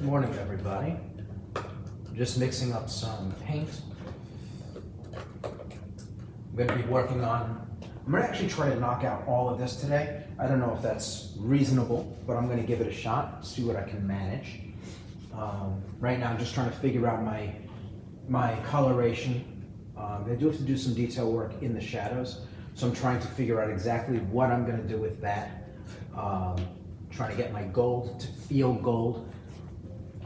Morning, everybody. Just mixing up some paint. I'm going to be working on, I'm going to actually try to knock out all of this today. I don't know if that's reasonable, but I'm going to give it a shot, see what I can manage. Right now I'm just trying to figure out my coloration. I do have to do some detail work in the shadows, so I'm trying to figure out exactly what I'm going to do with that. Trying to get my gold to feel gold.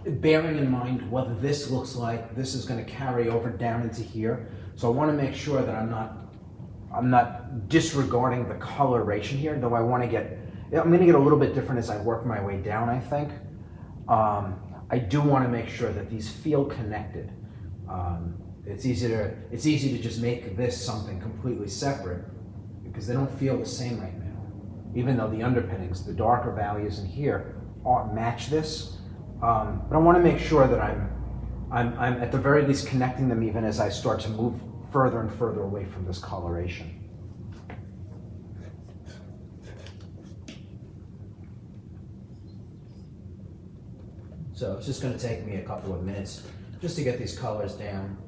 Bearing in mind what this looks like, this is going to carry over down into here. So I want to make sure that I'm not disregarding the coloration here, though I'm going to get a little bit different as I work my way down, I think. I do want to make sure that these feel connected. It's easy to just make this something completely separate because they don't feel the same right now. Even though the underpinnings, the darker values in here, match this. But I want to make sure that I'm at the very least connecting them even as I start to move further and further away from this coloration. So it's just going to take me a couple of minutes just to get these colors down.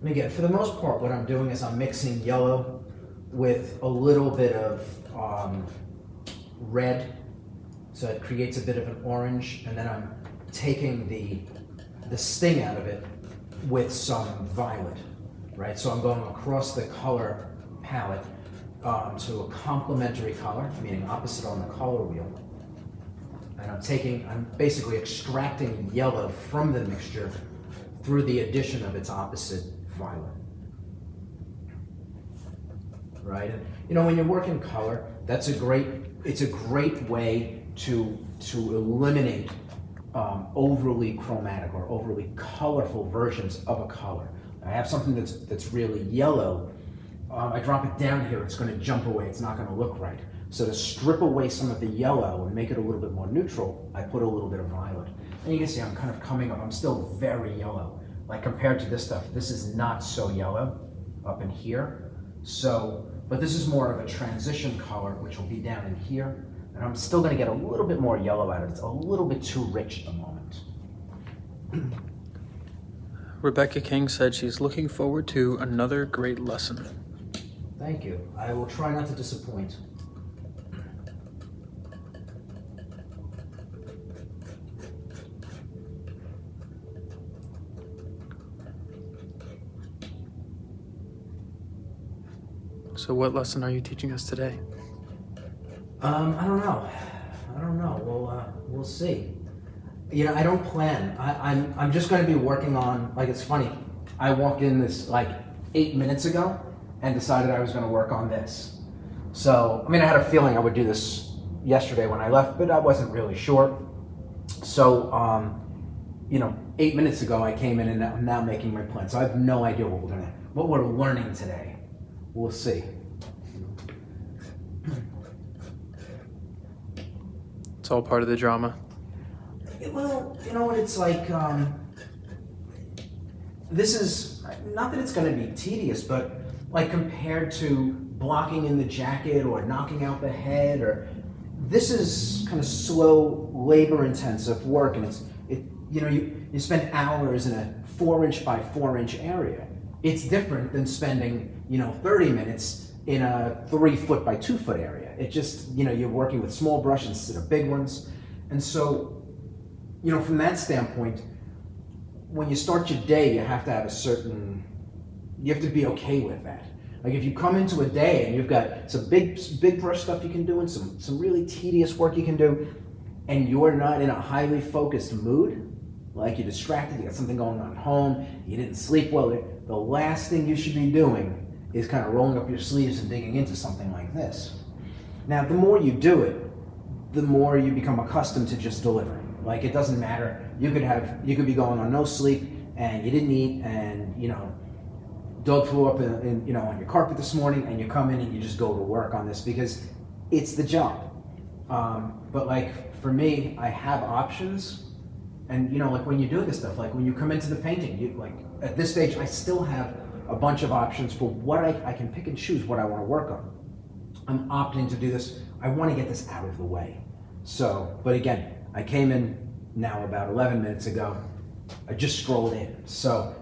And again, for the most part, what I'm doing is I'm mixing yellow with a little bit of red, so it creates a bit of an orange, and then I'm taking the sting out of it with some violet, right? So I'm going across the color palette to a complementary color, meaning opposite on the color wheel. And I'm basically extracting yellow from the mixture through the addition of its opposite violet. Right? And when you work in color, it's a great way to eliminate overly chromatic or overly colorful versions of a color. I have something that's really yellow. I drop it down here, it's going to jump away. It's not going to look right. So to strip away some of the yellow and make it a little bit more neutral, I put a little bit of violet. And you can see I'm kind of coming up. I'm still very yellow. Like compared to this stuff, this is not so yellow up in here. But this is more of a transition color, which will be down in here. And I'm still going to get a little bit more yellow out of it. It's a little bit too rich at the moment. Rebecca King said she's looking forward to another great lesson. Thank you. I will try not to disappoint. So what lesson are you teaching us today? I don't know. We'll see. I don't plan. I'm just going to be working on, it's funny. I walked in this 8 minutes ago and decided I was going to work on this. So, I had a feeling I would do this yesterday when I left, but I wasn't really sure. So, 8 minutes ago I came in and I'm now making my plan. So I have no idea what we're learning today. We'll see. It's all part of the drama. Well, you know what it's like, this is, not that it's going to be tedious, but compared to blocking in the jacket or knocking out the head, this is kind of slow, labor-intensive work, and you spend hours in a 4-inch by 4-inch area. It's different than spending 30 minutes in a 3-foot by 2-foot area. It just, you're working with small brushes instead of big ones. And so, from that standpoint, when you start your day, you have to have you have to be okay with that. If you come into a day and you've got some big brush stuff you can do and some really tedious work you can do, and you're not in a highly focused mood, you're distracted, you got something going on at home, you didn't sleep well, the last thing you should be doing is kind of rolling up your sleeves and digging into something like this. Now, the more you do it, the more you become accustomed to just delivering. It doesn't matter. You could be going on no sleep and you didn't eat and, dog flew up on your carpet this morning and you come in and you just go to work on this because it's the job. But for me, I have options. And when you're doing this stuff, when you come into the painting, at this stage, I still have a bunch of options for what I can pick and choose what I want to work on. I'm opting to do this. I want to get this out of the way. So, but again, I came in now about 11 minutes ago. I just strolled in. So,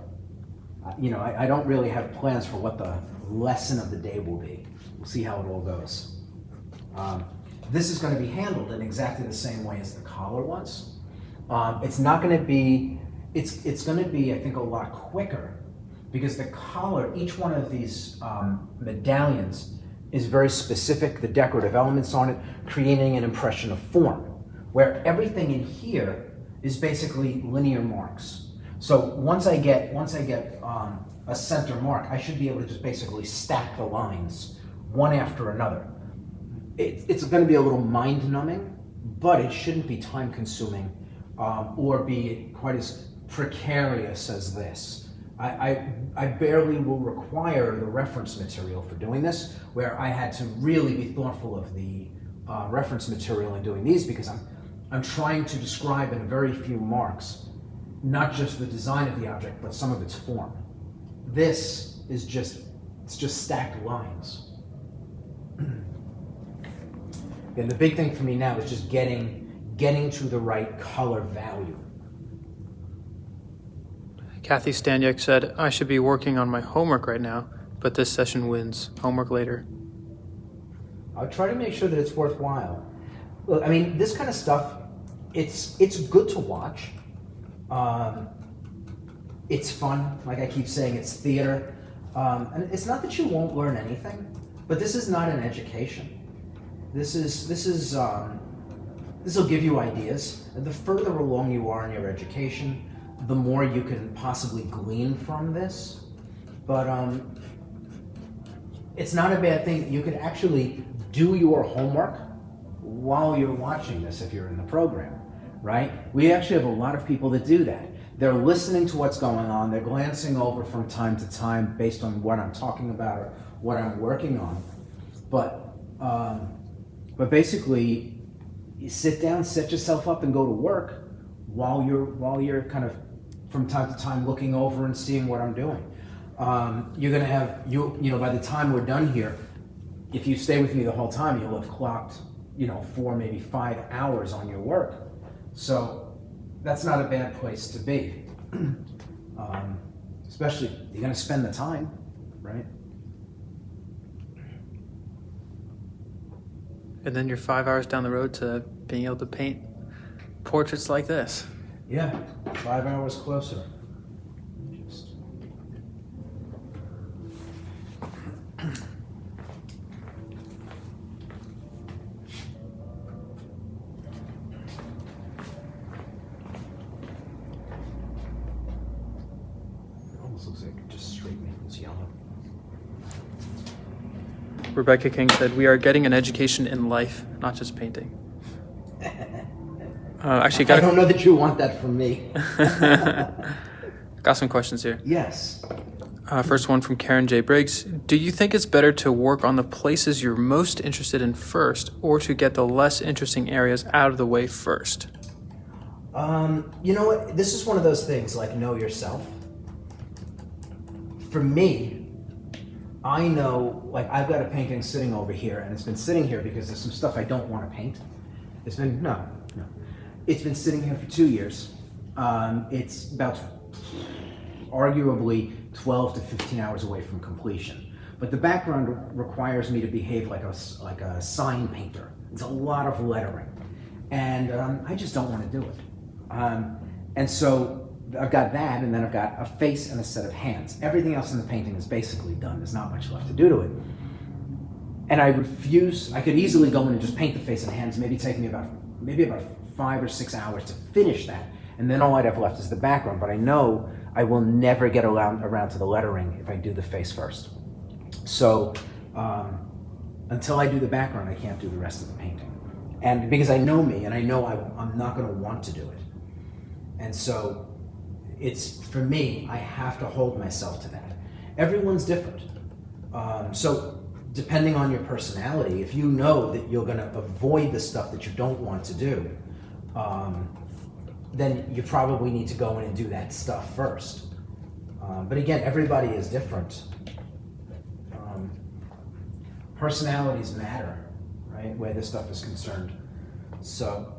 you know, I don't really have plans for what the lesson of the day will be. We'll see how it all goes. This is going to be handled in exactly the same way as the collar was. It's not going to be, it's going to be, I think, a lot quicker because the collar, each one of these medallions is very specific, the decorative elements on it, creating an impression of form, where everything in here is basically linear marks. So once I get a center mark, I should be able to just basically stack the lines one after another. It's going to be a little mind-numbing, but it shouldn't be time-consuming or be quite as precarious as this. I barely will require the reference material for doing this, where I had to really be thoughtful of the reference material in doing these because I'm trying to describe in very few marks, not just the design of the object, but some of its form. This is just stacked lines. And the big thing for me now is just getting to the right color value. Kathy Stanyek said, I should be working on my homework right now, but this session wins. Homework later. I'll try to make sure that it's worthwhile. Look, I mean, this kind of stuff, it's good to watch. It's fun, like I keep saying, it's theater. And it's not that you won't learn anything, but this is not an education. This will give you ideas. The further along you are in your education, the more you can possibly glean from this. But it's not a bad thing. You could actually do your homework while you're watching this if you're in the program, right? We actually have a lot of people that do that. They're listening to what's going on. They're glancing over from time to time based on what I'm talking about or what I'm working on. But basically, you sit down, set yourself up, and go to work while you're kind of from time to time looking over and seeing what I'm doing. You're gonna have you know by the time we're done here, if you stay with me the whole time, you'll have clocked 4, maybe 5 hours on your work. So that's not a bad place to be. Especially you're gonna spend the time, right? And then you're 5 hours down the road to being able to paint portraits like this. Yeah, 5 hours closer. It almost looks like just straight maples yellow. Rebecca King said, we are getting an education in life, not just painting. I don't know that you want that from me. Got some questions here. Yes. First one from Karen J. Briggs. Do you think it's better to work on the places you're most interested in first, or to get the less interesting areas out of the way first? You know what? This is one of those things like know yourself. For me, I know, like I've got a painting sitting over here, and it's been sitting here because there's some stuff I don't want to paint. It's been, no. It's been sitting here for 2 years. It's about arguably 12 to 15 hours away from completion. But the background requires me to behave like a sign painter. It's a lot of lettering. And I just don't want to do it. And so I've got that, and then I've got a face and a set of hands. Everything else in the painting is basically done. There's not much left to do to it. And I refuse. I could easily go in and just paint the face and hands, maybe take me about 5 or 6 hours to finish that. And then all I'd have left is the background. But I know I will never get around to the lettering if I do the face first. So until I do the background, I can't do the rest of the painting. And because I know me, and I know I'm not going to want to do it. And so it's, for me, I have to hold myself to that. Everyone's different. So depending on your personality, if you know that you're going to avoid the stuff that you don't want to do, then you probably need to go in and do that stuff first. But again, everybody is different. personalities matter, right? Where this stuff is concerned. So,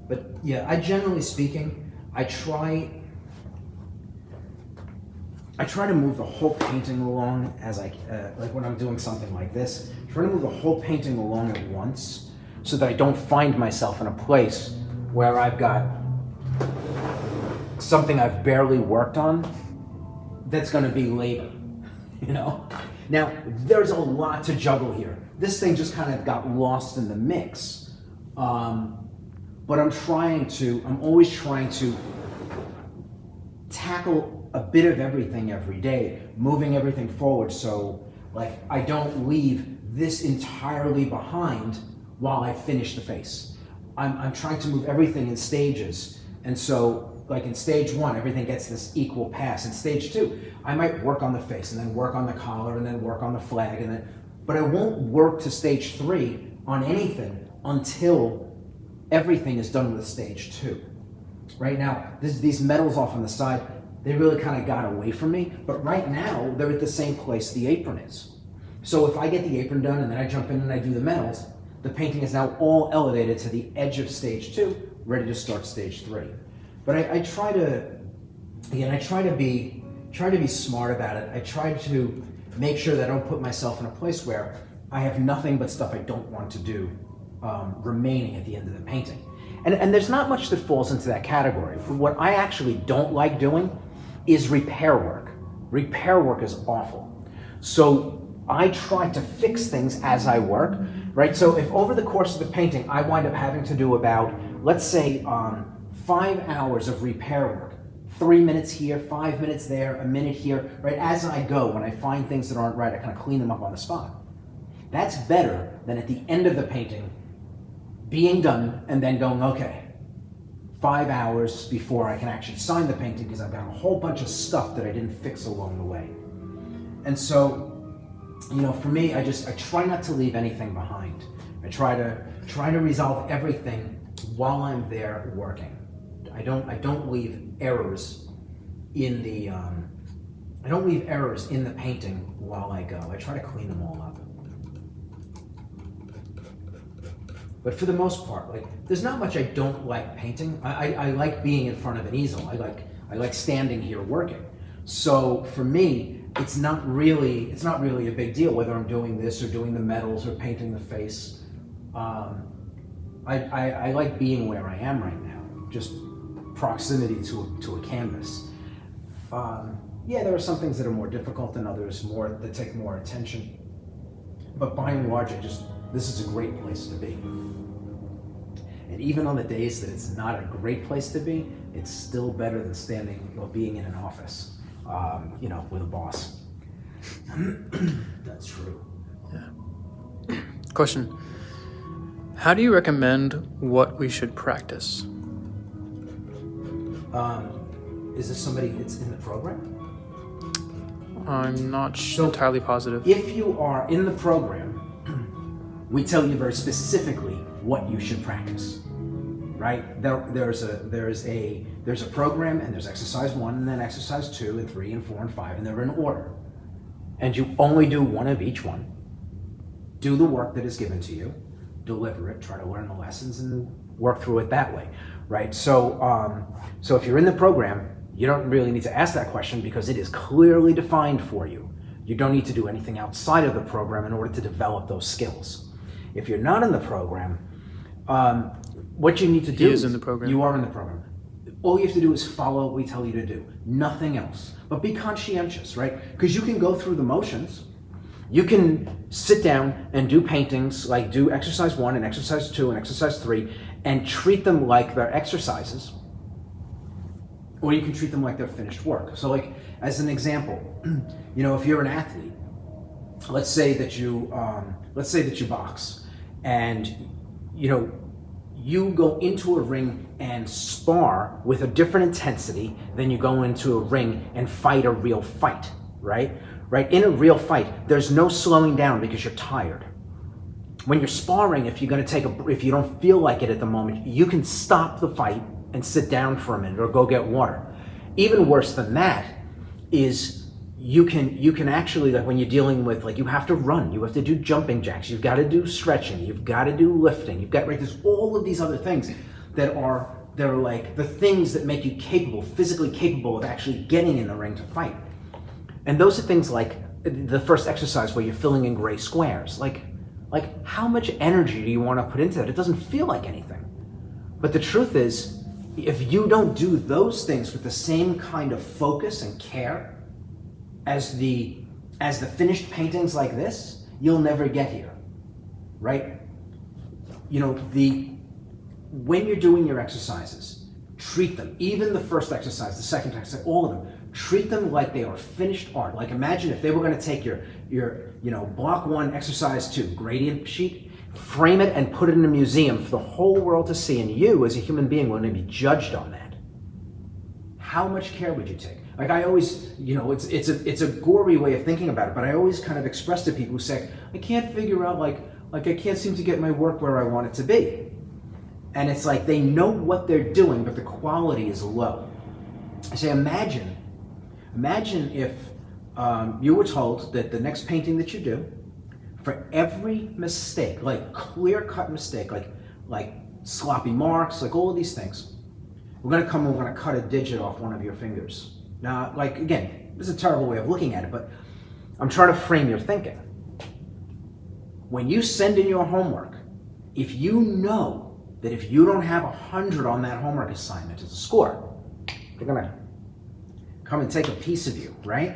but yeah, generally speaking, I try to move the whole painting along as like when I'm doing something like this, try to move the whole painting along at once so that I don't find myself in a place where I've got something I've barely worked on that's going to be labor, you know? Now, there's a lot to juggle here. This thing just kind of got lost in the mix. But I'm always trying to tackle a bit of everything every day, moving everything forward so like I don't leave this entirely behind while I finish the face. I'm trying to move everything in stages. And so like in stage 1, everything gets this equal pass. In stage 2, I might work on the face and then work on the collar and then work on the flag but I won't work to stage 3 on anything until everything is done with stage 2. Right now, these medals off on the side, they really kind of got away from me, but right now they're at the same place the apron is. So if I get the apron done and then I jump in and I do the medals, the painting is now all elevated to the edge of stage 2, ready to start stage 3. But I try to be smart about it. I try to make sure that I don't put myself in a place where I have nothing but stuff I don't want to do remaining at the end of the painting. And there's not much that falls into that category. What I actually don't like doing is repair work. Repair work is awful. So I try to fix things as I work, right? So if over the course of the painting, I wind up having to do about, let's say, 5 hours of repair work, 3 minutes here, 5 minutes there, a minute here, right? As I go, when I find things that aren't right, I kind of clean them up on the spot. That's better than at the end of the painting, being done and then going, okay, 5 hours before I can actually sign the painting because I've got a whole bunch of stuff that I didn't fix along the way. And so, you know, for me, I try not to leave anything behind. I try to resolve everything while I'm there working. I don't leave errors in the painting while I go. I try to clean them all up. But for the most part, like, there's not much I don't like painting. I like being in front of an easel. I like standing here working. So for me, it's not really a big deal whether I'm doing this or doing the medals or painting the face. I like being where I am right now, just proximity to a canvas. Yeah, there are some things that are more difficult than others, that take more attention. But by and large, this is a great place to be. And even on the days that it's not a great place to be, it's still better than standing or being in an office, with a boss. That's true. Yeah. Question. How do you recommend what we should practice? Is this somebody that's in the program? I'm not entirely positive. If you are in the program, we tell you very specifically what you should practice, right? There's a program, and there's exercise 1, and then exercise 2, and 3, and 4, and 5, and they're in order. And you only do one of each one. Do the work that is given to you, deliver it, try to learn the lessons, and work through it that way, right? So if you're in the program, you don't really need to ask that question because it is clearly defined for you. You don't need to do anything outside of the program in order to develop those skills. If you're not in the program, what you need to do is in the program. You are in the program. All you have to do is follow what we tell you to do, nothing else. But be conscientious, right? Because you can go through the motions. You can sit down and do paintings, like do exercise 1 and exercise 2 and exercise 3, and treat them like they're exercises. Or you can treat them like they're finished work. So like, as an example, if you're an athlete, let's say that you box, and you go into a ring and spar with a different intensity than you go into a ring and fight a real fight, right? Right? In a real fight, there's no slowing down because you're tired. When you're sparring, if you don't feel like it at the moment, you can stop the fight and sit down for a minute or go get water. Even worse than that is you can actually, like when you're dealing with, like you have to run, you have to do jumping jacks, you've got to do stretching, you've got to do lifting, you've got, right, there's all of these other things that are like the things that make you capable, physically capable of actually getting in the ring to fight. And those are things like the first exercise where you're filling in gray squares. Like how much energy do you want to put into that? It doesn't feel like anything. But the truth is, if you don't do those things with the same kind of focus and care as the finished paintings like this, you'll never get here, right? You know, when you're doing your exercises, treat them, even the first exercise, the second exercise, all of them, treat them like they are finished art. Like imagine if they were going to take your block 1, exercise 2 gradient sheet, frame it and put it in a museum for the whole world to see, and you as a human being will be judged on that. How much care would you take? Like I always, it's a gory way of thinking about it, but I always kind of express to people who say, I can't figure out, like I can't seem to get my work where I want it to be. And it's like they know what they're doing, but the quality is low. I say, imagine if you were told that the next painting that you do, for every mistake, like clear-cut mistake, like sloppy marks, like all of these things, we're going to cut a digit off one of your fingers. Now, like again, this is a terrible way of looking at it, but I'm trying to frame your thinking. When you send in your homework, if you know that if you don't have 100 on that homework assignment as a score, they're going to come and take a piece of you, right?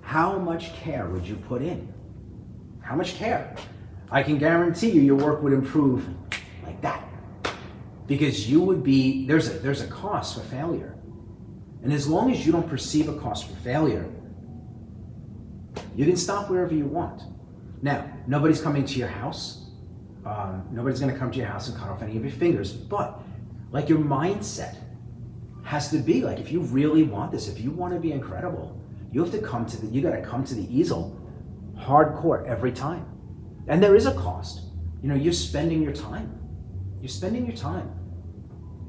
How much care would you put in? How much care? I can guarantee you your work would improve like that. Because you would be, there's a cost for failure. And as long as you don't perceive a cost for failure, you can stop wherever you want. Now, nobody's coming to your house. Nobody's going to come to your house and cut off any of your fingers, but like your mindset has to be like, if you really want this, if you want to be incredible, you have to you got to come to the easel hardcore every time. And there is a cost. You're spending your time.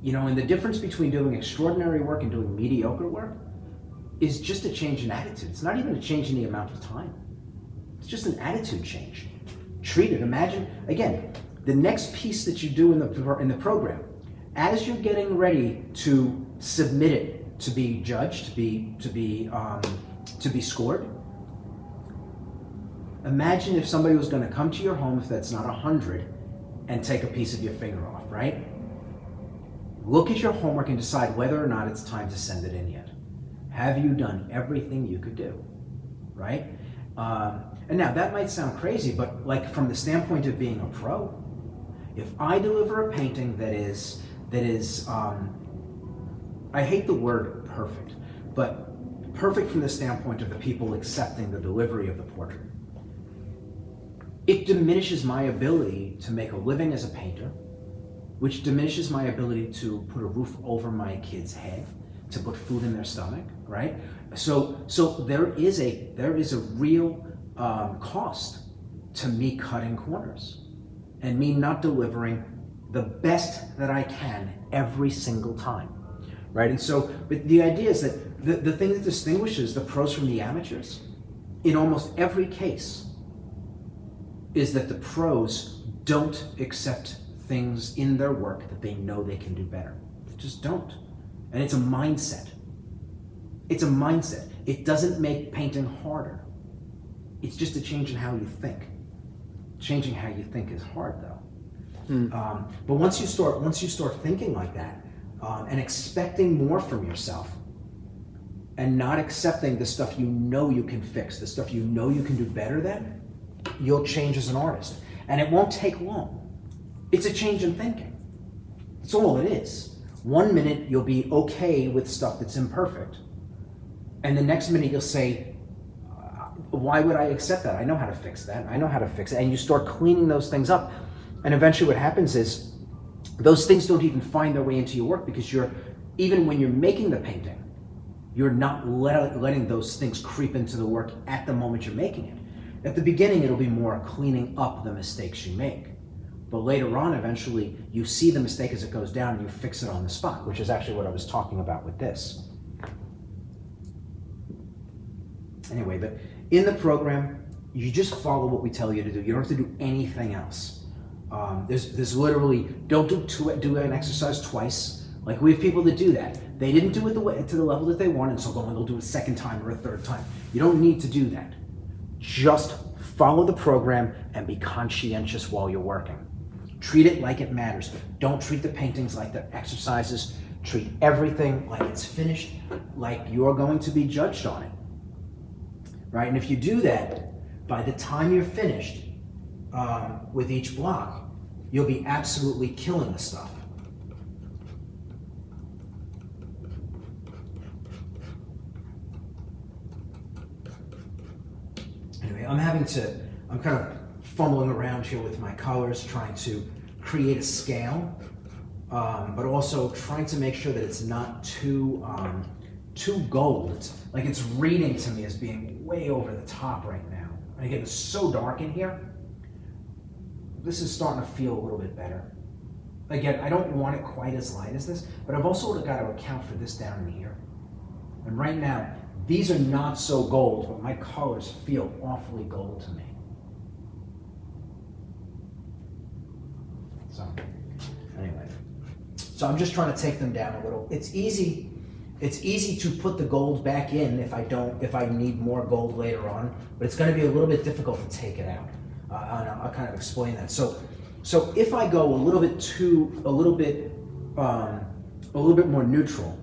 And the difference between doing extraordinary work and doing mediocre work is just a change in attitude. It's not even a change in the amount of time. It's just an attitude change. Treat it. Imagine, again, the next piece that you do in the program, as you're getting ready to submit it to be judged, to be scored, imagine if somebody was going to come to your home, if that's not 100, and take a piece of your finger off, right? Look at your homework and decide whether or not it's time to send it in yet. Have you done everything you could do, right? And now that might sound crazy, but like from the standpoint of being a pro, if I deliver a painting that is, I hate the word perfect, but perfect from the standpoint of the people accepting the delivery of the portrait, it diminishes my ability to make a living as a painter, which diminishes my ability to put a roof over my kid's head, to put food in their stomach, right? So there is a real cost to me cutting corners and me not delivering the best that I can every single time, right? And so, but the idea is that the thing that distinguishes the pros from the amateurs in almost every case is that the pros don't accept things in their work that they know they can do better. They just don't. And it's a mindset. It's a mindset. It doesn't make painting harder. It's just a change in how you think. Changing how you think is hard, though. But once you start thinking like that, and expecting more from yourself, and not accepting the stuff you know you can fix, the stuff you know you can do better than, you'll change as an artist. And it won't take long. It's a change in thinking. That's all it is. 1 minute you'll be okay with stuff that's imperfect, and the next minute you'll say, why would I accept that? I know how to fix that. I know how to fix it. And you start cleaning those things up. And eventually what happens is those things don't even find their way into your work, because even when you're making the painting, you're not letting those things creep into the work at the moment you're making it. At the beginning, it'll be more cleaning up the mistakes you make. But later on, eventually, you see the mistake as it goes down and you fix it on the spot, which is actually what I was talking about with this. Anyway, but in the program, you just follow what we tell you to do. You don't have to do anything else. There's literally, don't do an exercise twice. Like we have people that do that. They didn't do it to the level that they wanted, so they'll do it a second time or a third time. You don't need to do that. Just follow the program and be conscientious while you're working. Treat it like it matters. Don't treat the paintings like they're exercises. Treat everything like it's finished, like you're going to be judged on it. Right? And if you do that, by the time you're finished with each block, you'll be absolutely killing the stuff. Anyway, I'm kind of fumbling around here with my colors, trying to create a scale, but also trying to make sure that it's not too gold. It's reading to me as being way over the top right now. And again, it's so dark in here. This is starting to feel a little bit better. Again, I don't want it quite as light as this, but I've also got to account for this down in here. And right now, these are not so gold, but my colors feel awfully gold to me. So, anyway. So I'm just trying to take them down a little. It's easy to put the gold back in if I need more gold later on, but it's going to be a little bit difficult to take it out. And I'll kind of explain that. So if I go a little bit more neutral,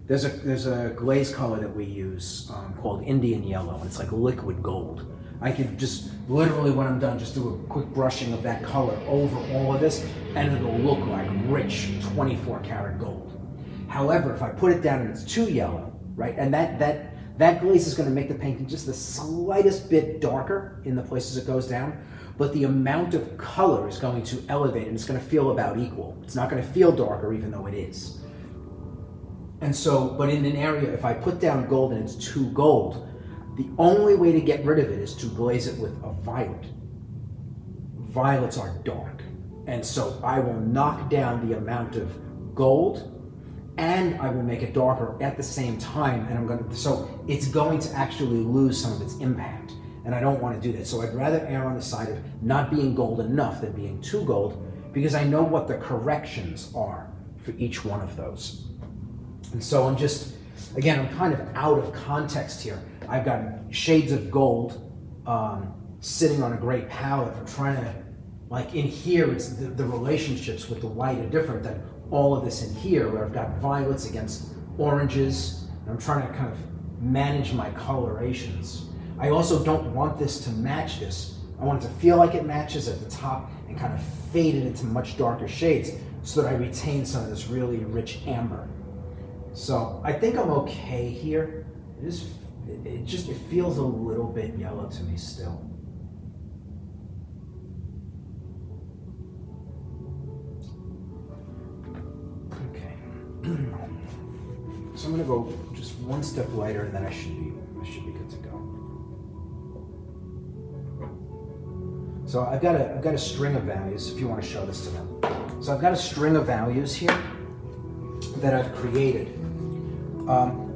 there's a glaze color that we use called Indian yellow, and it's like liquid gold. I could just literally, when I'm done, just do a quick brushing of that color over all of this, and it'll look like rich 24 karat gold. However, if I put it down and it's too yellow, right, and that glaze is going to make the painting just the slightest bit darker in the places it goes down, but the amount of color is going to elevate and it's going to feel about equal. It's not going to feel darker even though it is. And so, but in an area, if I put down gold and it's too gold, the only way to get rid of it is to glaze it with a violet. Violets are dark. And so I will knock down the amount of gold and I will make it darker at the same time. And so it's going to actually lose some of its impact. And I don't want to do that. So I'd rather err on the side of not being gold enough than being too gold, because I know what the corrections are for each one of those. And so I'm kind of out of context here. I've got shades of gold sitting on a gray palette. I'm trying to, in here, it's the relationships with the white are different than all of this in here, where I've got violets against oranges. And I'm trying to kind of manage my colorations. I also don't want this to match this. I want it to feel like it matches at the top and kind of fade it into much darker shades so that I retain some of this really rich amber. So I think I'm okay here. It feels a little bit yellow to me still. Okay. So I'm gonna go just one step lighter and then I should be good to go. So I've got a string of values, if you want to show this to them. So I've got a string of values here that I've created.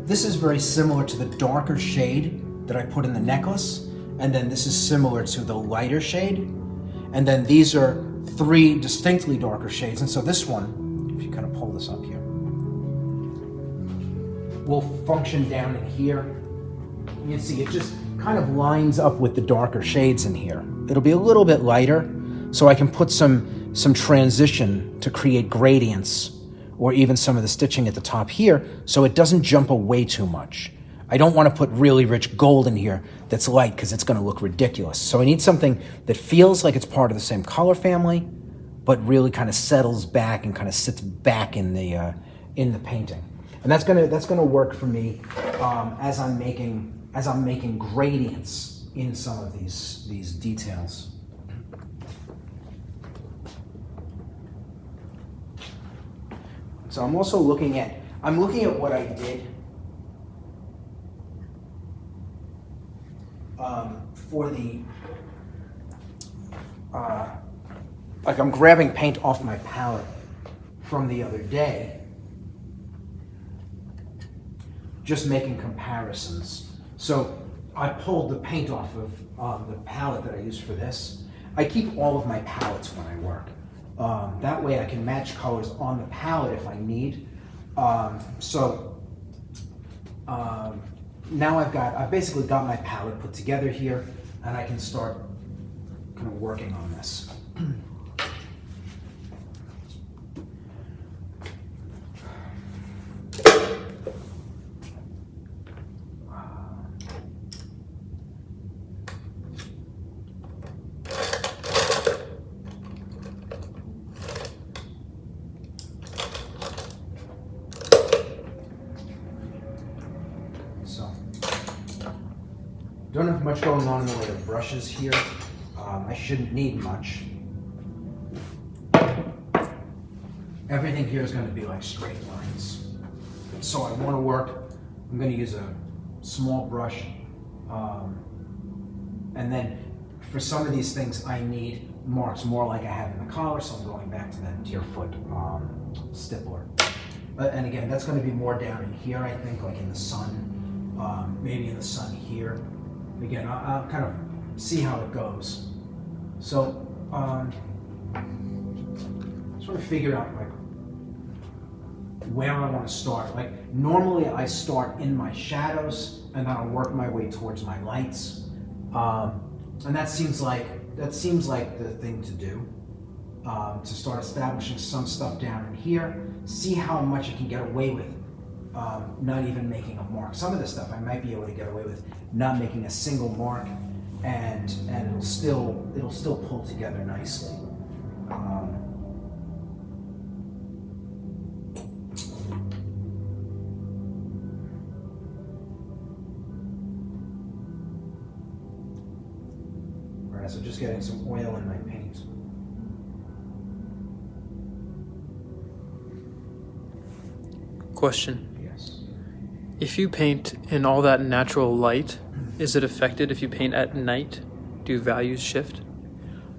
This is very similar to the darker shade that I put in the necklace, and then this is similar to the lighter shade, and then these are 3 distinctly darker shades. And so this one, if you kind of pull this up here, will function down in here. You can see it just kind of lines up with the darker shades in here. It'll be a little bit lighter, so I can put some transition to create gradients, or even some of the stitching at the top here, so it doesn't jump away too much. I don't want to put really rich gold in here that's light, because it's going to look ridiculous. So I need something that feels like it's part of the same color family, but really kind of settles back and kind of sits back in the painting. And that's gonna work for me as I'm making gradients in some of these details. So I'm also looking at what I did for the, I'm grabbing paint off my palette from the other day, just making comparisons. So I pulled the paint off of the palette that I use for this. I keep all of my palettes when I work. That way I can match colors on the palette if I need. Now I've basically got my palette put together here, and I can start kind of working on this. Don't have much going on in the way of brushes here. I shouldn't need much. Everything here is going to be like straight lines. So I want to work, I'm going to use a small brush. And then for some of these things I need marks more like I have in the collar, so I'm going back to that deerfoot stippler. And again, that's going to be more down in here, I think, like in the sun, maybe in the sun here. Again, I'll kind of see how it goes. So, sort of figure out like where I want to start. Like normally I start in my shadows and then I'll work my way towards my lights. And that seems like the thing to do. To start establishing some stuff down in here, see how much I can get away with not even making a mark. Some of this stuff I might be able to get away with not making a single mark, and it'll still pull together nicely. All right, so just getting some oil in my paint. Question. Yes. If you paint in all that natural light, is it affected if you paint at night? Do values shift?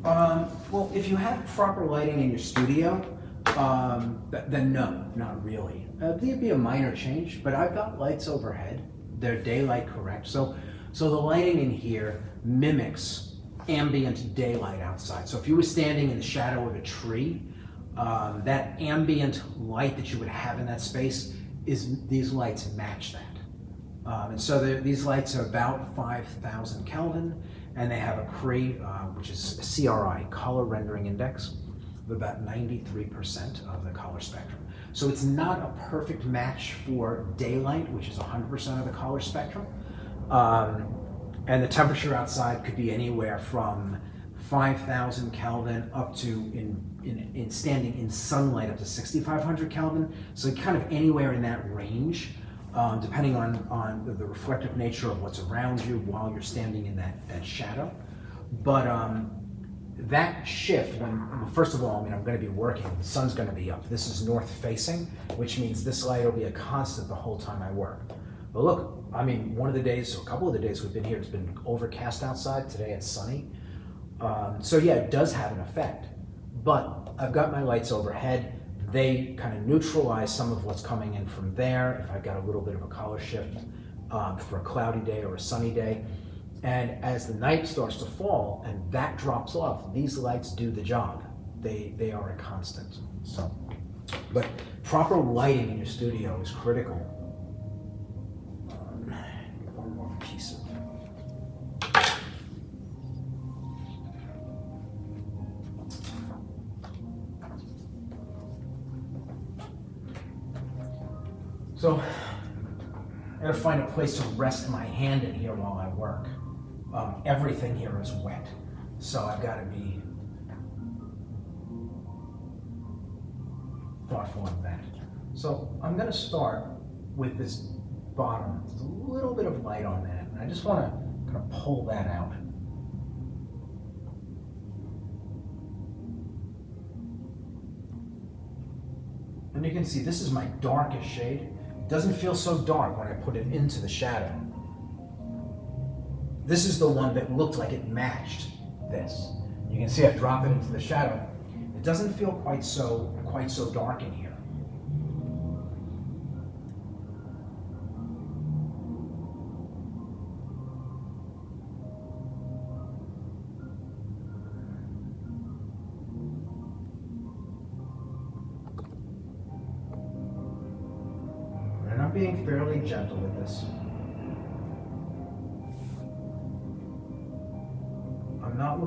Well, if you have proper lighting in your studio, then no, not really. There'd be a minor change, but I've got lights overhead. They're daylight correct. So the lighting in here mimics ambient daylight outside. So if you were standing in the shadow of a tree, that ambient light that you would have in that space these lights match that. And so these lights are about 5,000 Kelvin, and they have a CRI, which is a CRI, color rendering index, of about 93% of the color spectrum. So it's not a perfect match for daylight, which is 100% of the color spectrum. And the temperature outside could be anywhere from 5,000 Kelvin up to, in standing in sunlight, up to 6,500 Kelvin. So kind of anywhere in that range, depending on the reflective nature of what's around you while you're standing in that shadow. But that shift, first of all, I'm going to be working, the sun's going to be up. This is north facing, which means this light will be a constant the whole time I work. But look, one of the days, or a couple of the days we've been here, it's been overcast outside. Today it's sunny. So yeah, it does have an effect. But I've got my lights overhead. They kind of neutralize some of what's coming in from there if I've got a little bit of a color shift for a cloudy day or a sunny day. And as the night starts to fall and that drops off, these lights do the job. They are a constant. So, but proper lighting in your studio is critical. One more piece of. So I gotta find a place to rest my hand in here while I work. Everything here is wet, so I've got to be thoughtful of that. So I'm gonna start with this bottom. There's a little bit of light on that, and I just want to kind of pull that out. And you can see this is my darkest shade. It doesn't feel so dark when I put it into the shadow. This is the one that looked like it matched this. You can see I drop it into the shadow. It doesn't feel quite so dark in here. I'm being fairly gentle with this. I'm not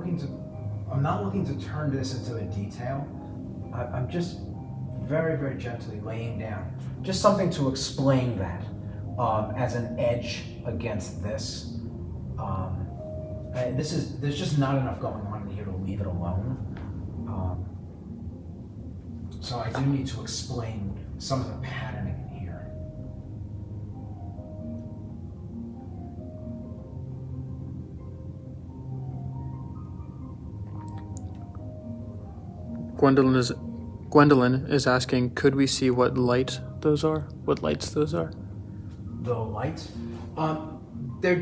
looking to turn this into a detail. I'm just very, very gently laying down. Just something to explain that as an edge against this. There's just not enough going on in here to leave it alone. So I do need to explain some of the patterning in here. Gwendolyn is asking, could we see what lights those are? What lights those are? The lights? They're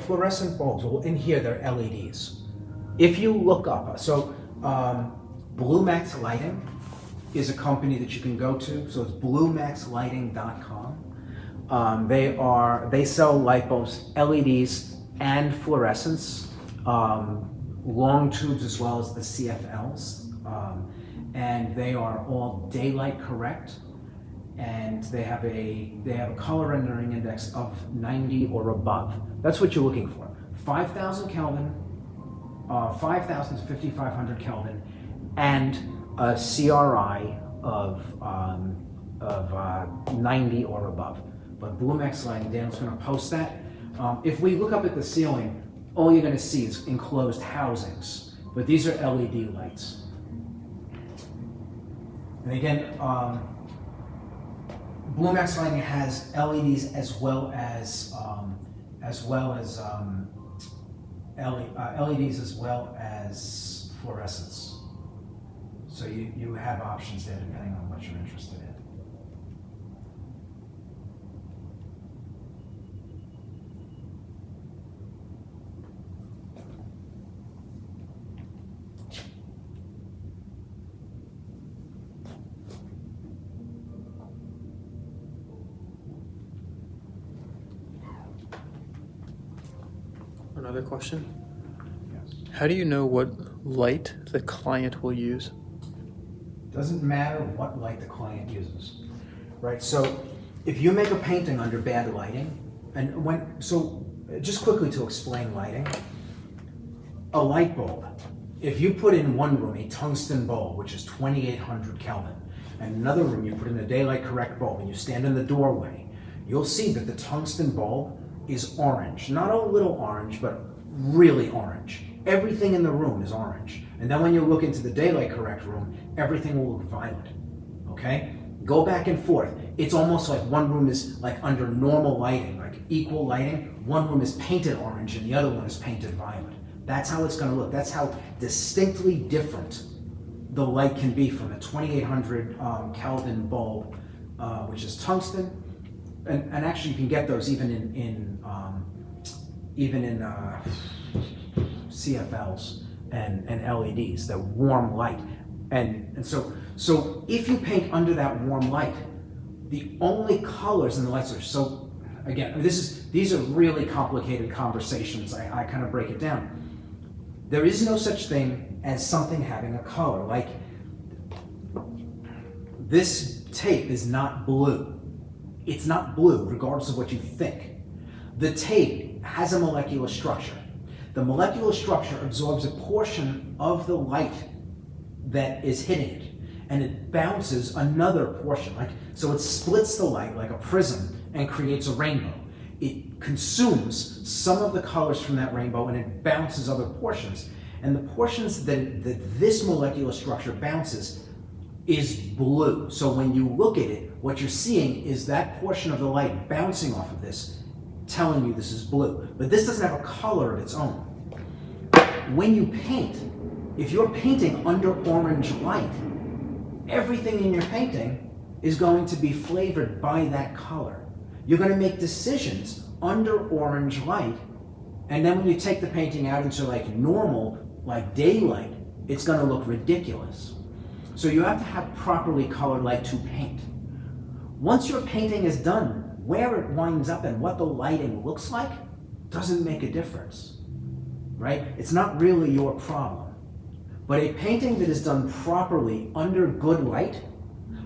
fluorescent bulbs. Well, in here they're LEDs. If you look up, Blue Max Lighting is a company that you can go to. So it's bluemaxlighting.com. They sell light bulbs, LEDs, and fluorescents, long tubes as well as the CFLs, and they are all daylight correct. And they have a color rendering index of 90 or above. That's what you're looking for. 5,000 Kelvin, 5,000 to 5,500 Kelvin, and a CRI of 90 or above. But Blue Max Lighting, Daniel's going to post that. If we look up at the ceiling, all you're going to see is enclosed housings. But these are LED lights. And again, Blue Max Lighting has LEDs as well as LEDs as well as fluorescents. So you have options there depending on what you're interested in. Another question. Yes. How do you know what light the client will use? Doesn't matter what light the client uses, right? So if you make a painting under bad lighting, just quickly to explain lighting, a light bulb, if you put in one room a tungsten bulb, which is 2,800 Kelvin, and another room you put in a daylight correct bulb and you stand in the doorway, you'll see that the tungsten bulb is orange. Not a little orange, but really orange. Everything in the room is orange. And then when you look into the daylight correct room, everything will look violet, okay? Go back and forth. It's almost like one room is like under normal lighting, like equal lighting. One room is painted orange and the other one is painted violet. That's how it's gonna look. That's how distinctly different the light can be from a 2,800 Kelvin bulb, which is tungsten. And actually you can get those even in CFLs and LEDs, that warm light. And so if you paint under that warm light, the only colors in the lights are, so again, these are really complicated conversations. I kind of break it down. There is no such thing as something having a color. Like this tape is not blue. It's not blue, regardless of what you think. The tape has a molecular structure. The molecular structure absorbs a portion of the light that is hitting it, and it bounces another portion. So it splits the light like a prism and creates a rainbow. It consumes some of the colors from that rainbow and it bounces other portions. And the portions that this molecular structure bounces is blue. So when you look at it, what you're seeing is that portion of the light bouncing off of this, telling you this is blue. But this doesn't have a color of its own. When you paint, if you're painting under orange light, everything in your painting is going to be flavored by that color. You're going to make decisions under orange light, and then when you take the painting out into like normal, like daylight, it's going to look ridiculous. So you have to have properly colored light to paint. Once your painting is done, where it winds up and what the lighting looks like doesn't make a difference, right? It's not really your problem. But a painting that is done properly under good light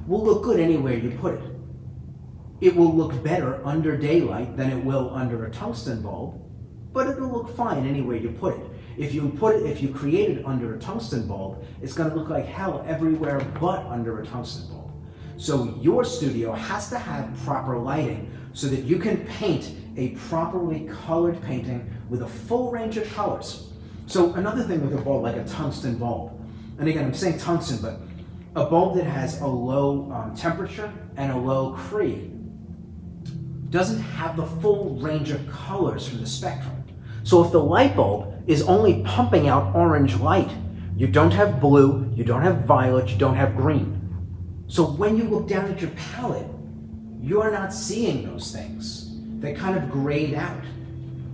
will look good anywhere you put it. It will look better under daylight than it will under a tungsten bulb, but it'll look fine anywhere you put it. If you create it under a tungsten bulb, it's going to look like hell everywhere but under a tungsten bulb. So your studio has to have proper lighting so that you can paint a properly colored painting with a full range of colors. So another thing with a bulb like a tungsten bulb, and again I'm saying tungsten, but a bulb that has a low temperature and a low Cree doesn't have the full range of colors from the spectrum. So if the light bulb is only pumping out orange light, you don't have blue, you don't have violet, you don't have green. So when you look down at your palette, you're not seeing those things. They kind of grayed out.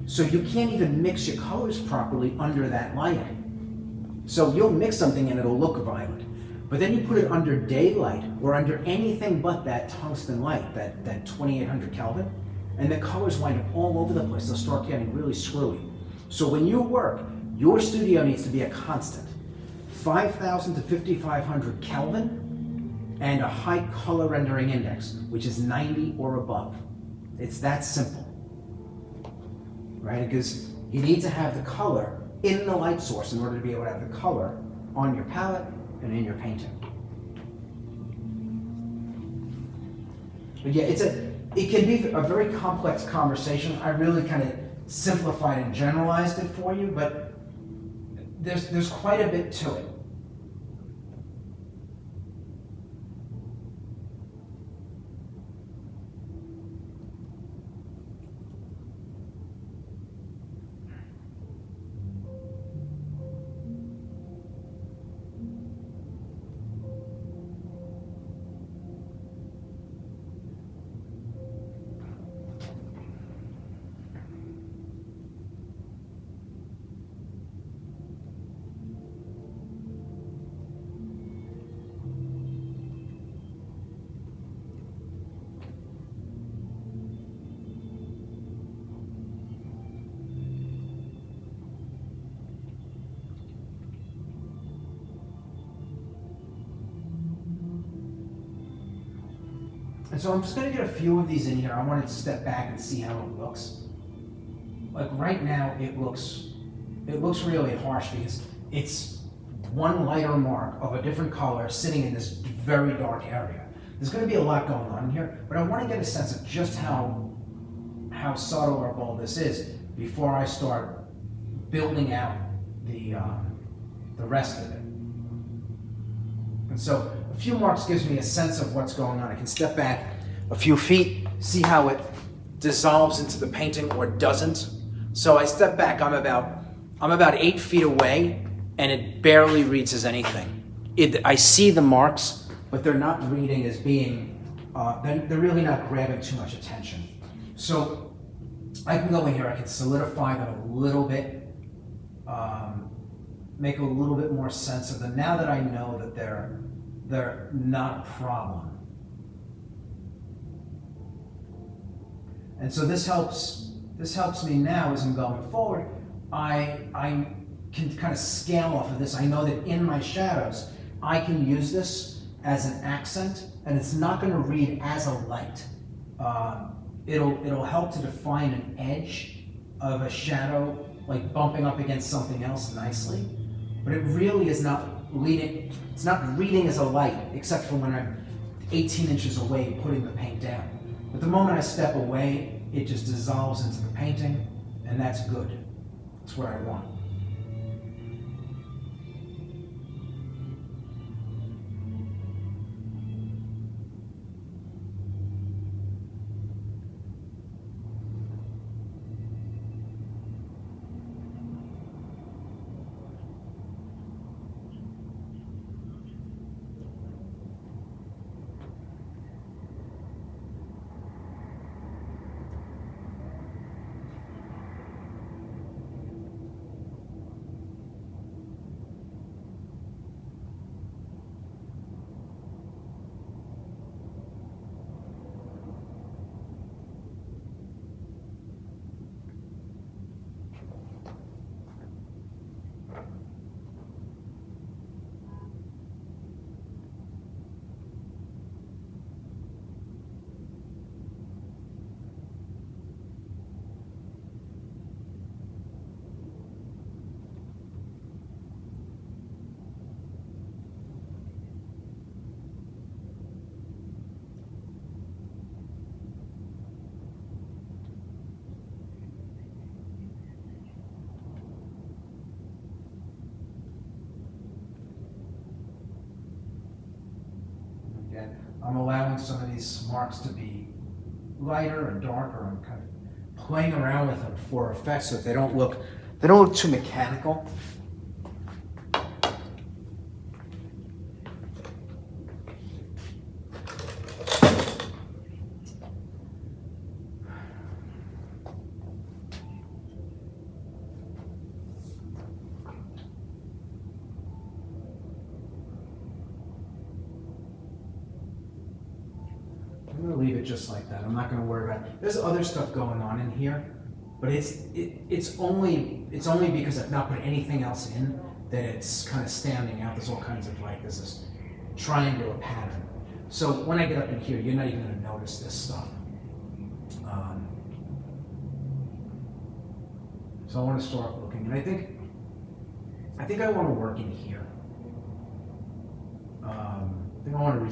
So you can't even mix your colors properly under that lighting. So you'll mix something and it'll look violet. But then you put it under daylight or under anything but that tungsten light, that 2800 Kelvin, and the colors wind up all over the place. They'll start getting really screwy. So when you work, your studio needs to be a constant. 5000 to 5500 Kelvin and a high color rendering index, which is 90 or above. It's that simple, right? Because you need to have the color in the light source in order to be able to have the color on your palette and in your painting. But yeah, it can be a very complex conversation. I really kind of simplified and generalized it for you, but there's quite a bit to it. And so I'm just going to get a few of these in here. I wanted to step back and see how it looks. Like right now, it looks really harsh because it's one lighter mark of a different color sitting in this very dark area. There's going to be a lot going on here, but I want to get a sense of just how subtle or bold this is before I start building out the rest of it. And so a few marks gives me a sense of what's going on. I can step back a few feet, see how it dissolves into the painting or doesn't. So I step back, I'm about 8 feet away, and it barely reads as anything. I see the marks, but they're not reading as being, they're really not grabbing too much attention. So I can go in here, I can solidify them a little bit, make a little bit more sense of them now that I know that they're not a problem. And so this helps me now as I'm going forward. I can kind of scale off of this. I know that in my shadows, I can use this as an accent, and it's not going to read as a light. It'll help to define an edge of a shadow, like bumping up against something else nicely. But it really is not reading. It's not reading as a light, except for when I'm 18 inches away putting the paint down. But the moment I step away, it just dissolves into the painting, and that's good. That's what I want. I'm allowing some of these marks to be lighter and darker. I'm kind of playing around with them for effect so that they don't look too mechanical. I'm going to leave it just like that. I'm not going to worry about it. There's other stuff going on in here, but it's only because I've not put anything else in that it's kind of standing out. There's all kinds of there's this triangular pattern. So when I get up in here, you're not even going to notice this stuff. So I want to start looking, and I think I want to work in here. I think I want to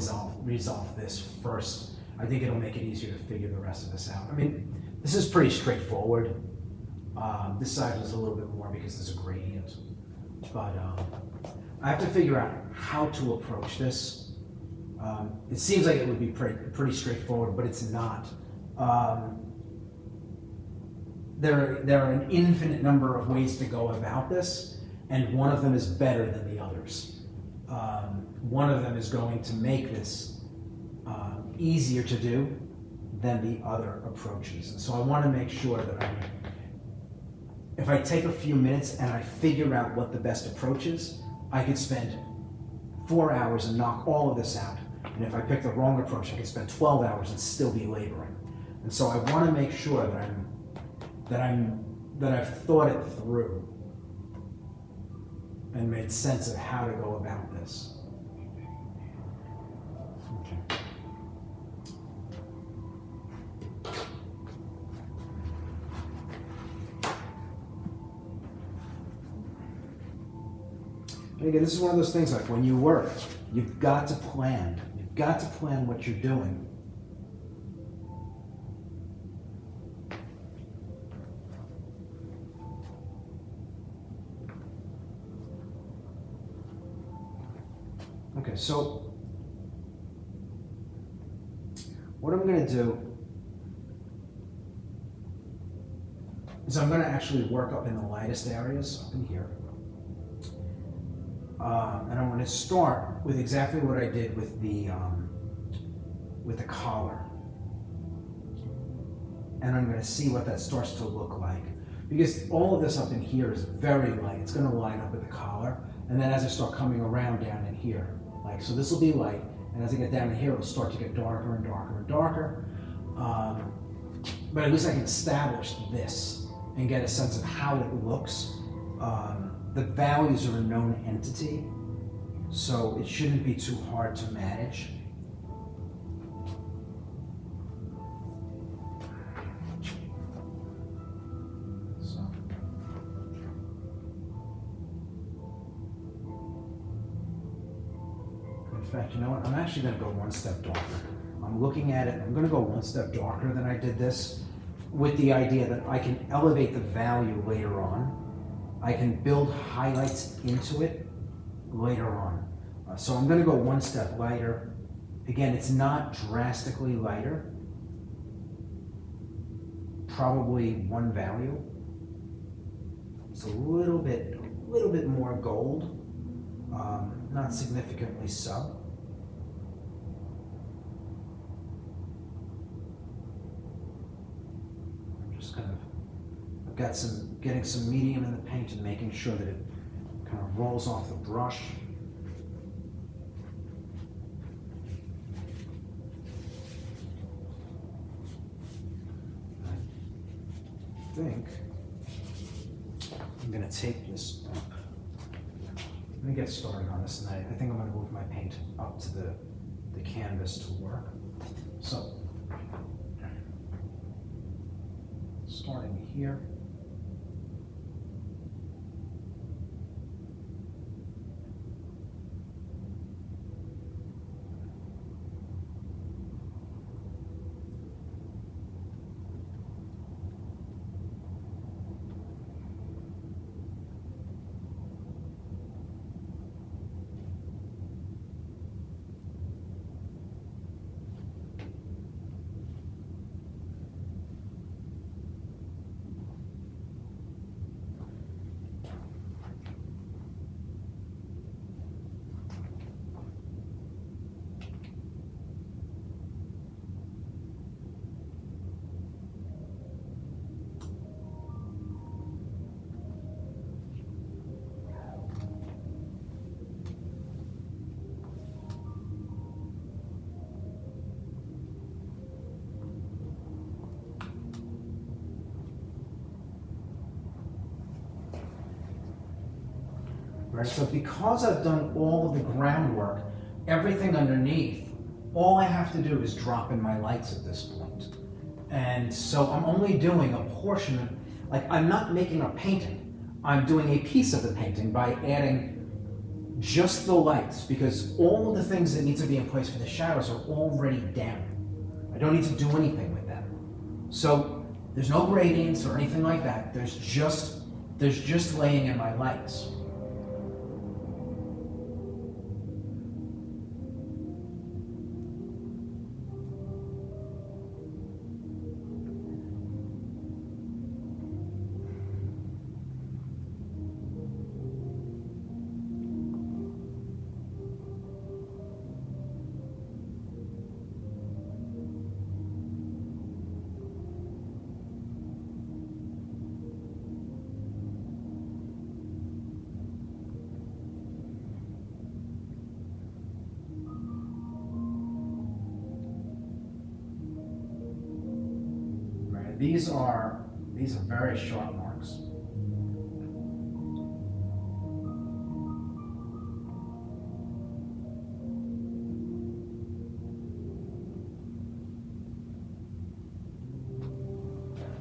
resolve this first. I think it'll make it easier to figure the rest of this out. I mean, this is pretty straightforward. This side was a little bit more because there's a gradient. But I have to figure out how to approach this. It seems like it would be pretty straightforward, but it's not. There are an infinite number of ways to go about this, and one of them is better than the others. One of them is going to make this easier to do than the other approaches. And so I want to make sure that if I take a few minutes and I figure out what the best approach is, I could spend 4 hours and knock all of this out. And if I pick the wrong approach, I could spend 12 hours and still be laboring. And so I want to make sure that I've thought it through and made sense of how to go about this. Okay. And again, this is one of those things like when you work, you've got to plan. You've got to plan what you're doing. Okay, so what I'm going to do is I'm going to actually work up in the lightest areas, up in here. And I'm going to start with exactly what I did with the collar. And I'm going to see what that starts to look like. Because all of this up in here is very light. It's going to line up with the collar. And then as I start coming around down in here, so this will be light. And as I get down in here, it'll start to get darker and darker and darker. But at least I can establish this and get a sense of how it looks. The values are a known entity, so it shouldn't be too hard to manage. In fact, you know what? I'm actually going to go one step darker. I'm looking at it. I'm going to go one step darker than I did this, with the idea that I can elevate the value later on. I can build highlights into it later on. So I'm going to go one step lighter. Again, it's not drastically lighter. Probably one value. It's a little bit more gold. Not significantly so. I'm just kind of, getting some medium in the paint and making sure that it kind of rolls off the brush. I think I'm going to take this up. Let me get started on this, and I think I'm going to move my paint up to the canvas to work. So, starting here. right? So because I've done all of the groundwork, everything underneath, all I have to do is drop in my lights at this point. And so I'm only doing a portion of, like, I'm not making a painting. I'm doing a piece of the painting by adding just the lights, because all of the things that need to be in place for the shadows are already down. I don't need to do anything with them. So there's no gradients or anything like that. There's just laying in my lights. These are very sharp marks.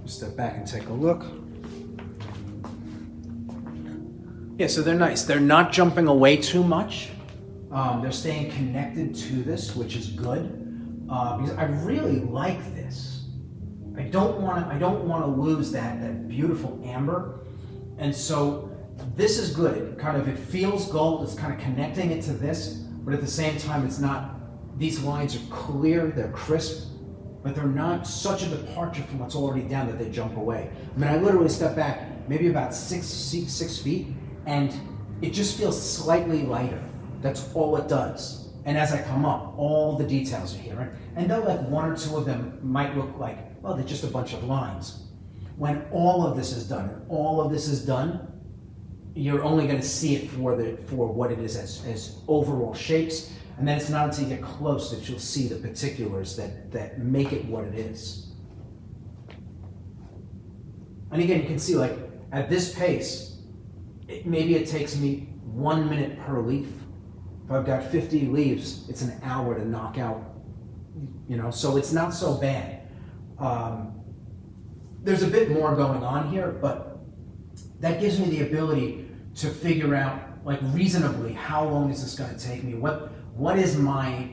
Step back and take a look. Yeah, so they're nice. They're not jumping away too much. They're staying connected to this, which is good, because I really like this. I don't want to lose that beautiful amber, and so this is good. It feels gold. It's kind of connecting it to this, but at the same time, it's not. These lines are clear. They're crisp, but they're not such a departure from what's already down that they jump away. I mean, I literally step back maybe about 6 feet, and it just feels slightly lighter. That's all it does. And as I come up, all the details are here, right? And though like one or two of them might look like, well, they're just a bunch of lines. When all of this is done, you're only going to see it for what it is as overall shapes. And then it's not until you get close that you'll see the particulars that make it what it is. And again, you can see, like, at this pace, maybe it takes me 1 minute per leaf. If I've got 50 leaves, it's an hour to knock out, so it's not so bad. There's a bit more going on here, but that gives me the ability to figure out, like, reasonably, how long is this going to take me? What is my,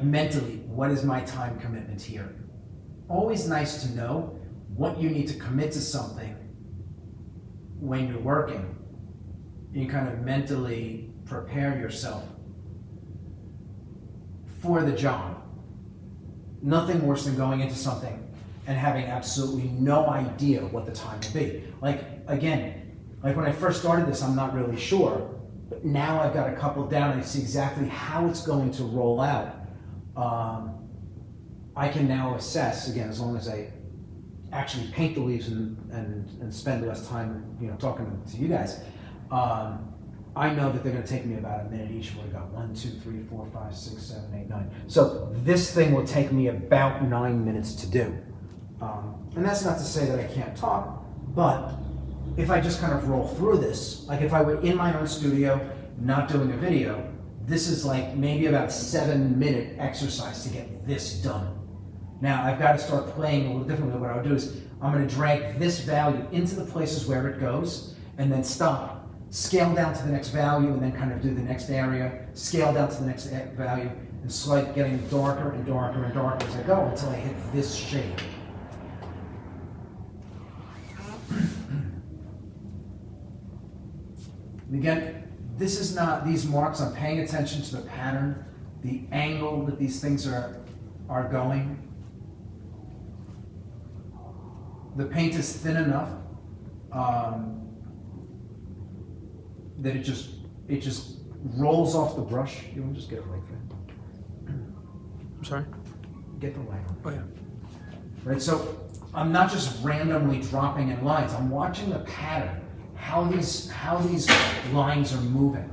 mentally, what is my time commitment here? Always nice to know what you need to commit to something when you're working. You kind of mentally prepare yourself for the job. Nothing worse than going into something and having absolutely no idea what the time will be. Like when I first started this, I'm not really sure, but now I've got a couple down and I see exactly how it's going to roll out. I can now assess, again, as long as I actually paint the leaves and spend less time, talking to you guys. I know that they're going to take me about a minute each. We've got 1, 2, 3, 4, 5, 6, 7, 8, 9. So this thing will take me about 9 minutes to do. And that's not to say that I can't talk, but if I just kind of roll through this, like if I were in my own studio, not doing a video, this is like maybe about a 7-minute exercise to get this done. Now I've got to start playing a little differently. What I'll do is I'm going to drag this value into the places where it goes and then stop, scale down to the next value and then kind of do the next area, scale down to the next value, and slide getting darker and darker and darker as I go until I hit this shade. And again, this is not these marks. I'm paying attention to the pattern, the angle that these things are going. The paint is thin enough that it just rolls off the brush. You want to just get it right there. I'm sorry? Get the light on. Oh yeah. Right, so I'm not just randomly dropping in lines. I'm watching the pattern, how these lines are moving.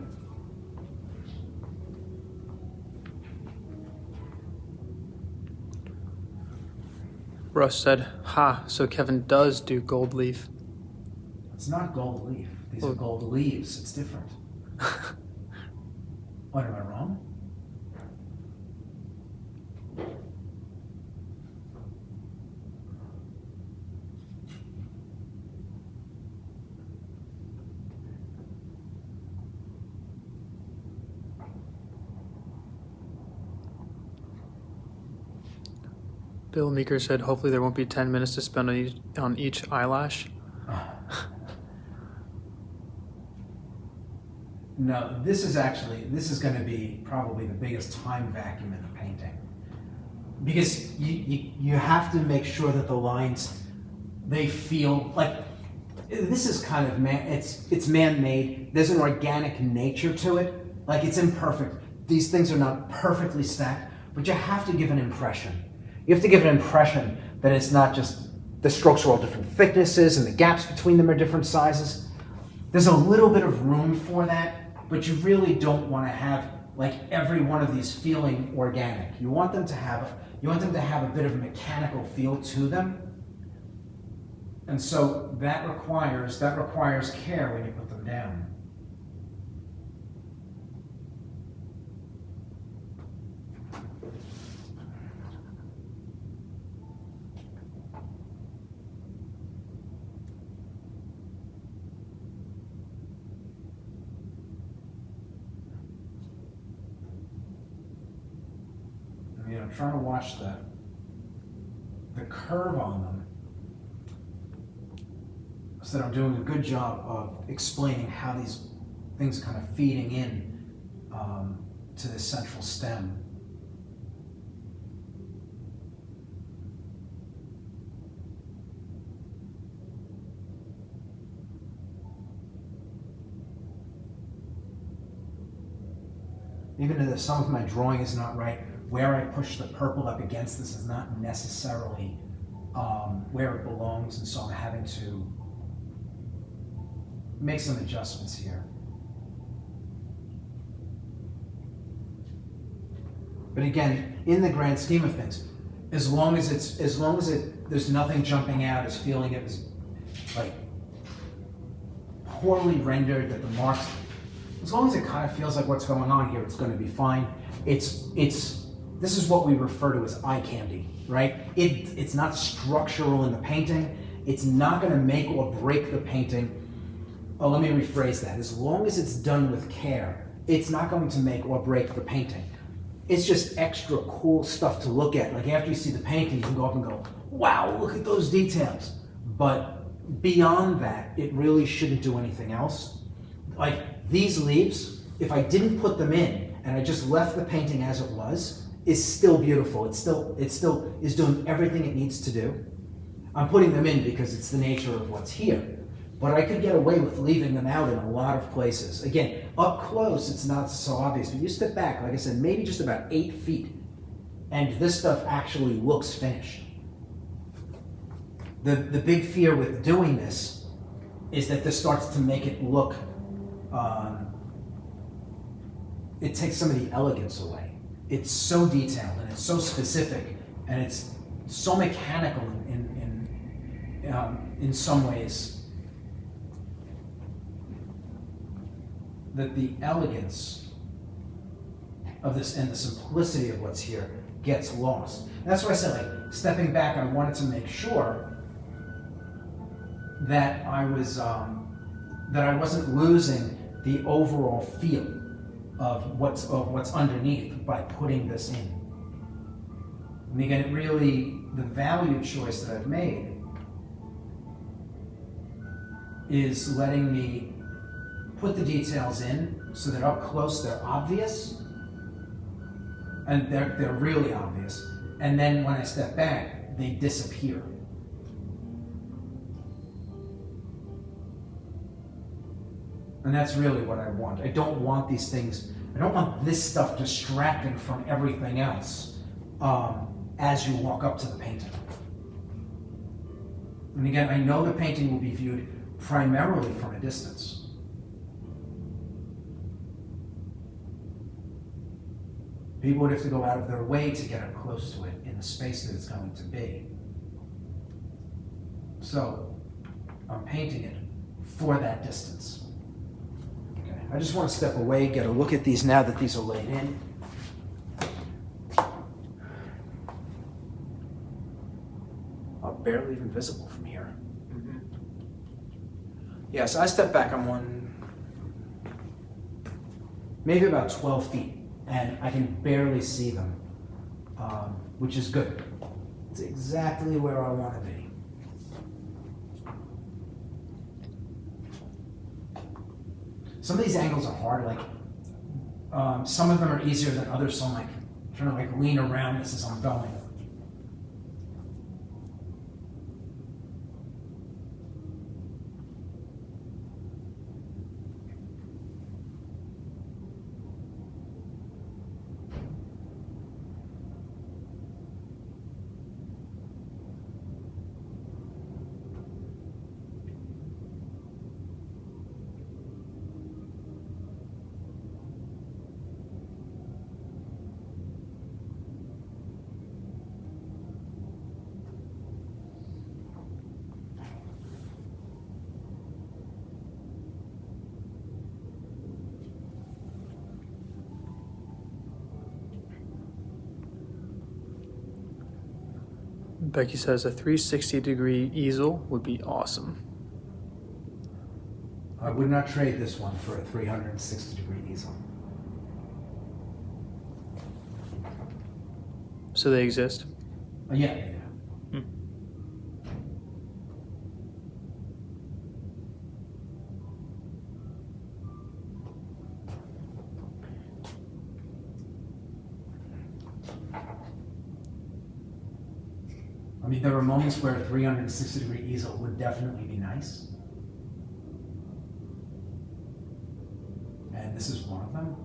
Russ said, "Ha, so Kevin does do gold leaf." It's not gold leaf. These are gold leaves. It's different. What, am I wrong? Bill Meeker said, hopefully there won't be 10 minutes to spend on each eyelash. No, this is going to be probably the biggest time vacuum in the painting. Because you have to make sure that the lines, they feel like, this is kind of, it's man-made. There's an organic nature to it. Like, it's imperfect. These things are not perfectly stacked, but you have to give an impression. You have to give an impression that it's not just the strokes are all different thicknesses and the gaps between them are different sizes. There's a little bit of room for that, but you really don't want to have like every one of these feeling organic. You want them to have a bit of a mechanical feel to them. And so that requires care when you put them down. I'm trying to watch the curve on them so that I'm doing a good job of explaining how these things are kind of feeding in to the central stem. Even if some of my drawing is not right, where I push the purple up against this is not necessarily where it belongs, and so I'm having to make some adjustments here. But again, in the grand scheme of things, as long as there's nothing jumping out as feeling it was like poorly rendered, that the marks, as long as it kind of feels like what's going on here, it's going to be fine. This is what we refer to as eye candy, right? It's not structural in the painting. It's not going to make or break the painting. Oh, let me rephrase that. As long as it's done with care, it's not going to make or break the painting. It's just extra cool stuff to look at. Like after you see the painting, you can go up and go, wow, look at those details. But beyond that, it really shouldn't do anything else. Like these leaves, if I didn't put them in and I just left the painting as it was, is still beautiful. It still is doing everything it needs to do. I'm putting them in because it's the nature of what's here. But I could get away with leaving them out in a lot of places. Again, up close, it's not so obvious, but you step back, like I said, maybe just about 8 feet, and this stuff actually looks finished. The big fear with doing this is that this starts to make it look, it takes some of the elegance away. It's so detailed and it's so specific and it's so mechanical in some ways that the elegance of this and the simplicity of what's here gets lost. And that's why I said, like, stepping back, I wanted to make sure that I wasn't losing the overall feel of what's underneath by putting this in. And again, it really, the value choice that I've made is letting me put the details in so that up close they're obvious, and they're really obvious. And then when I step back, they disappear. And that's really what I want. I don't want these things, I don't want this stuff distracting from everything else as you walk up to the painting. And again, I know the painting will be viewed primarily from a distance. People would have to go out of their way to get up close to it in the space that it's going to be. So I'm painting it for that distance. I just want to step away, get a look at these now that these are laid in. Barely even visible from here. Yeah, so I step back on one, maybe about 12 feet, and I can barely see them, which is good. It's exactly where I want to be. Some of these angles are hard, like some of them are easier than others, so I'm like trying to like lean around this as I'm going. Becky says a 360-degree easel would be awesome. I would not trade this one for a 360-degree easel. So they exist? Yeah. I mean, there are moments where a 360-degree easel would definitely be nice. And this is one of them.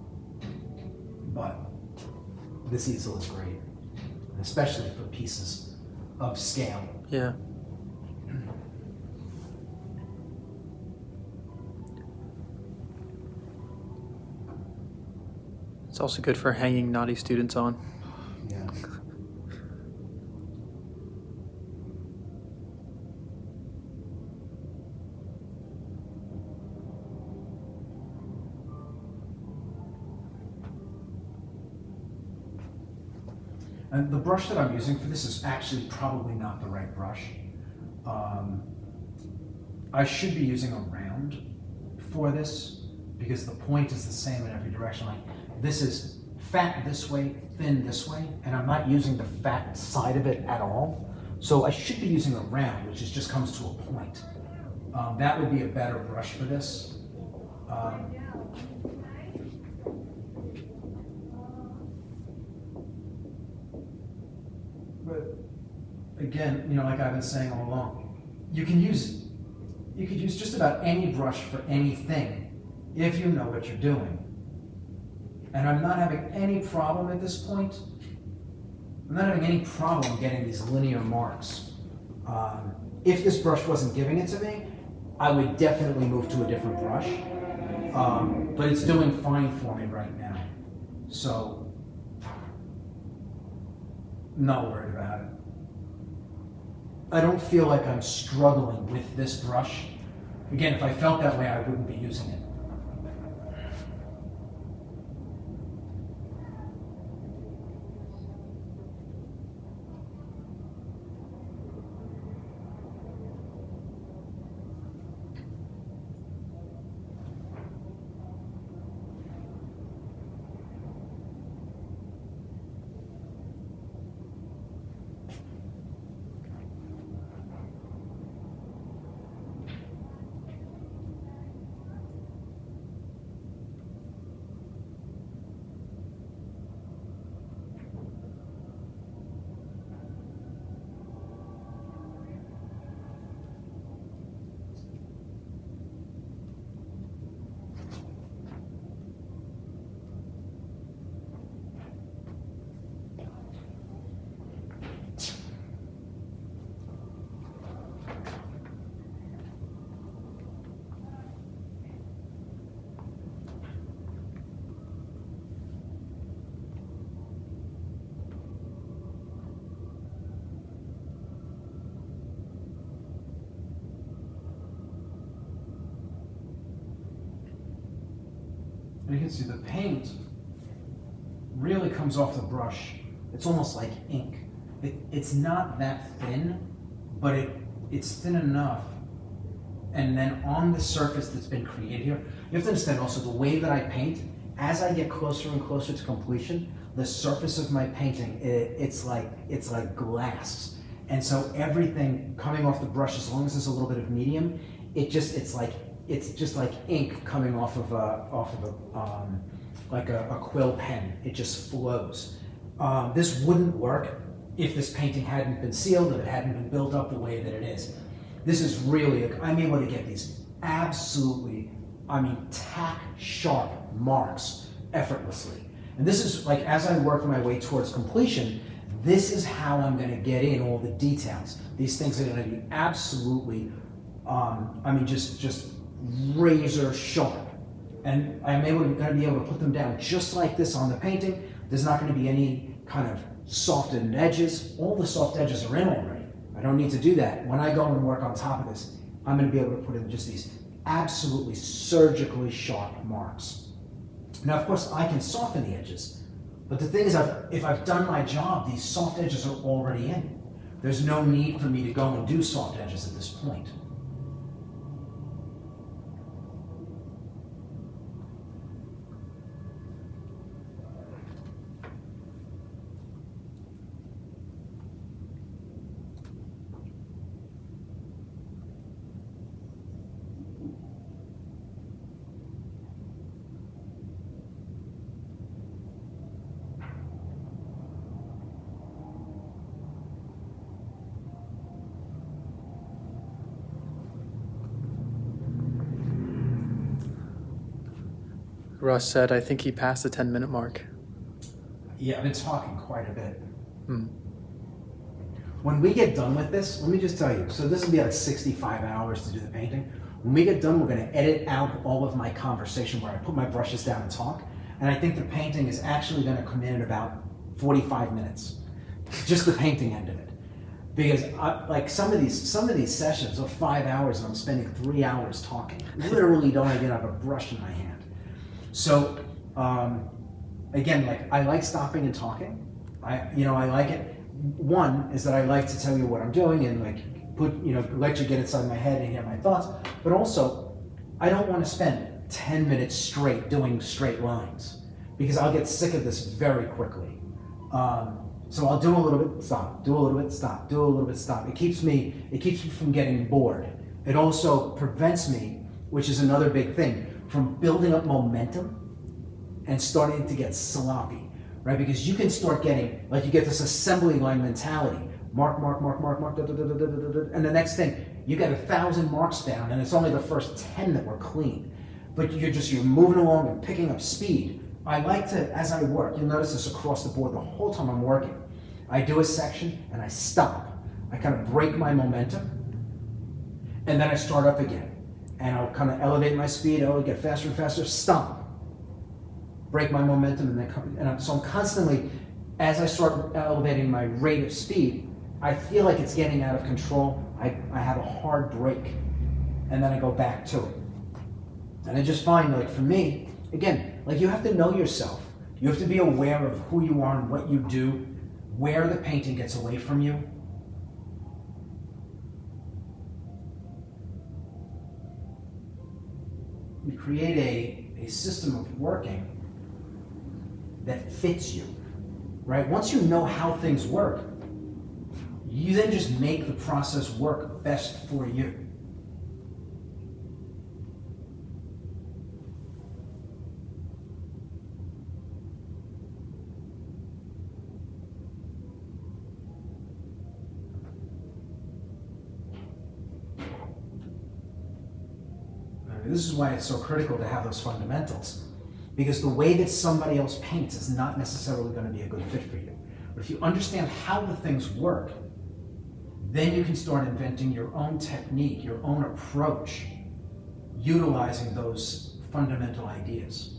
But this easel is great, especially for pieces of scale. Yeah. It's also good for hanging naughty students on. Yeah. And the brush that I'm using for this is actually probably not the right brush. I should be using a round for this because the point is the same in every direction. Like this is fat this way, thin this way, and I'm not using the fat side of it at all. So I should be using a round, which is just comes to a point. That would be a better brush for this. But again, you know, like I've been saying all along, you could use just about any brush for anything if you know what you're doing. And I'm not having any problem at this point. I'm not having any problem getting these linear marks. If this brush wasn't giving it to me, I would definitely move to a different brush. But it's doing fine for me right now. So, not worried about it. I don't feel like I'm struggling with this brush. Again, if I felt that way, I wouldn't be using it. And you can see the paint really comes off the brush. It's almost like ink. It's not that thin, but it's thin enough. And then on the surface that's been created here, you have to understand also the way that I paint, as I get closer and closer to completion, the surface of my painting, it's like glass. And so everything coming off the brush, as long as there's a little bit of medium, it's just like ink coming off of a quill pen. It just flows. This wouldn't work if this painting hadn't been sealed, if it hadn't been built up the way that it is. This is really, I'm able to get these absolutely, tack sharp marks effortlessly. And this is like, as I work my way towards completion, this is how I'm going to get in all the details. These things are going to be absolutely, just razor sharp. And I'm going to be able to put them down just like this on the painting. There's not going to be any kind of softened edges. All the soft edges are in already. I don't need to do that. When I go and work on top of this, I'm going to be able to put in just these absolutely surgically sharp marks. Now, of course, I can soften the edges, but the thing is, if I've done my job, these soft edges are already in. There's no need for me to go and do soft edges at this point. Russ said, I think he passed the 10-minute mark. Yeah, I've been talking quite a bit. When we get done with this, let me just tell you, so this will be like 65 hours to do the painting. When we get done, we're going to edit out all of my conversation where I put my brushes down and talk. And I think the painting is actually going to come in about 45 minutes. Just the painting end of it. Because some of these sessions are 5 hours and I'm spending 3 hours talking. Literally don't even have a brush in my hand. So, again, I like stopping and talking. I like it. One is that I like to tell you what I'm doing and let you get inside my head and hear my thoughts. But also, I don't want to spend 10 minutes straight doing straight lines because I'll get sick of this very quickly. So I'll do a little bit, stop, do a little bit, stop, do a little bit, stop. It keeps me from getting bored. It also prevents me, which is another big thing, from building up momentum and starting to get sloppy, right? Because you can start getting, you get this assembly line mentality. Mark, mark, mark, mark, mark, da, da, da, da, da, da, da, and the next thing, you get 1,000 marks down and it's only the first 10 that were clean. But you're moving along and picking up speed. I like to, as I work, you'll notice this across the board the whole time I'm working. I do a section and I stop. I kind of break my momentum and then I start up again. And I'll kind of elevate my speed, I'll get faster and faster, stop. Break my momentum and then come, so I'm constantly, as I start elevating my rate of speed, I feel like it's getting out of control. I have a hard break and then I go back to it. And I just find, for me, again, you have to know yourself. You have to be aware of who you are and what you do, where the painting gets away from you. You create a system of working that fits you, right? Once you know how things work, you then just make the process work best for you. This is why it's so critical to have those fundamentals, because the way that somebody else paints is not necessarily going to be a good fit for you. But if you understand how the things work, then you can start inventing your own technique, your own approach, utilizing those fundamental ideas.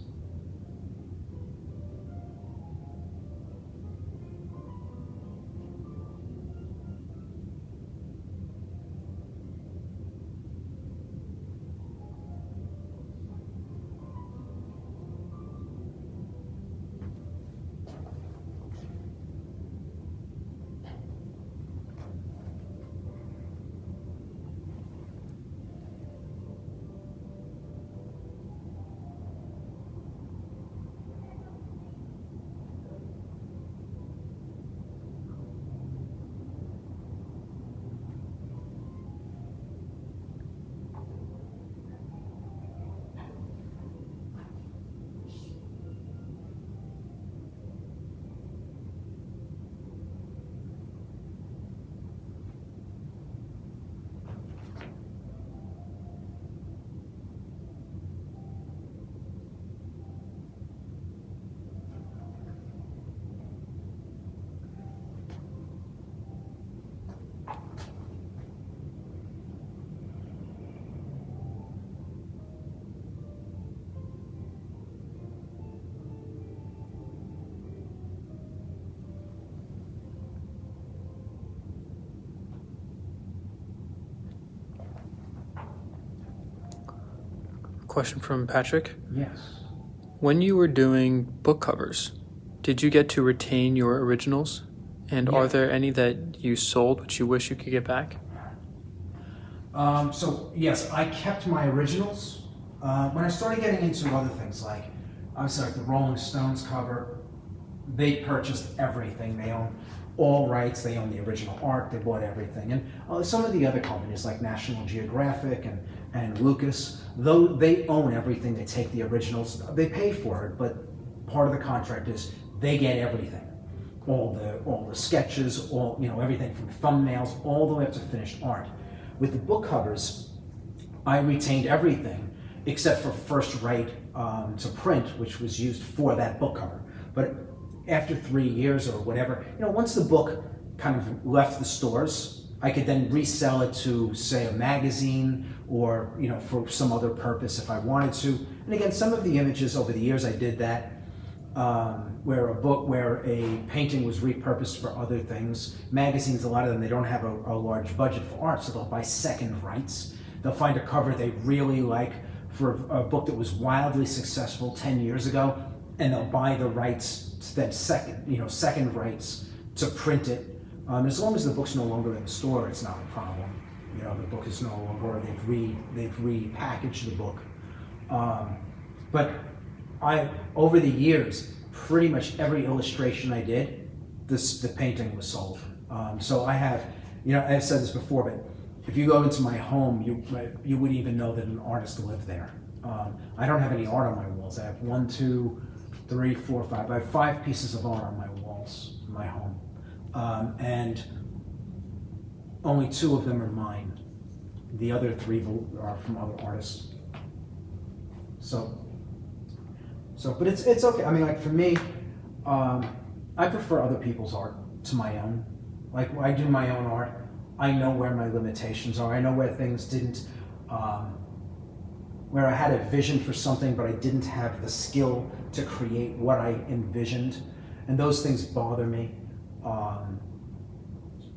Question from Patrick. Yes. When you were doing book covers, did you get to retain your originals? And Yeah. are there any that you sold which you wish you could get back? So yes, I kept my originals. When I started getting into other things, like obviously like the Rolling Stones cover, they purchased everything. They own all rights. They own the original art. They bought everything. And some of the other companies like National Geographic and Lucas, though they own everything, they take the originals. They pay for it, but part of the contract is they get everything. All the sketches, everything from thumbnails all the way up to finished art. With the book covers, I retained everything except for first right to print, which was used for that book cover. But after 3 years or whatever, once the book kind of left the stores, I could then resell it to, say, a magazine or, for some other purpose if I wanted to. And again, some of the images over the years I did that, where a painting was repurposed for other things. Magazines, a lot of them, they don't have a large budget for art, so they'll buy second rights. They'll find a cover they really like for a book that was wildly successful 10 years ago, and they'll buy the rights, then second rights to print it. As long as the book's no longer in the store, it's not a problem. The book is no longer, they've repackaged the book. But over the years, pretty much every illustration I did, the painting was sold. So I have, I've said this before, but if you go into my home, you wouldn't even know that an artist lived there. I don't have any art on my walls. I have 1, 2, 3, 4, 5. I have 5 pieces of art on my walls in my home. And only 2 of them are mine. The other 3 are from other artists. But it's okay. I mean, like for me, I prefer other people's art to my own. Like when I do my own art, I know where my limitations are. I know where things didn't, where I had a vision for something, but I didn't have the skill to create what I envisioned. And those things bother me.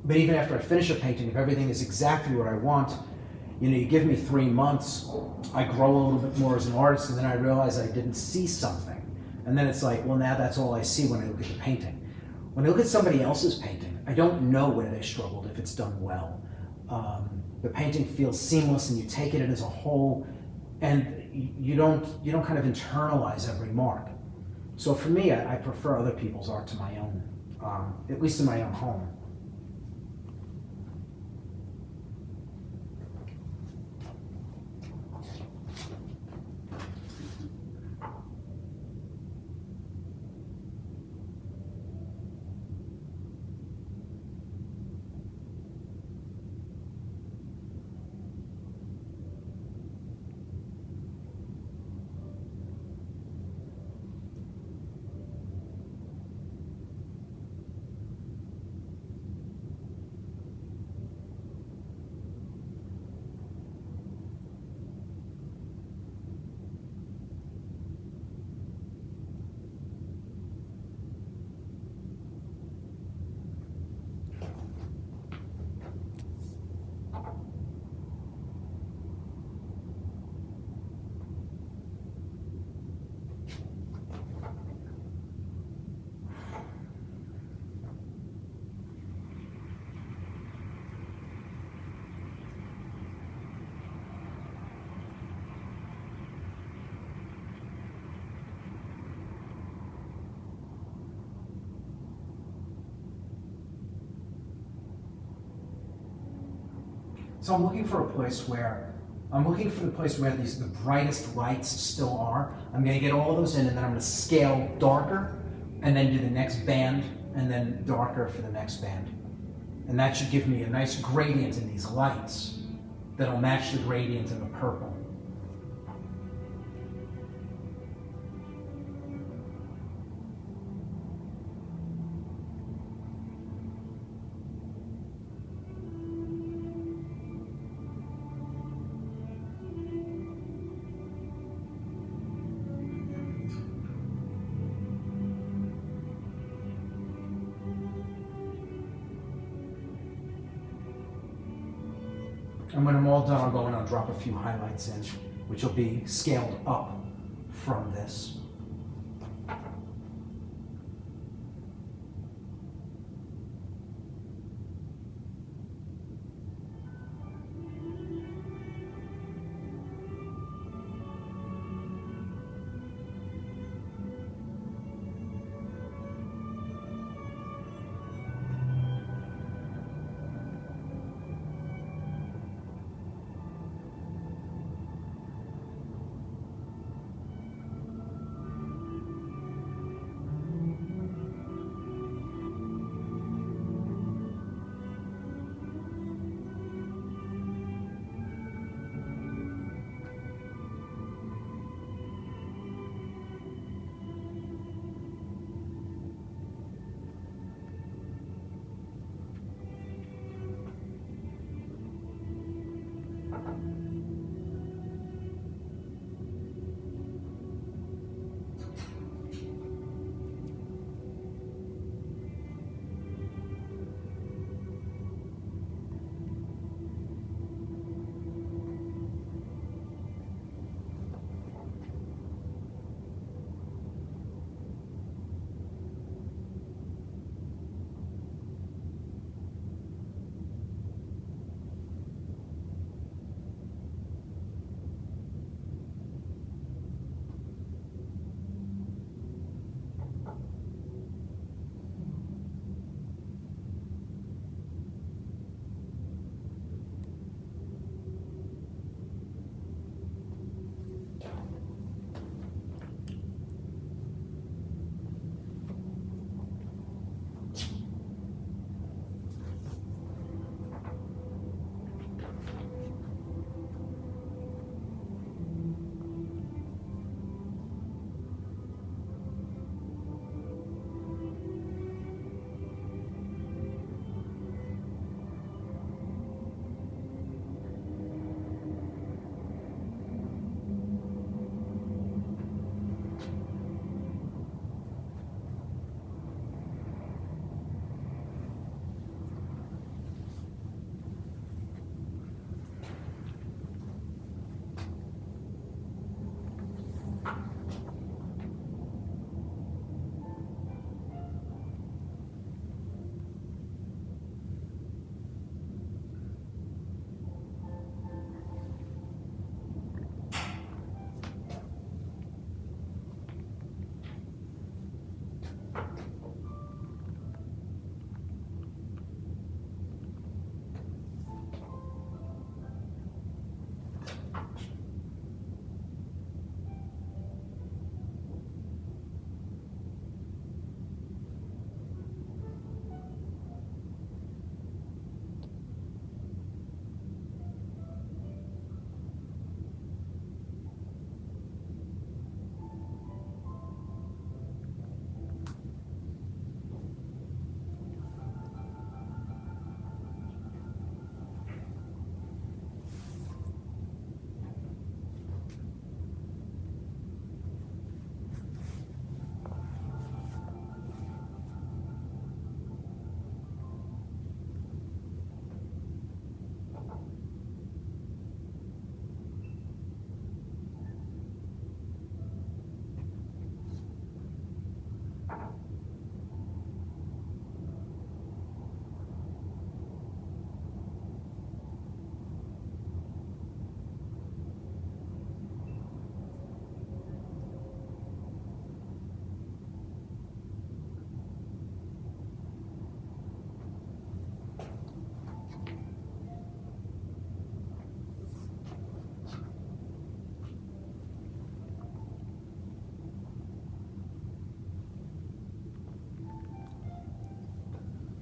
But even after I finish a painting, if everything is exactly what I want, you give me 3 months, I grow a little bit more as an artist, and then I realize I didn't see something. And then it's like, well, now that's all I see when I look at the painting. When I look at somebody else's painting, I don't know where they struggled if it's done well. The painting feels seamless, and you take it in as a whole, and you don't kind of internalize every mark. So for me, I prefer other people's art to my own, at least in my own home. So I'm looking for the place where the brightest lights still are. I'm going to get all those in, and then I'm going to scale darker, and then do the next band, and then darker for the next band. And that should give me a nice gradient in these lights that'll match the gradient in the purple. And when I'm all done, I'll go in and I'll drop a few highlights in which will be scaled up from this.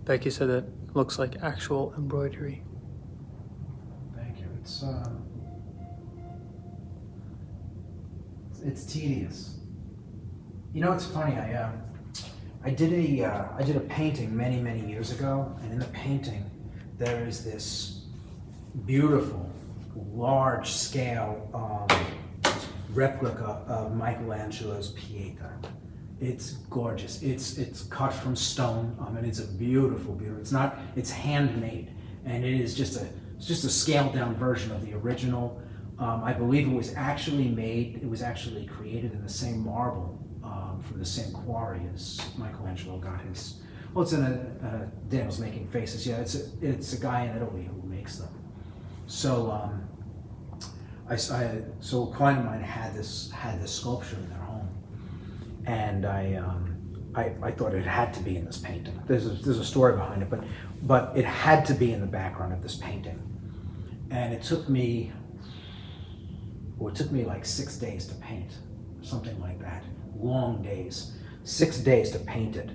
Becky said it looks like actual embroidery. Thank you. It's tedious. You know, it's funny. I did a painting many years ago, and in the painting there is this beautiful, large-scale replica of Michelangelo's Pieta. It's gorgeous. It's cut from stone, and it's a beautiful. It's handmade, and it is just a scaled down version of the original. I believe it was actually created in the same marble from the same quarry as Michelangelo got his. Well, it's in Daniel's making faces. Yeah, it's a guy in Italy who makes them. So so a client of mine had this sculpture in their home, and I thought it had to be in this painting. There's a story behind it, but it had to be in the background of this painting, and it took me like 6 days to paint, something like that. Long days, 6 days to paint it.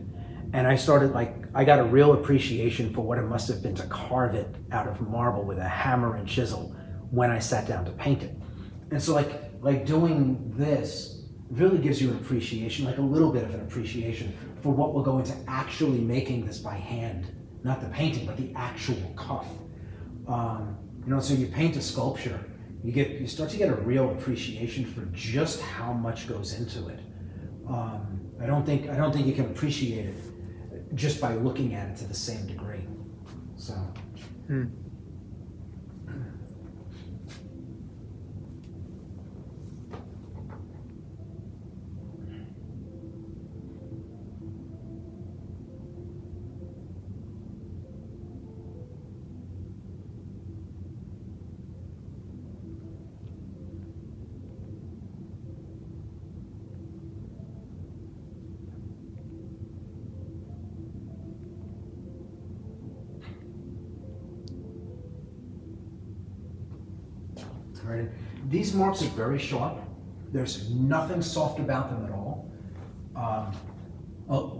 And I got a real appreciation for what it must have been to carve it out of marble with a hammer and chisel when I sat down to paint it. And so like doing this really gives you an appreciation, like a little bit of an appreciation for what will go into actually making this by hand, not the painting, but the actual cuff. So you paint a sculpture, you start to get a real appreciation for just how much goes into it. I don't think you can appreciate it just by looking at it to the same degree. So. Right. These marks are very sharp. There's nothing soft about them at all.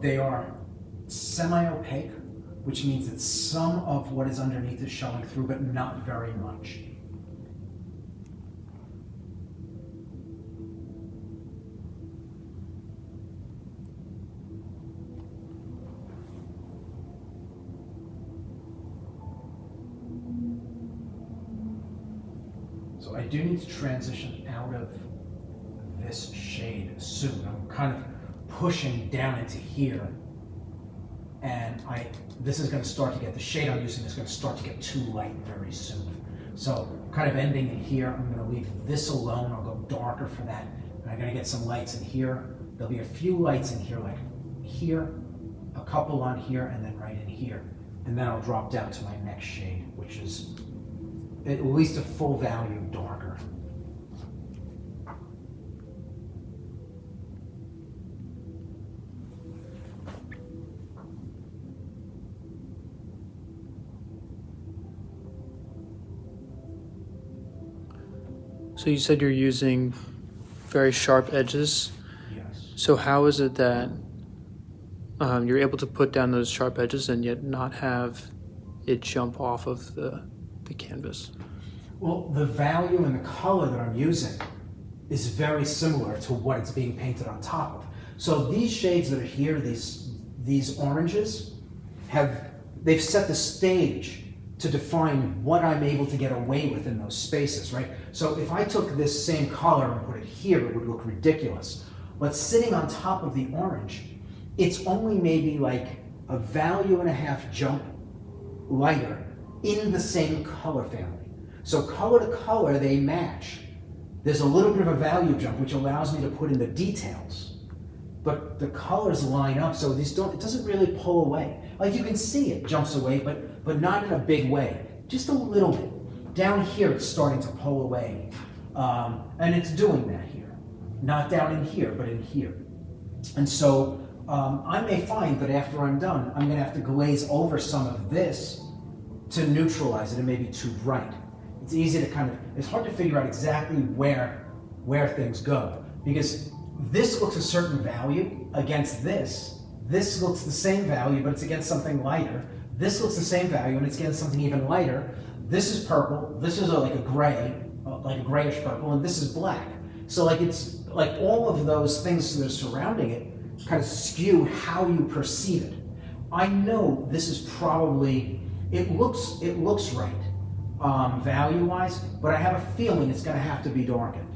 They are semi-opaque, which means that some of what is underneath is showing through, but not very much. So I do need to transition out of this shade soon. I'm kind of pushing down into here, and this is going to start to get, the shade I'm using is going to start to get too light very soon. So kind of ending in here, I'm going to leave this alone. I'll go darker for that, and I'm going to get some lights in here. There'll be a few lights in here, like here, a couple on here, and then right in here. And then I'll drop down to my next shade, which is at least a full value darker. So you said you're using very sharp edges. Yes. So how is it that you're able to put down those sharp edges and yet not have it jump off of the canvas? Well, the value and the color that I'm using is very similar to what it's being painted on top of. So these shades that are here, these oranges, they've set the stage to define what I'm able to get away with in those spaces, right? So if I took this same color and put it here, it would look ridiculous. But sitting on top of the orange, it's only maybe like a value and a half jump lighter in the same color family. So color to color, they match. There's a little bit of a value jump, which allows me to put in the details. But the colors line up, so it doesn't really pull away. Like you can see it jumps away, but not in a big way. Just a little bit. Down here, it's starting to pull away. And it's doing that here. Not down in here, but in here. And so I may find that after I'm done, I'm gonna have to glaze over some of this to neutralize it. It may be too bright. It's easy to it's hard to figure out exactly where things go, because this looks a certain value against this. This looks the same value, but it's against something lighter. This looks the same value, and it's against something even lighter. This is purple. This is like a gray, like a grayish purple, and this is black. So like it's like all of those things that are surrounding it kind of skew how you perceive it. I know this is probably, it looks right. Value-wise, but I have a feeling it's going to have to be darkened.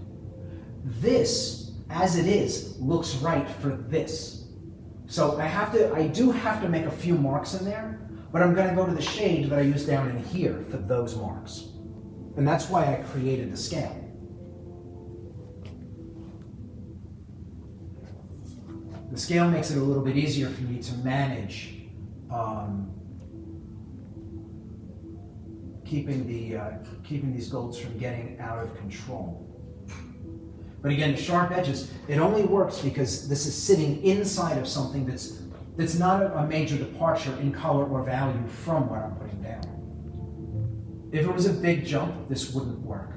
This, as it is, looks right for this. So I do have to make a few marks in there, but I'm going to go to the shade that I used down in here for those marks. And that's why I created the scale. The scale makes it a little bit easier for me to manage keeping these golds from getting out of control. But again, the sharp edges, it only works because this is sitting inside of something that's not a major departure in color or value from what I'm putting down. If it was a big jump, this wouldn't work.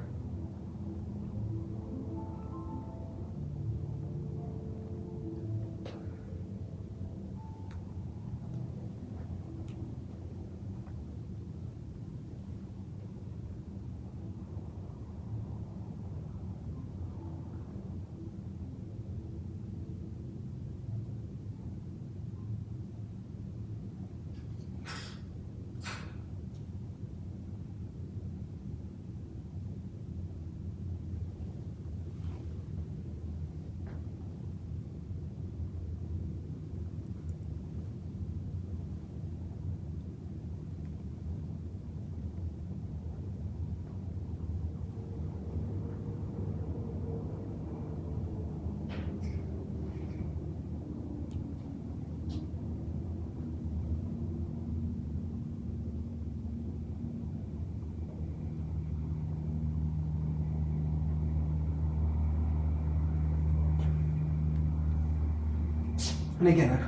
And again,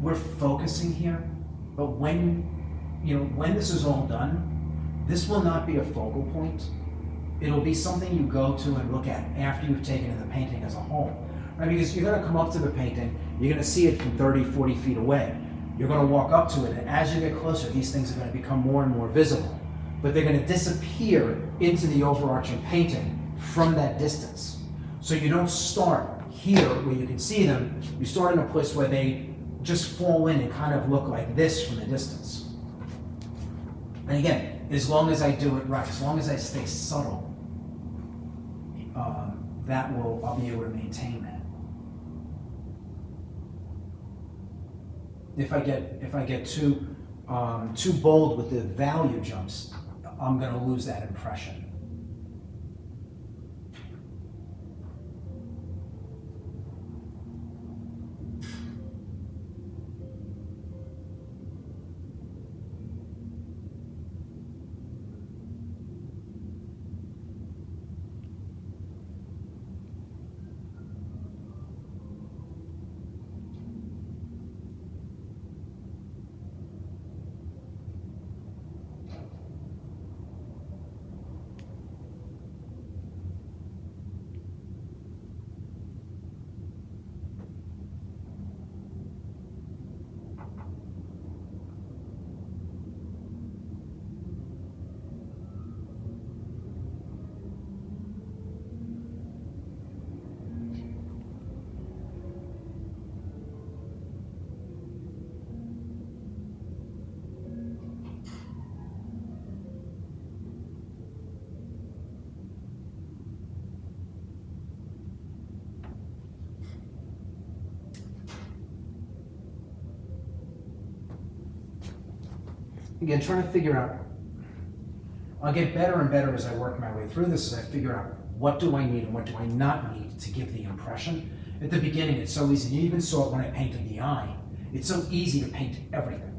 we're focusing here, but when this is all done, this will not be a focal point. It'll be something you go to and look at after you've taken in the painting as a whole. Right? Because you're going to come up to the painting, you're going to see it from 30, 40 feet away. You're going to walk up to it, and as you get closer, these things are going to become more and more visible. But they're going to disappear into the overarching painting from that distance. So you don't start here where you can see them, you start in a place where they just fall in and kind of look like this from the distance. And again, as long as I do it right, as long as I stay subtle, I'll be able to maintain that. If I get too bold with the value jumps, I'm going to lose that impression. Again, trying to figure out, I'll get better and better as I work my way through this, as I figure out what do I need and what do I not need to give the impression. At the beginning, it's so easy. You even saw it when I painted the eye. It's so easy to paint everything.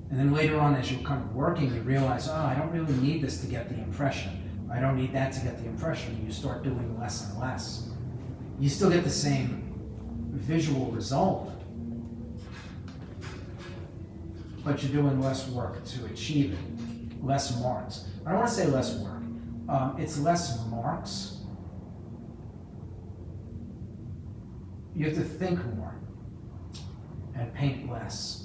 And then later on, as you're kind of working, you realize, I don't really need this to get the impression. I don't need that to get the impression. And you start doing less and less. You still get the same visual result, but you're doing less work to achieve it, less marks. I don't want to say less work. It's less marks. You have to think more and paint less.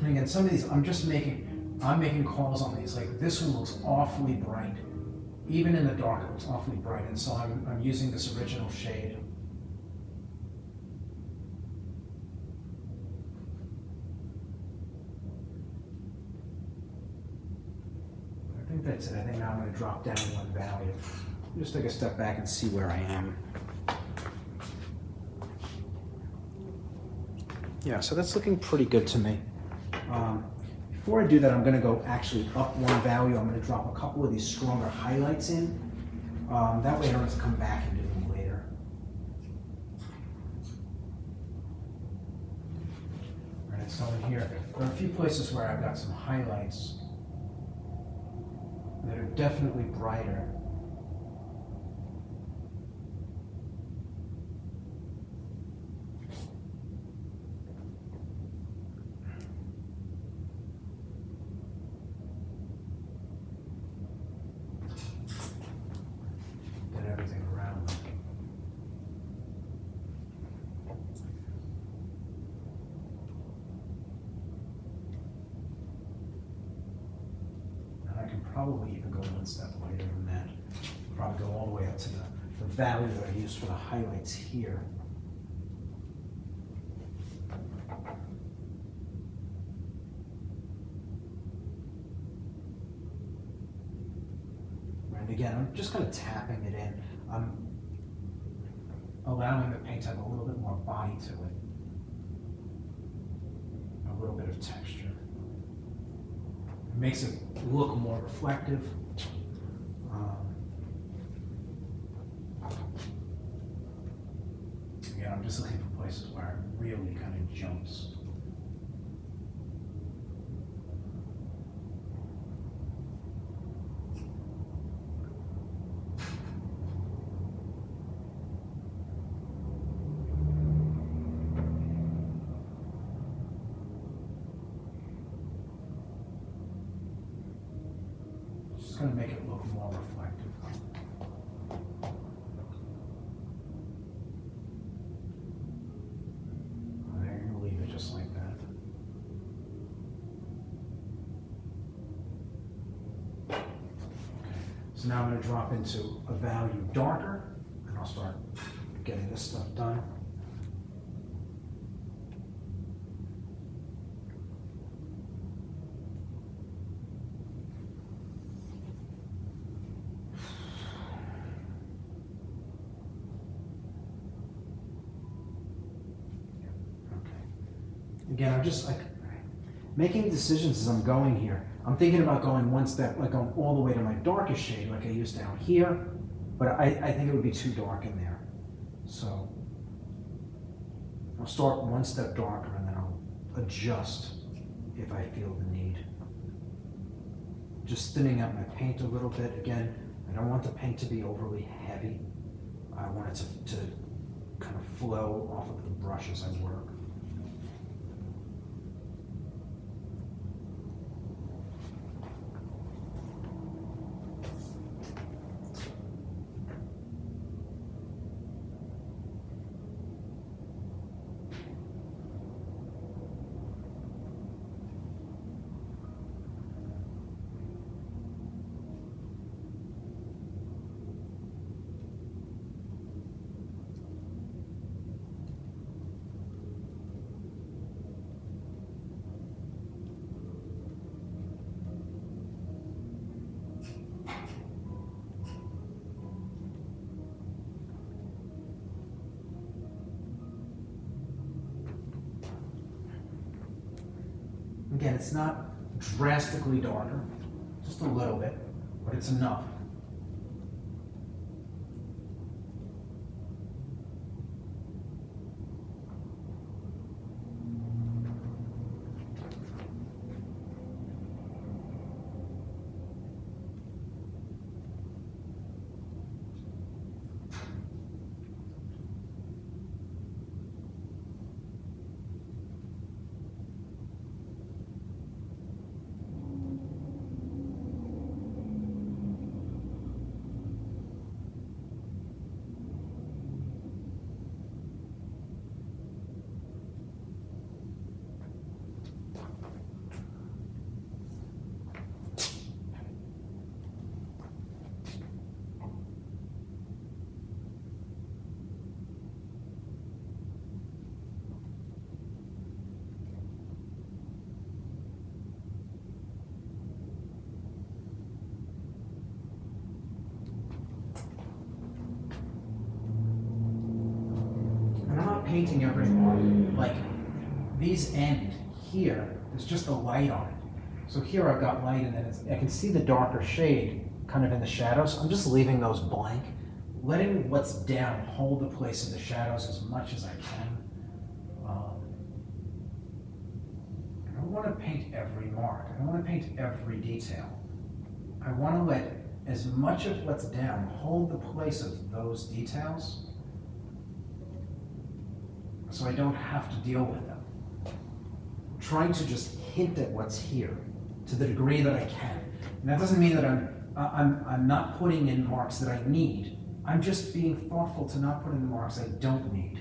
And again, some of these, I'm making calls on these. Like this one looks awfully bright. Even in the dark, it looks awfully bright. And so I'm using this original shade. I think that's it. I think now I'm going to drop down one value. Just take a step back and see where I am. Yeah, so that's looking pretty good to me. Before I do that, I'm going to go actually up one value. I'm going to drop a couple of these stronger highlights in. That way I don't have to come back and do them later. All right, so in here, there are a few places where I've got some highlights that are definitely brighter. Than everything around them. And I can probably even go one step later than that. Probably go all the way up to the value that I used for the highlights here. And again, I'm just kind of tapping it in. I'm allowing the paint to have a little bit more body to it. A little bit of texture. It makes it look more reflective. Again, I'm just looking for places where it really kind of jumps. Just going to make it look more reflective. I'm going to leave it just like that. Okay. So now I'm going to drop into a value darker, and I'll start getting this stuff done. Again, I'm just like making decisions as I'm going here. I'm thinking about going one step, like going all the way to my darkest shade like I used down here, but I think it would be too dark in there. So I'll start one step darker and then I'll adjust if I feel the need. Just thinning out my paint a little bit. Again, I don't want the paint to be overly heavy. I want it to kind of flow off of the brush as I work. Again, it's not drastically darker, just a little bit, but it's enough. painting every mark. Like these end here, there's just a light on it. So here I've got light, and then I can see the darker shade kind of in the shadows. I'm just leaving those blank, letting what's down hold the place of the shadows as much as I can. I don't want to paint every mark. I don't want to paint every detail. I want to let as much of what's down hold the place of those details so I don't have to deal with them. I'm trying to just hint at what's here to the degree that I can. And that doesn't mean that I'm not putting in marks that I need. I'm just being thoughtful to not put in the marks I don't need.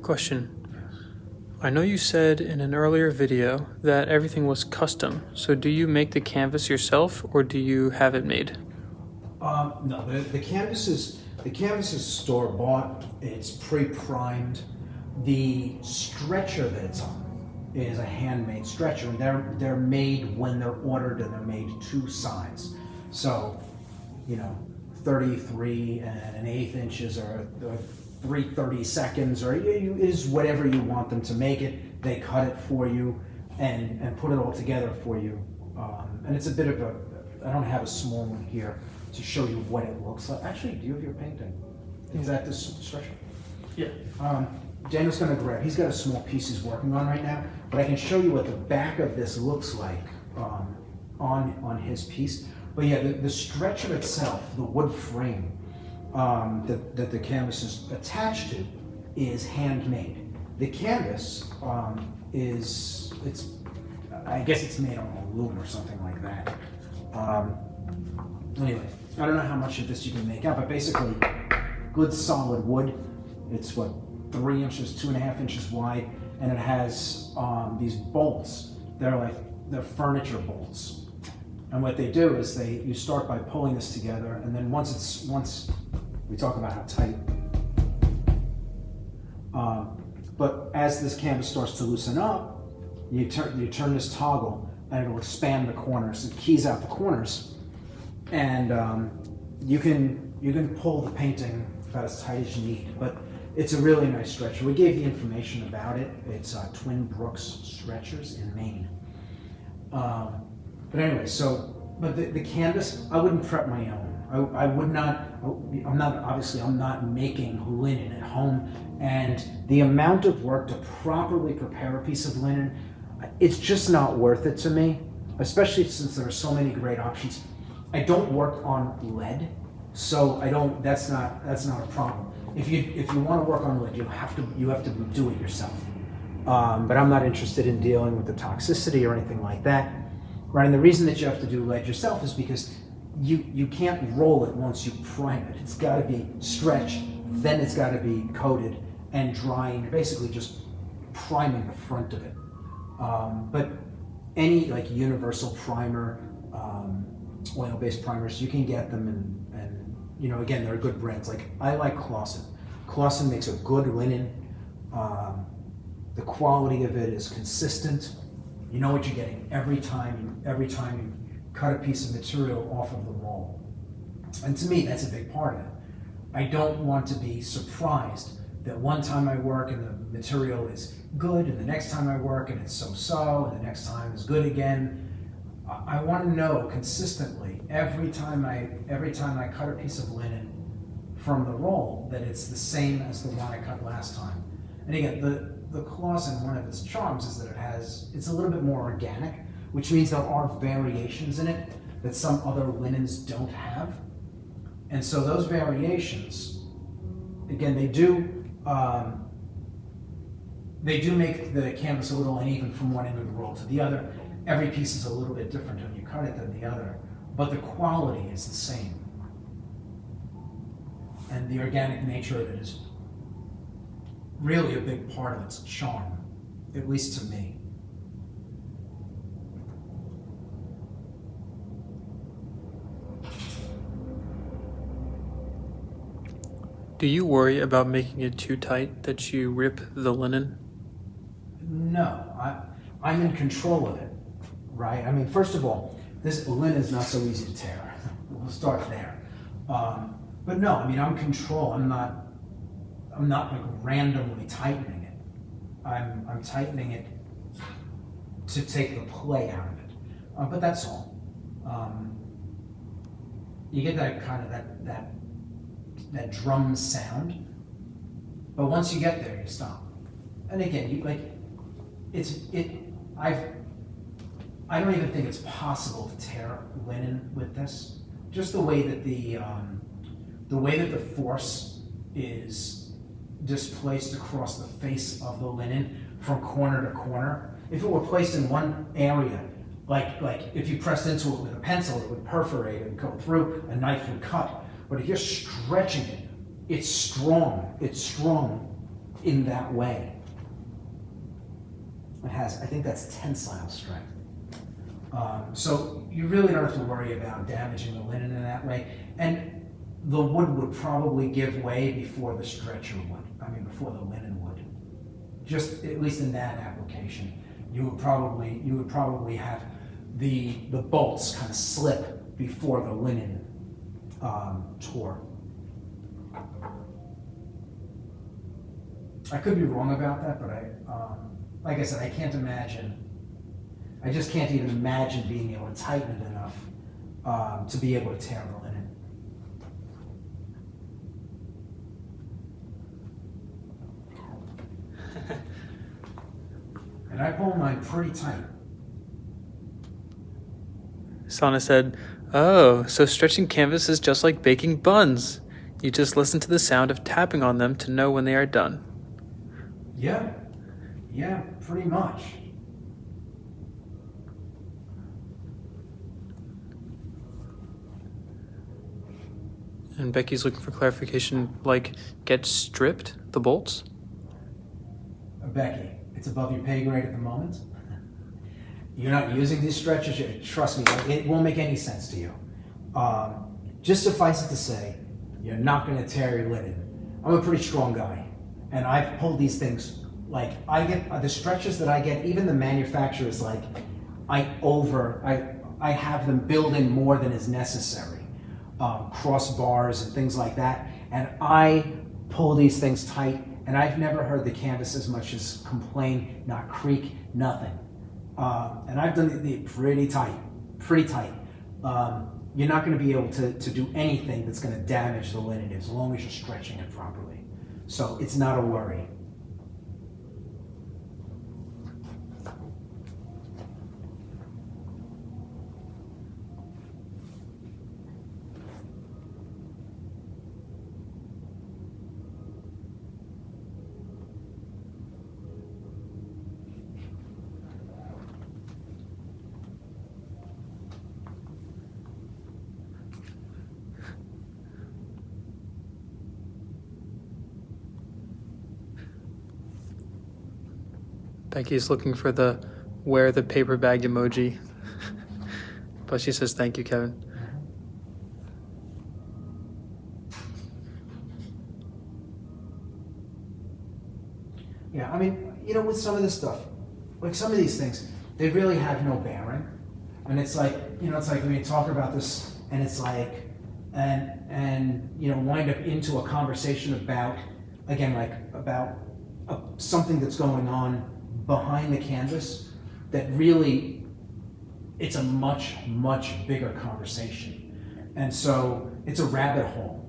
Question. I know you said in an earlier video that everything was custom, so do you make the canvas yourself or do you have it made? No, the canvas is store-bought. It's pre-primed. The stretcher that it's on is a handmade stretcher, and they're made when they're ordered, and they're made to size. So, 33 and 1/8 inches, or 3/32, or is whatever you want them to make it. They cut it for you and put it all together for you. And it's a bit of I don't have a small one here to show you what it looks like. Actually, do you have your painting? Is that the stretcher? Yeah. Daniel's gonna grab, he's got a small piece he's working on right now, but I can show you what the back of this looks like on his piece. But yeah, the stretcher itself, the wood frame that the canvas is attached to, is handmade. The canvas I guess it's made on loom or something like that. Anyway, I don't know how much of this you can make out, but basically, good solid wood. It's 3 inches, 2.5 inches wide, and it has these bolts. They're furniture bolts. And what they do is you start by pulling this together, and then once we talk about how tight. But as this canvas starts to loosen up, you turn this toggle, and it'll expand the corners. It keys out the corners, and you can pull the painting about as tight as you need. But it's a really nice stretcher. We gave the information about it. It's Twin Brooks Stretchers in Maine. But anyway, but the canvas, I wouldn't prep my own. I would not, I'm not making linen at home. And the amount of work to properly prepare a piece of linen, it's just not worth it to me, especially since there are so many great options. I don't work on lead, so that's not a problem. If you want to work on lead, you have to do it yourself. But I'm not interested in dealing with the toxicity or anything like that. Right, and the reason that you have to do lead yourself is because you can't roll it once you prime it. It's got to be stretched, then it's got to be coated and drying. You're basically just priming the front of it. But any like universal primer, oil-based primers, you can get them, and again, they're good brands. Like I like Clausen. Clausen makes a good linen. The quality of it is consistent. You know what you're getting every time you cut a piece of material off of the roll. And to me, that's a big part of it. I don't want to be surprised that one time I work and the material is good, and the next time I work and it's so-so, and the next time is good again. I want to know consistently every time I cut a piece of linen from the roll that it's the same as the one I cut last time. And again, the Clausen, one of its charms is that it's a little bit more organic, which means there are variations in it that some other linens don't have. And so those variations, again, they do make the canvas a little uneven from one end of the roll to the other. Every piece is a little bit different when you cut it than the other, but the quality is the same. And the organic nature of it is really a big part of its charm, at least to me. Do you worry about making it too tight that you rip the linen? No, I'm in control of it, right? I mean, first of all, this linen is not so easy to tear. We'll start there. But no, I mean, I'm control. I'm not like randomly tightening it. I'm tightening it to take the play out of it. But that's all. You get that kind of that drum sound, but once you get there, you stop. And again, I don't even think it's possible to tear linen with this. Just the way that the force is displaced across the face of the linen from corner to corner. If it were placed in one area, like if you pressed into it with a pencil, it would perforate and go through, a knife would cut. But if you're stretching it, it's strong. It's strong in that way. It has, I think that's tensile strength. So you really don't have to worry about damaging the linen in that way. And the wood would probably give way before the stretcher would. Before the linen would. Just at least in that application, you would probably have the bolts kind of slip before the linen tore. I could be wrong about that, but like I said, I just can't even imagine being able to tighten it enough to be able to tear the linen. And I pull mine pretty tight. Sana said, "Oh, so stretching canvas is just like baking buns. You just listen to the sound of tapping on them to know when they are done." Yeah, pretty much. And Becky's looking for clarification, like get stripped, the bolts? Becky, it's above your pay grade at the moment. You're not using these stretchers. Trust me, it won't make any sense to you. Just suffice it to say, you're not going to tear your linen. I'm a pretty strong guy, and I've pulled these things. Like I get the stretchers that I get, even the manufacturers, like I have them build in more than is necessary, crossbars and things like that, and I pull these things tight. And I've never heard the canvas as much as complain, not creak, nothing. and I've done it pretty tight, pretty tight. You're not going to be able to do anything that's going to damage the linen as long as you're stretching it properly. So it's not a worry. Becky's looking for the wear the paper bag emoji. But she says thank you, Kevin. Yeah, I mean, you know, with some of this stuff, like some of these things, they really have no bearing. And it's like, you know, it's like when you talk about this and it's like, and you know, wind up into a conversation about, again, like about something that's going on behind the canvas that really, it's a much, much bigger conversation. And so it's a rabbit hole.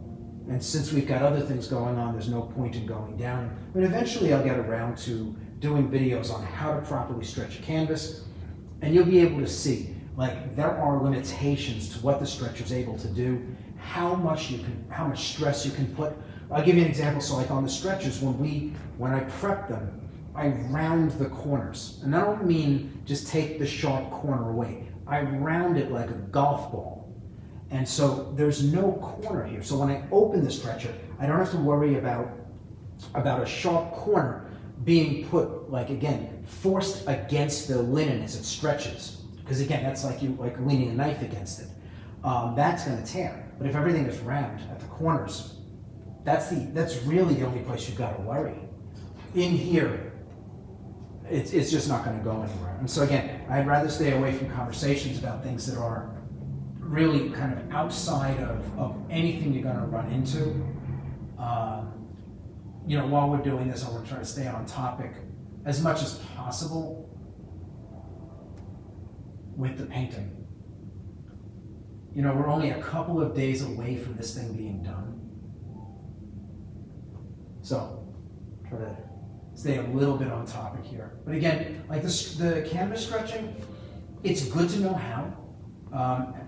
And since we've got other things going on, there's no point in going down. But eventually I'll get around to doing videos on how to properly stretch a canvas. And you'll be able to see, like, there are limitations to what the stretcher's able to do, how much stress you can put. I'll give you an example. So like on the stretchers, when I prep them, I round the corners. And I don't mean just take the sharp corner away. I round it like a golf ball. And so there's no corner here. So when I open the stretcher, I don't have to worry about a sharp corner being put, like, again, forced against the linen as it stretches. Because again, that's like you leaning a knife against it. That's going to tear. But if everything is round at the corners, that's really the only place you've got to worry. In here, it's just not going to go anywhere. And so again, I'd rather stay away from conversations about things that are really kind of outside of anything you're going to run into. You know, while we're doing this, I want to try to stay on topic as much as possible with the painting. You know, we're only a couple of days away from this thing being done. So, try to stay a little bit on topic here. But again, like the canvas stretching, it's good to know how.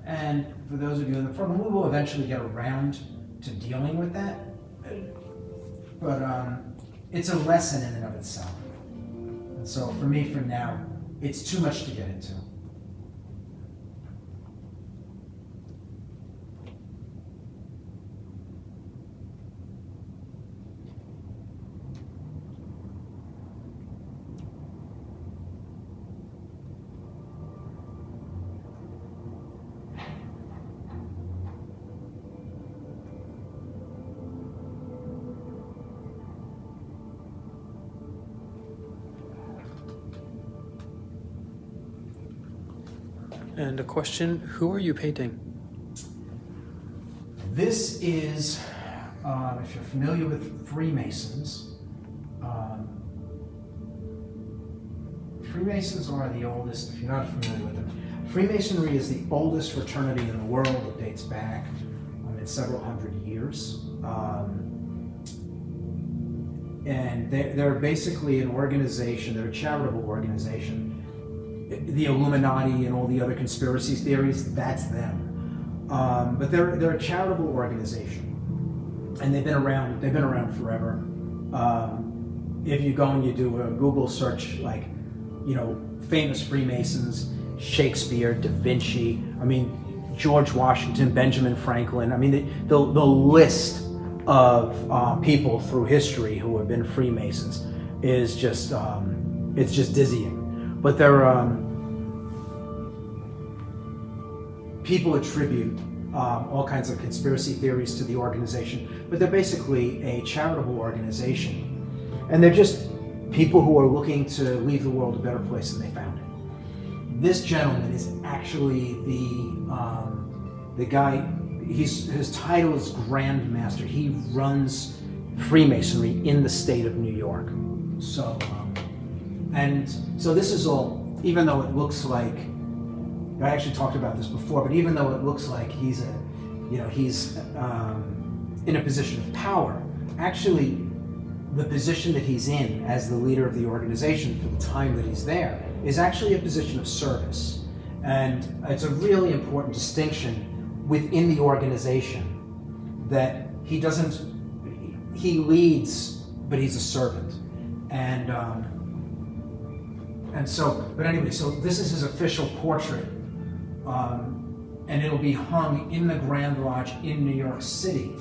And for those of you in the program, we will eventually get around to dealing with that. But it's a lesson in and of itself. And so for me, for now, it's too much to get into. And a question, who are you painting? This is, if you're familiar with Freemasons, Freemasons are the oldest, if you're not familiar with them. Freemasonry is the oldest fraternity in the world. It dates back several hundred years. And they're basically an organization, they're a charitable organization. The Illuminati and all the other conspiracy theories, that's them. But they're a charitable organization, and they've been around forever. If you go and you do a Google search, like, you know, famous Freemasons, Shakespeare, Da Vinci, I mean, George Washington, Benjamin Franklin, I mean, the list of people through history who have been Freemasons is just, it's just dizzying. But they're, people attribute all kinds of conspiracy theories to the organization, but they're basically a charitable organization. And they're just people who are looking to leave the world a better place than they found it. This gentleman is actually the guy, his title is Grand Master. He runs Freemasonry in the state of New York. So, and so this is all even though it looks like, I actually talked about this before, but even though it looks like he's in a position of power, actually the position that he's in as the leader of the organization for the time that he's there is actually a position of service. And it's a really important distinction within the organization that he leads, but he's a servant. And so, but anyway, so this is his official portrait, and it'll be hung in the Grand Lodge in New York City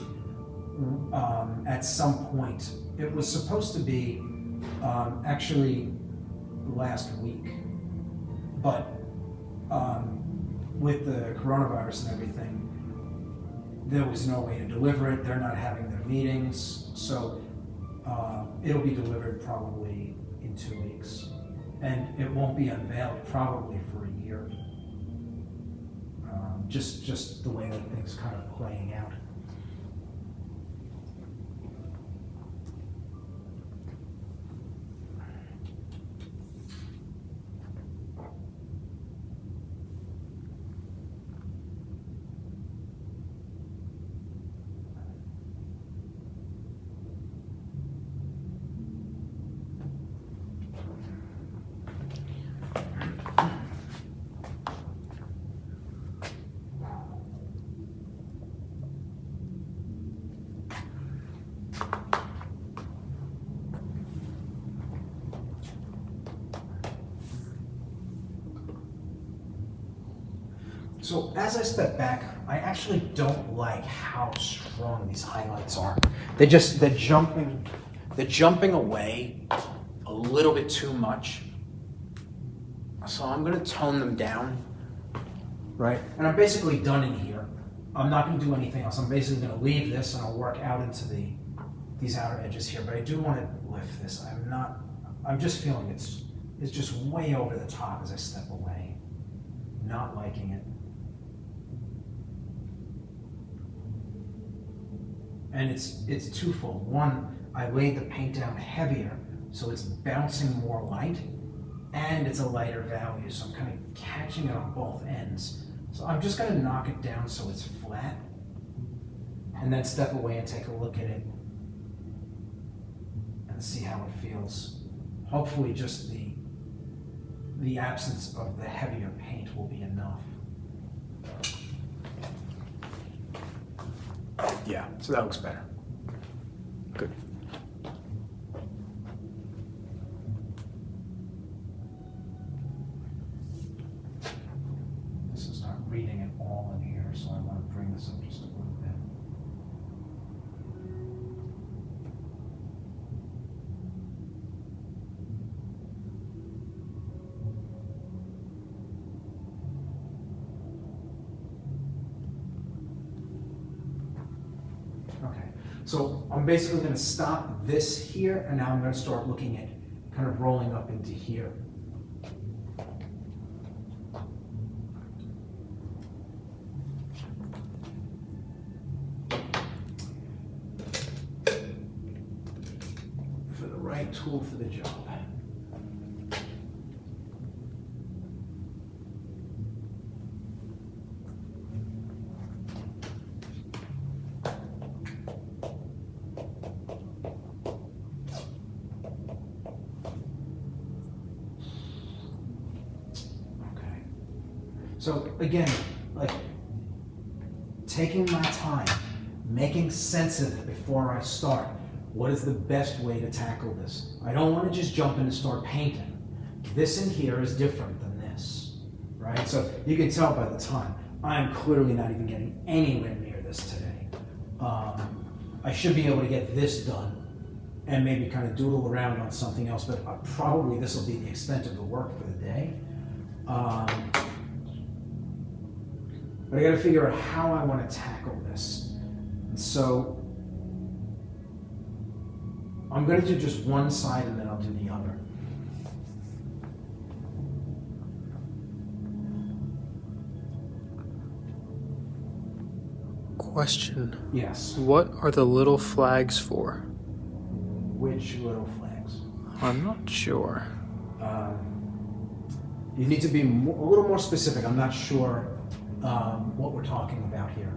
at some point. It was supposed to be actually last week, but with the coronavirus and everything, there was no way to deliver it. They're not having their meetings, so it'll be delivered probably in 2 weeks. And it won't be unveiled probably for a year. Just the way that things kind of playing out. So as I step back, I actually don't like how strong these highlights are. They're jumping away a little bit too much. So I'm gonna tone them down, right? And I'm basically done in here. I'm not gonna do anything else. I'm basically gonna leave this and I'll work out into these outer edges here, but I do want to lift this. I'm just feeling it's just way over the top as I step away. Not liking it. And it's twofold. One, I laid the paint down heavier, so it's bouncing more light, and it's a lighter value, so I'm kind of catching it on both ends. So I'm just gonna knock it down so it's flat, and then step away and take a look at it and see how it feels. Hopefully just the absence of the heavier paint will be enough. Yeah, so that looks better. Good. This is not reading it all in here, so I want to bring this up just a little bit. Okay, so I'm basically going to stop this here, and now I'm going to start looking at kind of rolling up into here. For the right tool for the job. So again, like taking my time, making sense of it before I start. What is the best way to tackle this? I don't want to just jump in and start painting. This in here is different than this, right? So you can tell by the time, I'm clearly not even getting anywhere near this today. I should be able to get this done and maybe kind of doodle around on something else, but probably this will be the extent of the work for the day. But I got to figure out how I want to tackle this. And so I'm going to do just one side and then I'll do the other. Question. Yes. What are the little flags for? Which little flags? I'm not sure. You need to be a little more specific. I'm not sure what we're talking about here.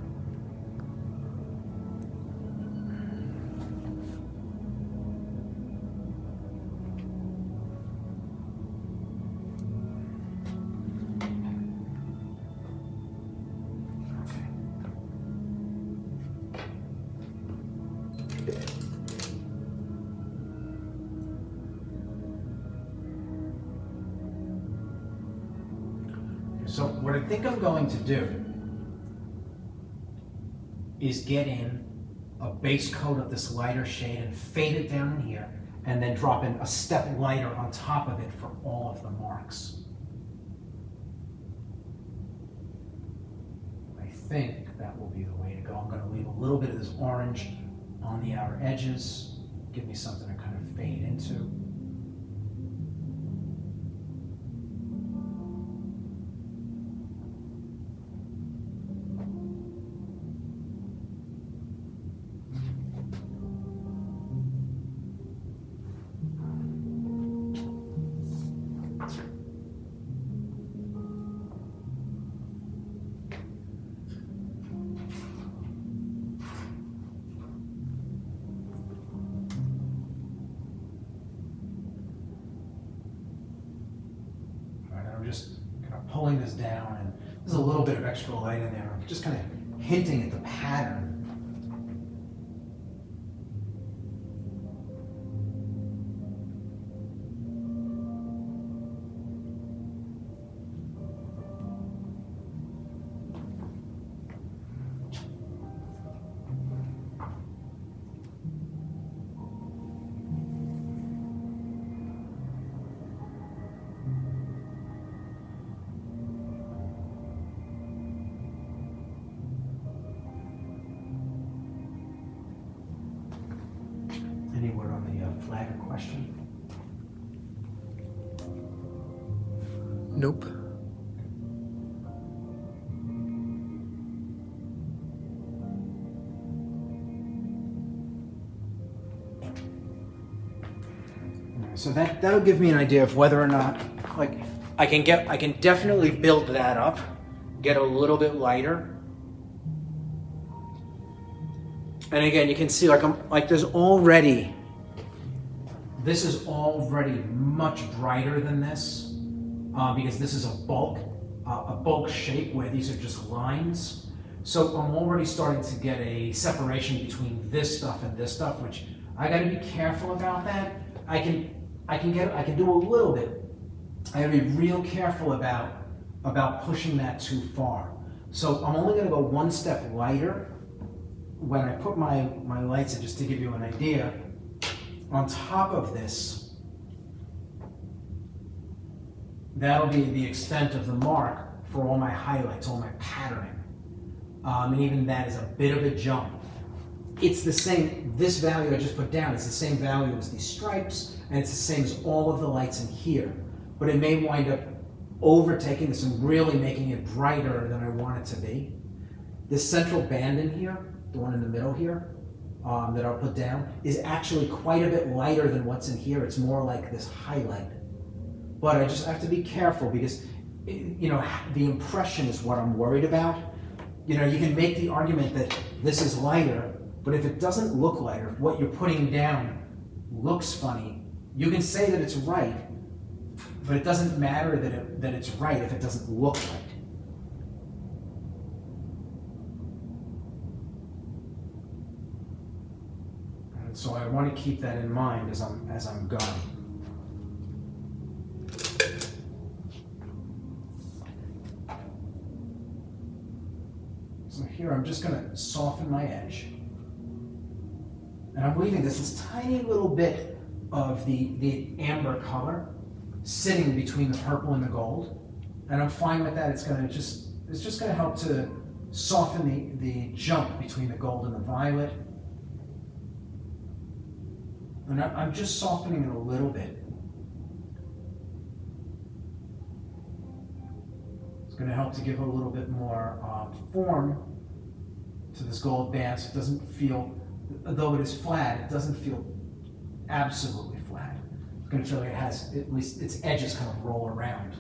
So what I think I'm going to do is get in a base coat of this lighter shade and fade it down in here, and then drop in a step lighter on top of it for all of the marks. I think that will be the way to go. I'm going to leave a little bit of this orange on the outer edges, give me something to kind of fade into. Just kind of pulling this down, and there's a little bit of extra light in there. I'm just kind of hinting at the pattern. Any word on the flag or question? Nope. So that'll give me an idea of whether or not, like, I can definitely build that up, get a little bit lighter. And again, you can see this is already much brighter than this, because this is a bulk shape where these are just lines. So I'm already starting to get a separation between this stuff and this stuff, which I got to be careful about that. I can do a little bit. I got to be real careful about pushing that too far. So I'm only going to go one step lighter when I put my lights in, just to give you an idea. On top of this, that'll be the extent of the mark for all my highlights, all my patterning. And even that is a bit of a jump. It's the same, this value I just put down is the same value as these stripes, and it's the same as all of the lights in here. But it may wind up overtaking this and really making it brighter than I want it to be. This central band in here, the one in the middle here, that I'll put down, is actually quite a bit lighter than what's in here. It's more like this highlight. But I just have to be careful because, the impression is what I'm worried about. You can make the argument that this is lighter, but if it doesn't look lighter, if what you're putting down looks funny, you can say that it's right, but it doesn't matter that it's right if it doesn't look right. So I want to keep that in mind as I'm going. So here I'm just going to soften my edge. And I'm leaving this tiny little bit of the amber color sitting between the purple and the gold. And I'm fine with that. It's just going to help to soften the jump between the gold and the violet. And I'm just softening it a little bit. It's going to help to give a little bit more form to this gold band, so it doesn't feel, though it is flat, it doesn't feel absolutely flat. It's going to feel like it has, at least its edges kind of roll around.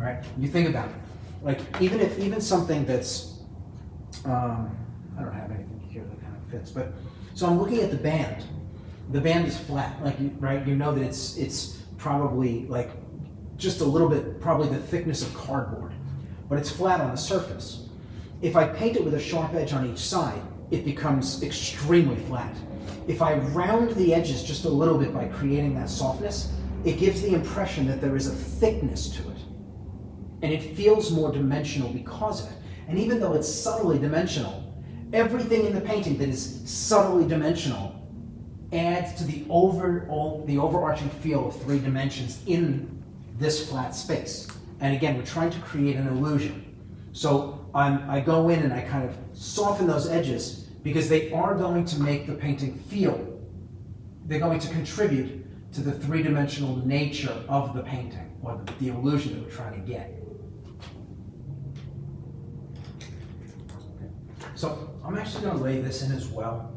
right? You think about it. Like, even something that's, I don't have anything here that kind of fits, but, so I'm looking at the band. The band is flat, like, right? You know that it's probably like just a little bit, probably the thickness of cardboard, but it's flat on the surface. If I paint it with a sharp edge on each side, it becomes extremely flat. If I round the edges just a little bit by creating that softness, it gives the impression that there is a thickness to it. And it feels more dimensional because of it. And even though it's subtly dimensional, everything in the painting that is subtly dimensional adds to the overarching feel of 3 dimensions in this flat space. And again, we're trying to create an illusion. So I go in and I kind of soften those edges because they are going to make the painting feel, they're going to contribute to the 3-dimensional nature of the painting, or the illusion that we're trying to get. So I'm actually going to lay this in as well.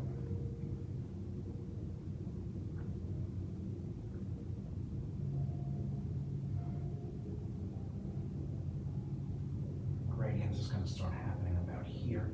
Gradients is going to start happening about here.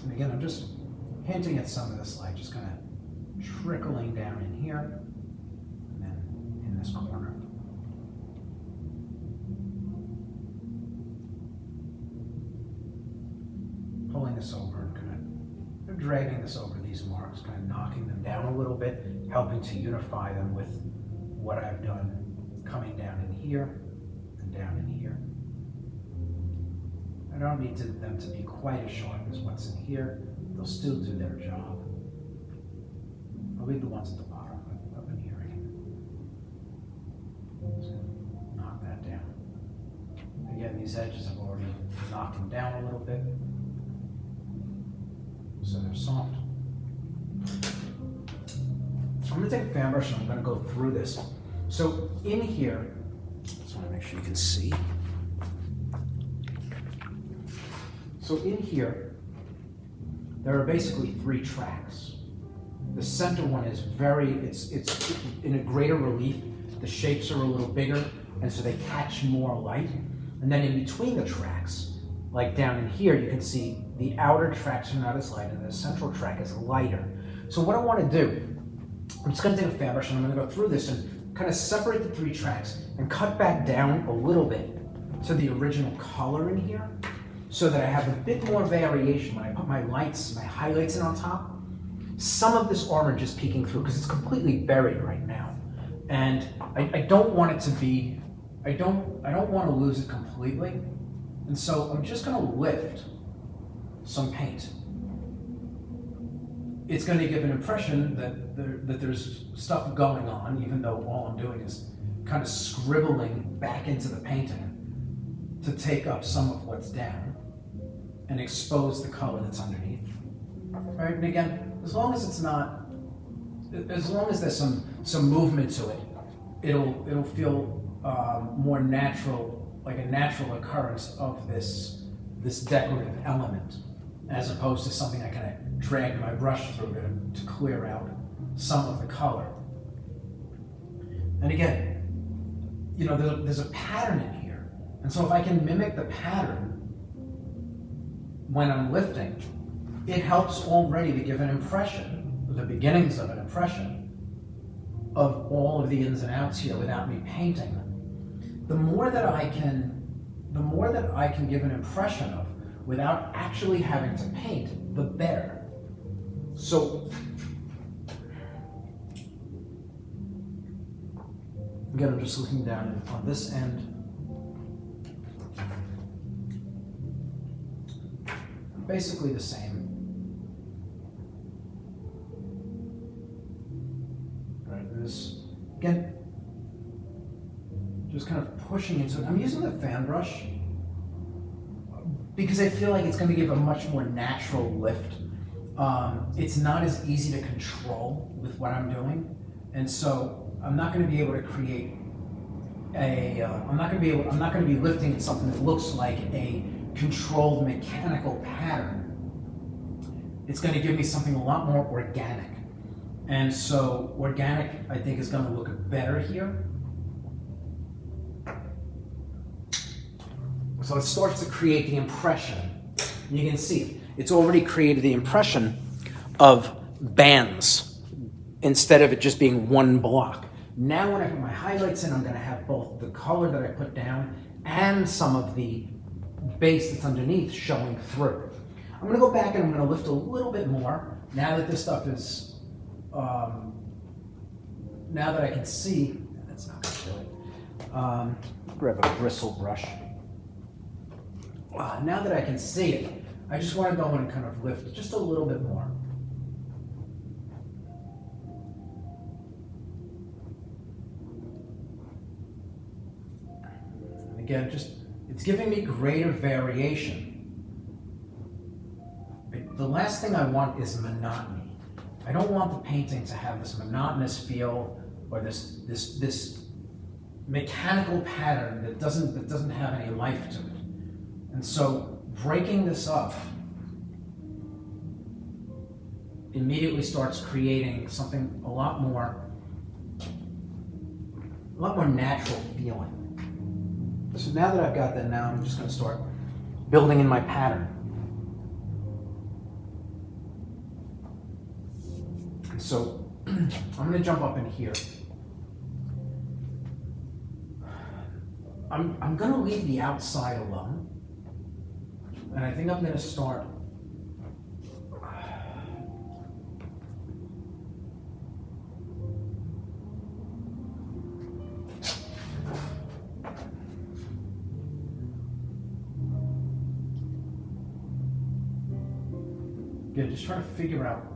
And again, I'm just hinting at some of this light, just kind of trickling down in here, and then in this corner. Pulling this over and kind of dragging this over these marks, kind of knocking them down a little bit, helping to unify them with what I've done, coming down in here and down in here. I don't need them to be quite as sharp as what's in here. They'll still do their job. I'll leave the ones at the bottom, up in here again. Just gonna knock that down. Again, these edges I've already knocked them down a little bit, so they're soft. So I'm going to take a fan brush and I'm going to go through this. So in here, just want to make sure you can see. So in here, there are basically 3 tracks. The center one is it's in a greater relief. The shapes are a little bigger, and so they catch more light. And then in between the tracks, like down in here, you can see the outer tracks are not as light, and the central track is lighter. So what I want to do, I'm just going to take a fan brush and I'm going to go through this and kind of separate the 3 tracks and cut back down a little bit to the original color in here, so that I have a bit more variation when I put my lights, my highlights in on top. Some of this orange is peeking through because it's completely buried right now. And I don't want it to be, I don't want to lose it completely. And so I'm just going to lift some paint. It's going to give an impression that there's stuff going on, even though all I'm doing is kind of scribbling back into the painting to take up some of what's down and expose the color that's underneath. Right? And again, as long as there's some movement to it, it'll feel more natural, like a natural occurrence of this decorative element, as opposed to something I kind of drag my brush through to clear out some of the color. And again, you know, there's a pattern in here, and so if I can mimic the pattern when I'm lifting, it helps already to give an impression, the beginnings of an impression, of all of the ins and outs here without me painting them. The more that I can give an impression of without actually having to paint, the better. So again, I'm just looking down on this end. basically the same. All right, this, again, just kind of pushing into it. I'm using the fan brush because I feel like it's going to give a much more natural lift. It's not as easy to control with what I'm doing, and so I'm not going to be able to create I'm not going to be lifting something that looks like a controlled mechanical pattern. It's going to give me something a lot more organic, and so organic, I think, is going to look better here. So it starts to create the impression. You can see it. It's already created the impression of bands instead of it just being one block. Now when I put my highlights in, I'm going to have both the color that I put down and some of the base that's underneath showing through. I'm going to go back and I'm going to lift a little bit more now that this stuff is, now that I can see. That's not going to do it. Grab a bristle brush. Now that I can see it, I just want to go in and kind of lift just a little bit more. And again, it's giving me greater variation. The last thing I want is monotony. I don't want the painting to have this monotonous feel or this mechanical pattern that doesn't have any life to it. And so breaking this up immediately starts creating something a lot more natural feeling. So now that I've got that, now I'm just going to start building in my pattern. And so I'm going to jump up in here. I'm going to leave the outside alone. And I think I'm going to start just trying to figure out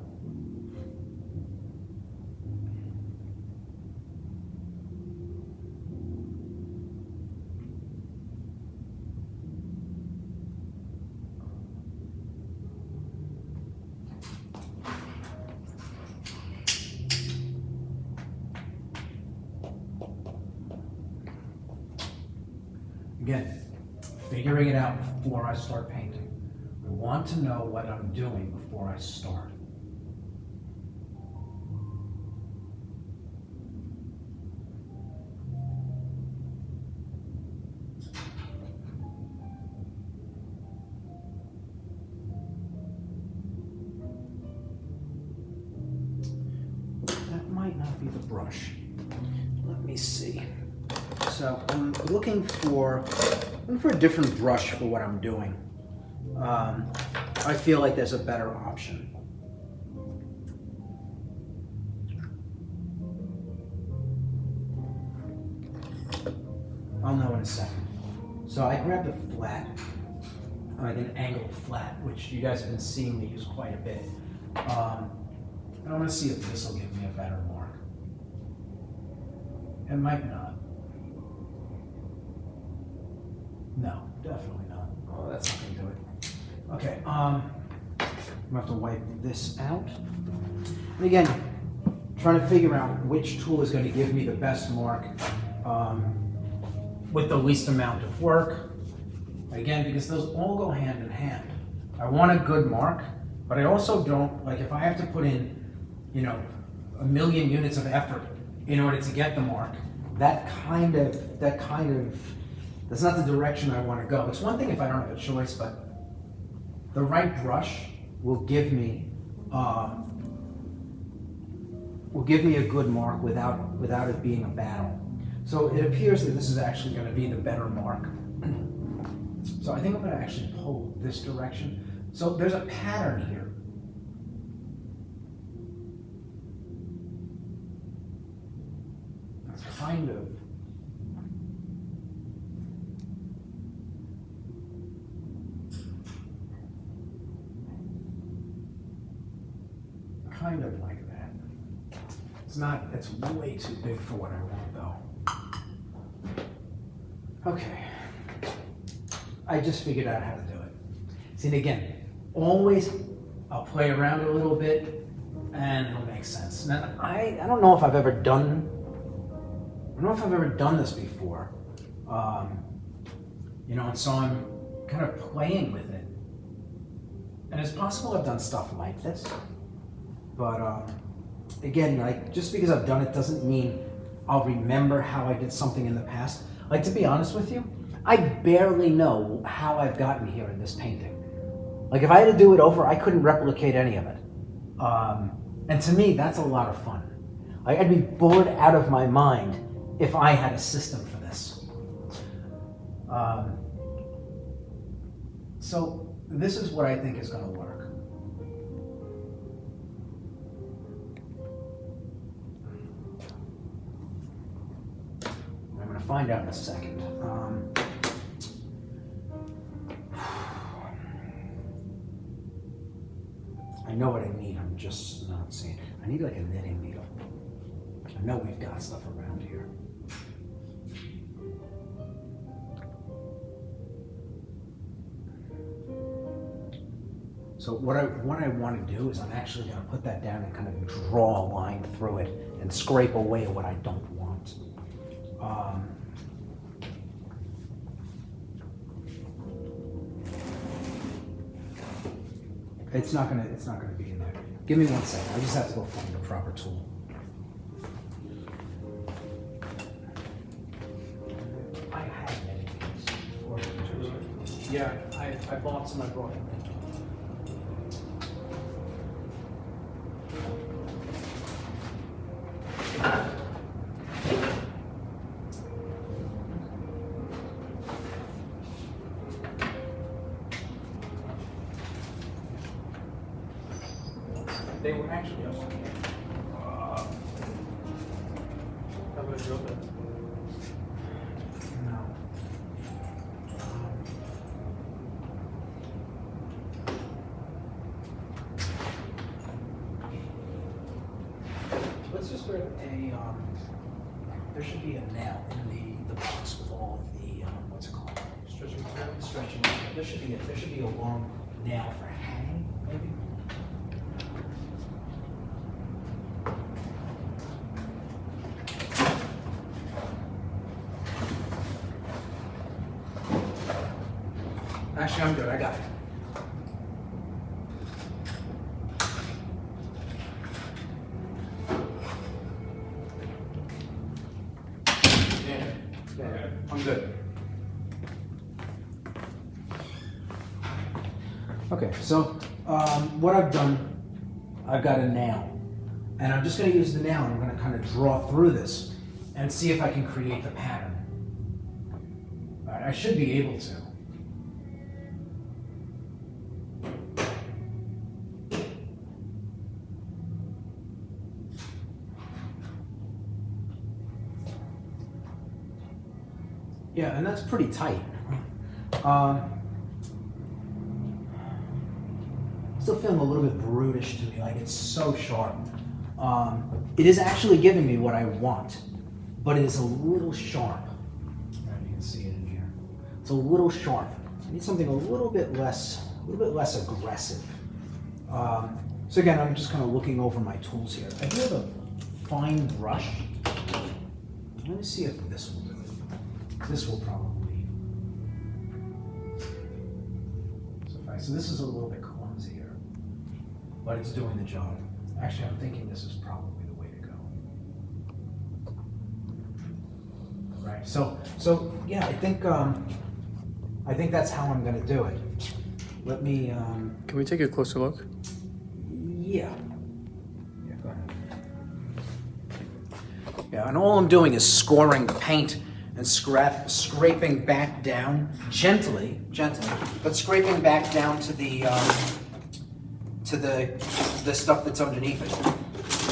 again, figuring it out before I start painting. I want to know what I'm doing before I start. That might not be the brush. Let me see. So I'm looking for a different brush for what I'm doing. I feel like there's a better option. I'll know in a second. So I grabbed a flat, like an angled flat, which you guys have been seeing me use quite a bit. And I want to see if this will give me a better mark. It might not. No, definitely not. Oh, that's not going to do it. Okay, I'm going to have to wipe this out. And again, trying to figure out which tool is going to give me the best mark with the least amount of work. Again, because those all go hand in hand. I want a good mark, but I also don't, like if I have to put in, you know, 1,000,000 units of effort in order to get the mark, that's not the direction I want to go. It's one thing if I don't have a choice, but the right brush will give me a good mark without it being a battle. So it appears that this is actually going to be the better mark. So I think I'm going to actually pull this direction. So there's a pattern here. That's kind of It's way too big for what I want though. Okay. I just figured out how to do it. See, and again, always I'll play around a little bit and it'll make sense. Now, I don't know if I've ever done this before. You know, and so I'm kind of playing with it. And it's possible I've done stuff like this, but again, like, just because I've done it doesn't mean I'll remember how I did something in the past. Like, to be honest with you, I barely know how I've gotten here in this painting. Like, if I had to do it over, I couldn't replicate any of it. And to me, that's a lot of fun. Like, I'd be bored out of my mind if I had a system for this. So this is what I think is going to work. I'm going to find out in a second. I know what I need, I'm just not seeing. I need like a knitting needle. I know we've got stuff around here. So what I want to do is I'm actually going to put that down and kind of draw a line through it and scrape away what I don't want. It's not gonna be in there. Give me 1 second. I just have to go find the proper tool. I had many things before. Yeah, I bought some. I brought them. They were actually up on here. How about a drill bit? No. Let's just grab a, there should be a nail in the box with all of the, what's it called? Stretching material? Stretching material. There should be a long nail for hanging, maybe? Actually, I'm good. I got it. Yeah. I'm good. Okay, so what I've done, I've got a nail. And I'm just going to use the nail and I'm going to kind of draw through this and see if I can create the pattern. I should be able to. Yeah, and that's pretty tight. Still feeling a little bit brutish to me, like it's so sharp. It is actually giving me what I want, but it is a little sharp. You can see it in here. It's a little sharp. I need something a little bit less aggressive. So again, I'm just kind of looking over my tools here. I do have a fine brush. Let me see if this will do it. This will probably suffice. So this is a little bit clumsier, but it's doing the job. Actually, I'm thinking this is probably the way to go. Right. So yeah, I think that's how I'm going to do it. Let me. Can we take a closer look? Yeah. Yeah. Go ahead. Yeah, and all I'm doing is scoring the paint and scraping back down gently, but scraping back down to the stuff that's underneath it.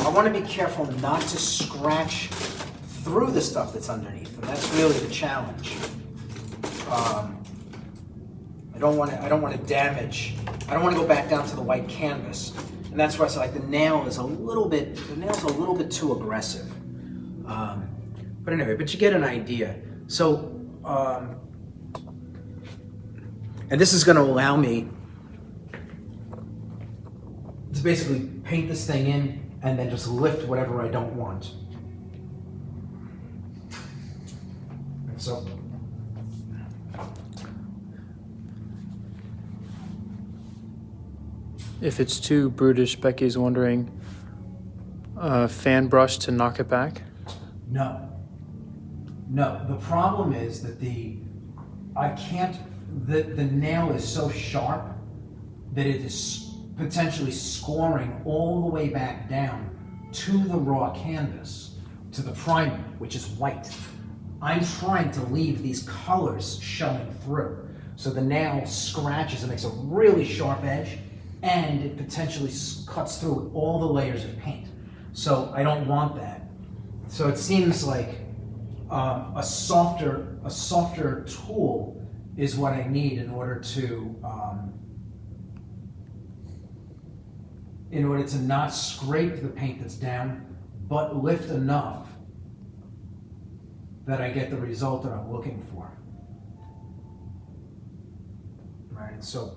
I want to be careful not to scratch through the stuff that's underneath, and that's really the challenge. I don't want to damage. I don't want to go back down to the white canvas And that's why I said like the nail's a little bit too aggressive. But anyway, but you get an idea. So, and this is going to allow me to basically paint this thing in and then just lift whatever I don't want. And so, If it's too brutish, Becky's wondering, fan brush to knock it back? no. No, the problem is that the nail is so sharp that it is potentially scoring all the way back down to the raw canvas, to the primer, which is white. I'm trying to leave these colors showing through. So the nail scratches and makes a really sharp edge, and it potentially cuts through all the layers of paint. So I don't want that. So it seems like a softer tool is what I need in order to not scrape the paint that's down, but lift enough that I get the result that I'm looking for. Right, so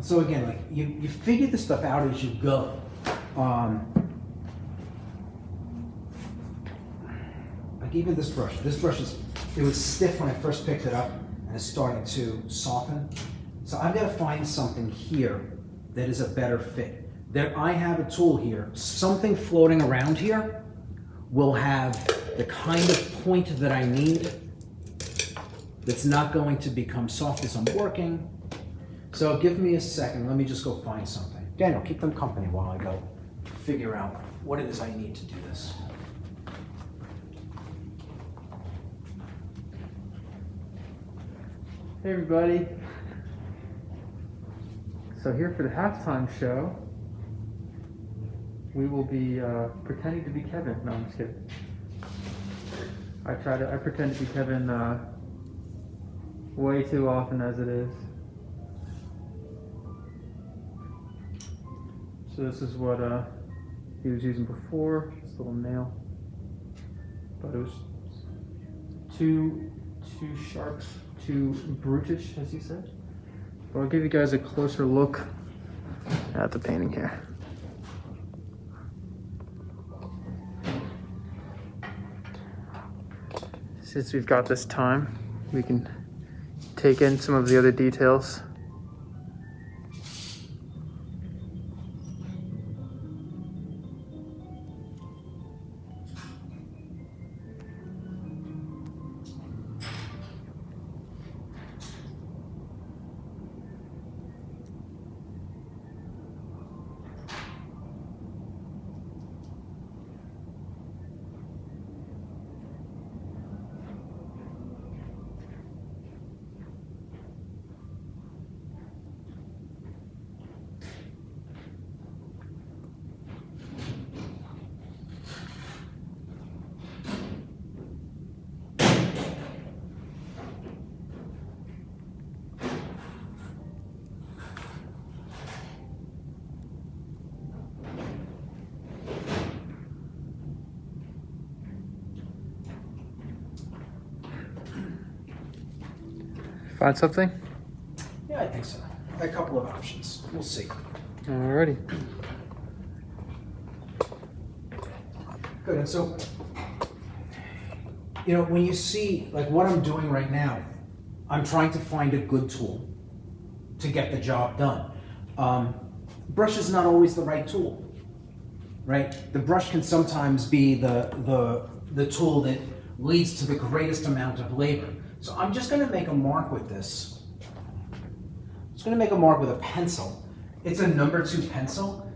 So again, like you figure this stuff out as you go. Like even this brush it was stiff when I first picked it up, and it's starting to soften. So I've got to find something here that is a better fit. I have a tool here. Something floating around here will have the kind of point that I need. That's not going to become soft as I'm working. So give me a second, let me just go find something. Daniel, keep them company while I go figure out what it is I need to do this. Hey everybody. So here for the halftime show, we will be pretending to be Kevin. No, I'm just kidding. I pretend to be Kevin way too often as it is. So this is what he was using before, this little nail. But it was too sharp, too brutish, as you said. But I'll give you guys a closer look at the painting here. Since we've got this time, we can take in some of the other details. Find something? Yeah, I think so. A couple of options. We'll see. Alrighty. Good, and so, you know, when you see, like what I'm doing right now, I'm trying to find a good tool to get the job done. Brush is not always the right tool, right? The brush can sometimes be the tool that leads to the greatest amount of labor. So I'm just going to make a mark with this. I'm just going to make a mark with a pencil. It's a number 2 pencil.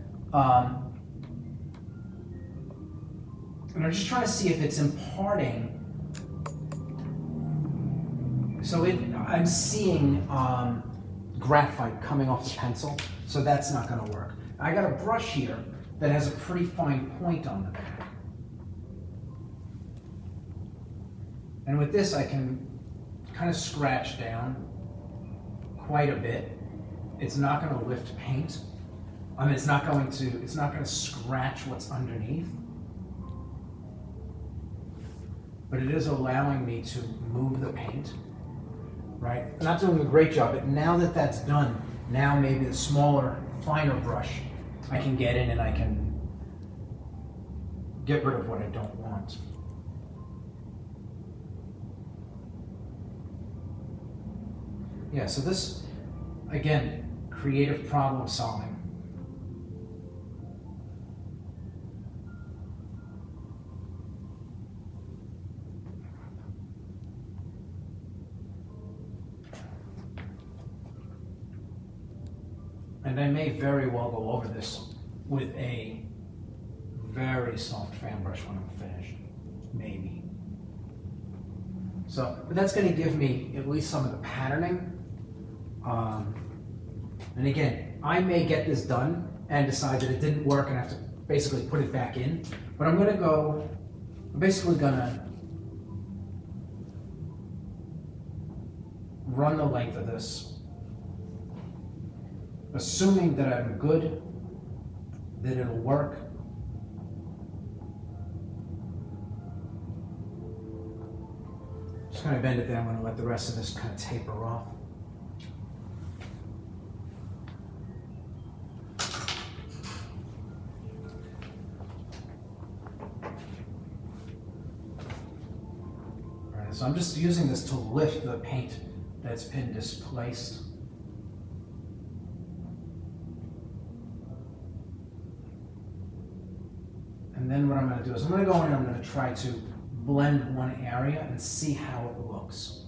And I'm just trying to see if it's imparting. So I'm seeing graphite coming off the pencil, so that's not going to work. I got a brush here that has a pretty fine point on the back. And with this, I can kind of scratch down quite a bit. It's not going to lift paint. I mean, it's not going to scratch what's underneath. But it is allowing me to move the paint, right? I'm not doing a great job, but now that that's done, now maybe the smaller, finer brush, I can get in and I can get rid of what I don't want. Yeah, so this, again, creative problem solving. And I may very well go over this with a very soft fan brush when I'm finished, maybe. So, but that's going to give me at least some of the patterning. And again, I may get this done and decide that it didn't work and have to basically put it back in. But I'm basically going to run the length of this, assuming that I'm good, that it'll work. Just kind of bend it there. I'm going to let the rest of this kind of taper off. All right, so I'm just using this to lift the paint that's been displaced. And then what I'm going to do is I'm going to go in and I'm going to try to blend one area and see how it looks.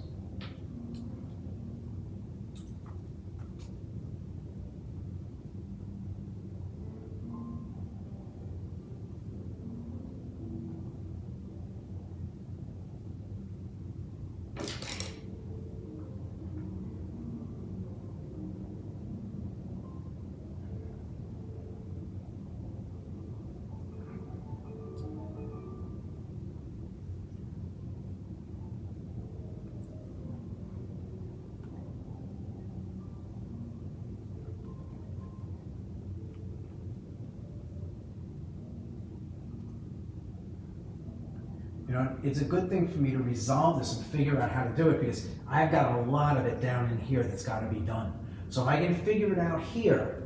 You know, it's a good thing for me to resolve this and figure out how to do it because I've got a lot of it down in here that's got to be done. So if I can figure it out here,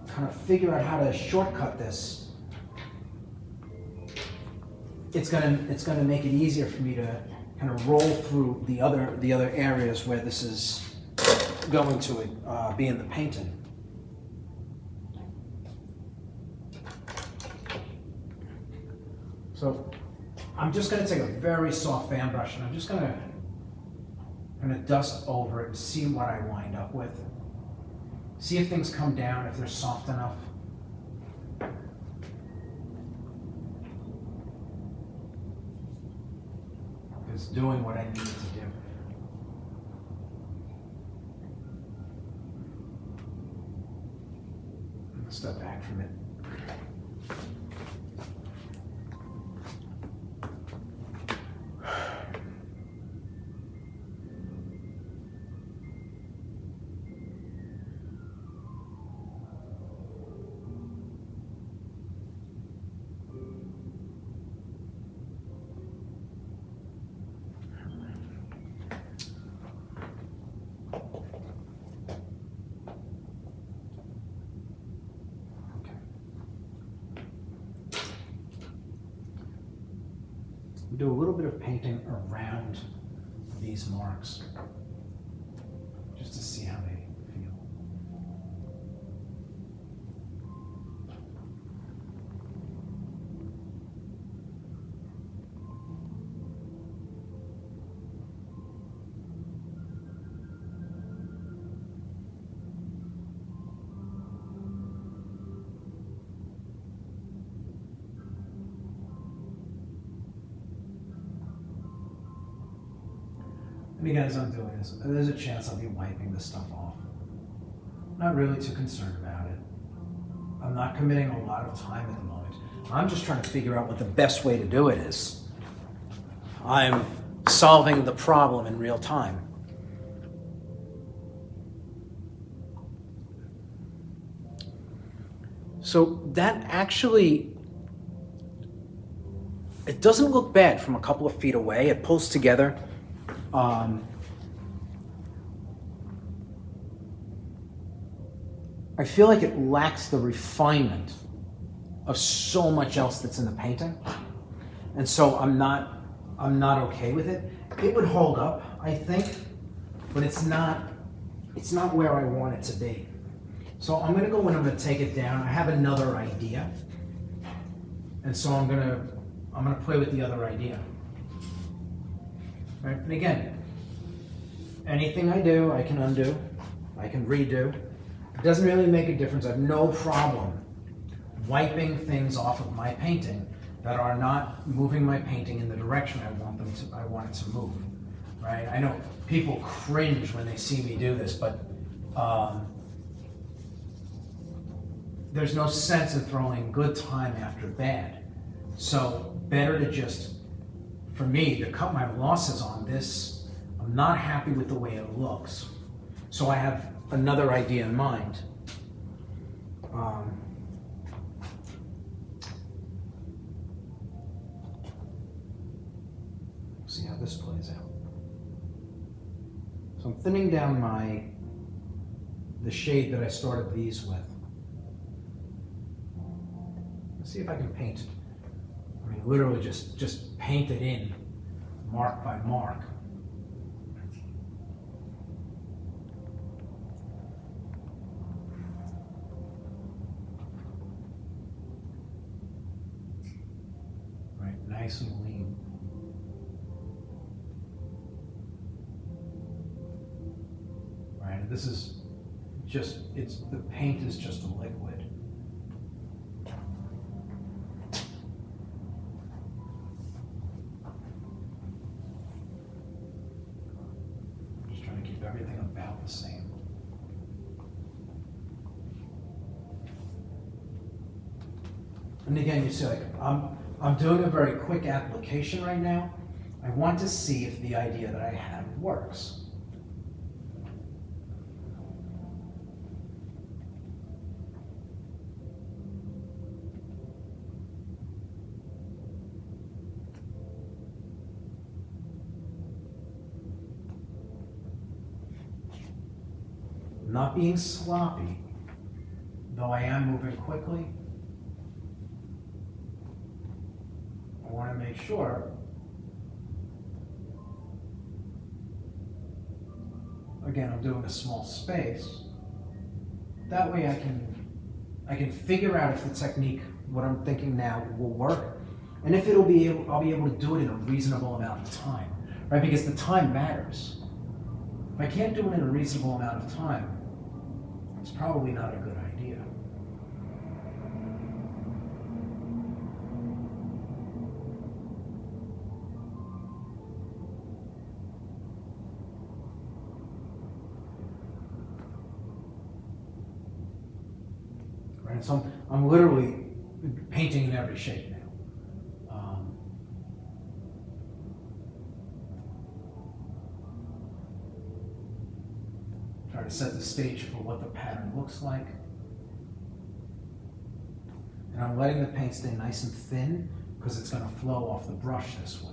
kind of figure out how to shortcut this, it's gonna make it easier for me to kind of roll through the other areas where this is going to be in the painting. So I'm just going to take a very soft fan brush and I'm just going to dust over it and see what I wind up with. See if things come down, if they're soft enough. It's doing what I need it to do. I'm going to step back from it. Do a little bit of painting around these marks just to see how they feel. And again, as I'm doing this, there's a chance I'll be wiping this stuff off. Not really too concerned about it. I'm not committing a lot of time at the moment. I'm just trying to figure out what the best way to do it is. I'm solving the problem in real time. So that actually, it doesn't look bad from a couple of feet away. It pulls together. I feel like it lacks the refinement of so much else that's in the painting. And so I'm not okay with it. It would hold up, I think, but it's not where I want it to be. So I'm gonna go in, I'm gonna take it down. I have another idea. And so I'm gonna play with the other idea. Right? And again, anything I do, I can undo, I can redo. It doesn't really make a difference. I have no problem wiping things off of my painting that are not moving my painting in the direction I want it to move. Right? I know people cringe when they see me do this, but there's no sense in throwing good time after bad. So better to just, for me, to cut my losses on this. I'm not happy with the way it looks. So I have another idea in mind. See how this plays out. So I'm thinning down the shade that I started these with. Let's see if I can paint. I mean, literally just paint it in, mark by mark. Right, nice and lean. Right, and this is just, the paint is just a liquid. Everything about the same. And again, you see, like, I'm doing a very quick application right now. I want to see if the idea that I have works. Not being sloppy, though I am moving quickly. I want to make sure, again, I'm doing a small space. That way I can figure out if the technique, what I'm thinking now, will work, and if I'll be able to do it in a reasonable amount of time, right? Because the time matters. If I can't do it in a reasonable amount of time, it's probably not a good idea. Right, so I'm literally painting in every shape now. Try to set the stage for what the pattern looks like. And I'm letting the paint stay nice and thin because it's going to flow off the brush this way.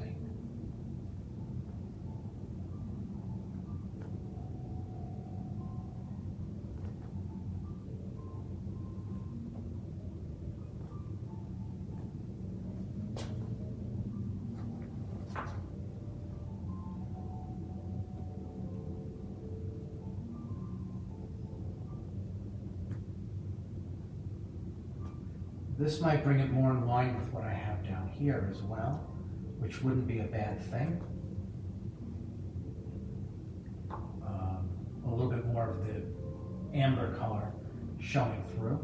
This might bring it more in line with what I have down here as well, which wouldn't be a bad thing. A little bit more of the amber color showing through.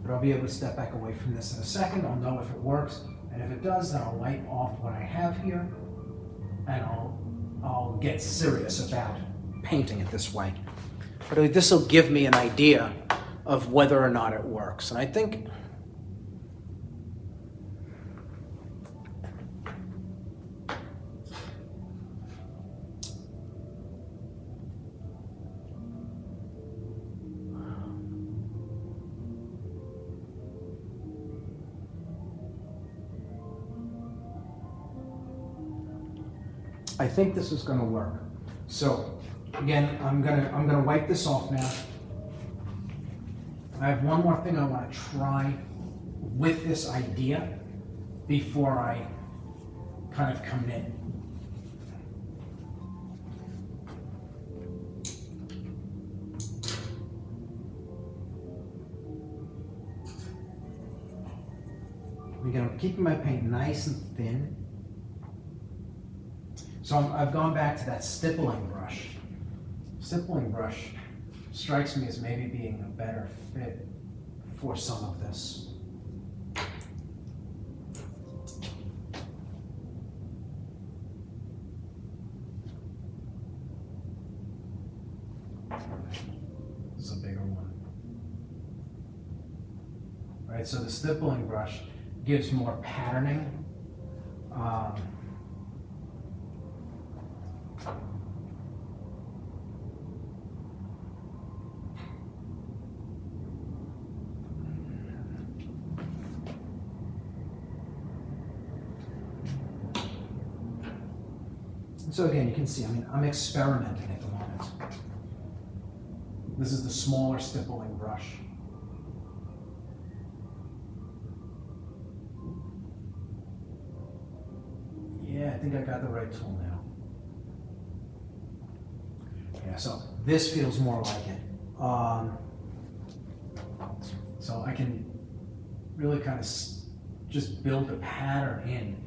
but I'll be able to step back away from this in a second. I'll know if it works, and if it does, then I'll wipe off what I have here, and I'll get serious about painting it this way. But this will give me an idea of whether or not it works. And I think this is going to work. So again, I'm gonna wipe this off now. I have one more thing I want to try with this idea before I kind of commit. Again, I'm keeping my paint nice and thin. So I've gone back to that stippling brush. Stippling brush strikes me as maybe being a better fit for some of this. This is a bigger one. Right, so the stippling brush gives more patterning. So again, you can see, I'm experimenting at the moment. This is the smaller stippling brush. Yeah, I think I got the right tool now. Yeah, so this feels more like it. So I can really kind of just build the pattern in,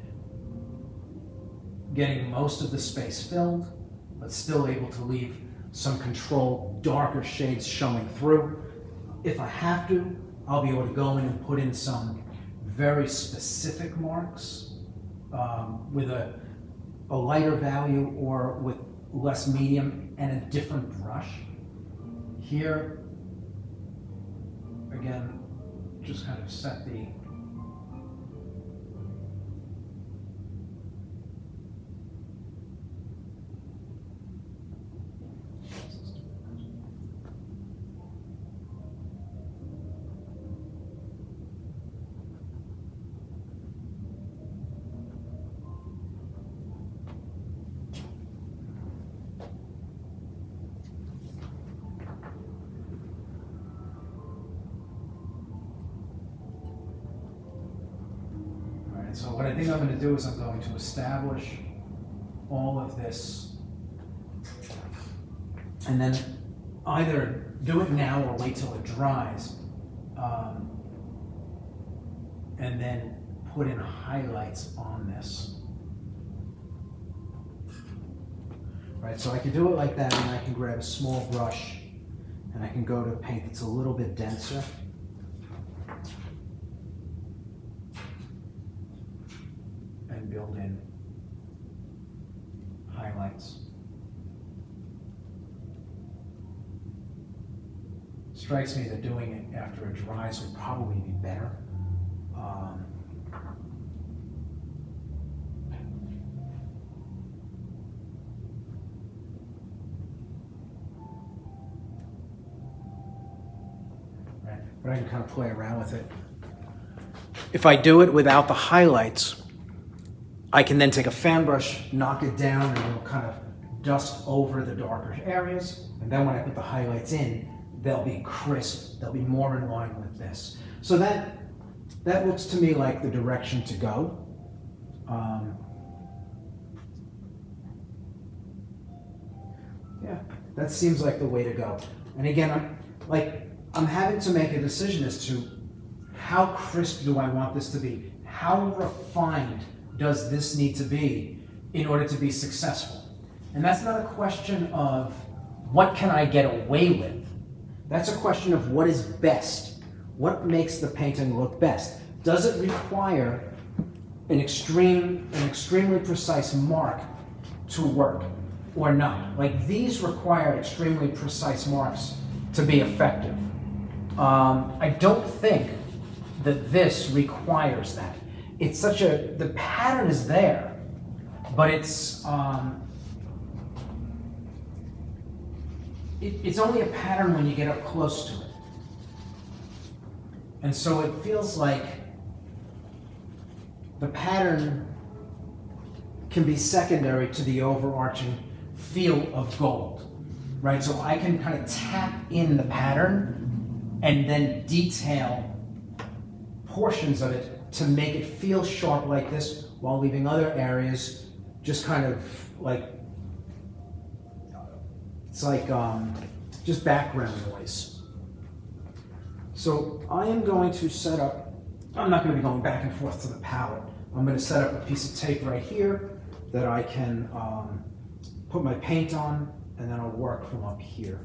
getting most of the space filled, but still able to leave some controlled darker shades showing through. If I have to, I'll be able to go in and put in some very specific marks with a lighter value or with less medium and a different brush. Here, again, just kind of set the So what I think I'm going to do is I'm going to establish all of this and then either do it now or wait till it dries and then put in highlights on this. Right, so I can do it like that, and I can grab a small brush and I can go to paint that's a little bit denser. Build in highlights. Strikes me that doing it after it dries would probably be better. Right, but I can kind of play around with it. If I do it without the highlights, I can then take a fan brush, knock it down, and it'll kind of dust over the darker areas. And then when I put the highlights in, they'll be crisp. They'll be more in line with this. So that looks to me like the direction to go. Yeah, that seems like the way to go. And again, I'm having to make a decision as to how crisp do I want this to be? How refined does this need to be in order to be successful? And that's not a question of what can I get away with. That's a question of what is best. What makes the painting look best? Does it require an extremely precise mark to work or not? Like these require extremely precise marks to be effective. I don't think that this requires that. It's the pattern is there, but it's only a pattern when you get up close to it. And so it feels like the pattern can be secondary to the overarching feel of gold, right? So I can kind of tap in the pattern and then detail portions of it to make it feel sharp like this while leaving other areas just kind of like, it's like just background noise. So I am going to set up, I'm not going to be going back and forth to the palette. I'm going to set up a piece of tape right here that I can put my paint on, and then I'll work from up here.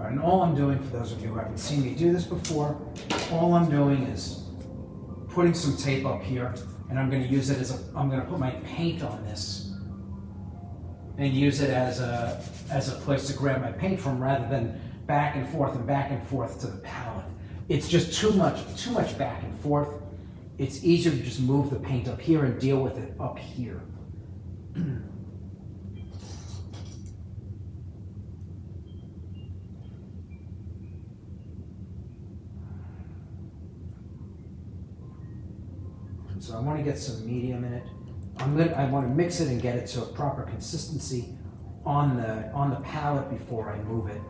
And all I'm doing, for those of you who haven't seen me do this before, all I'm doing is putting some tape up here, and I'm going to use it I'm going to put my paint on this and use it as a place to grab my paint from rather than back and forth to the palette. It's just too much back and forth. It's easier to just move the paint up here and deal with it up here. So I want to get some medium in it. I want to mix it and get it to a proper consistency on the palette before I move it.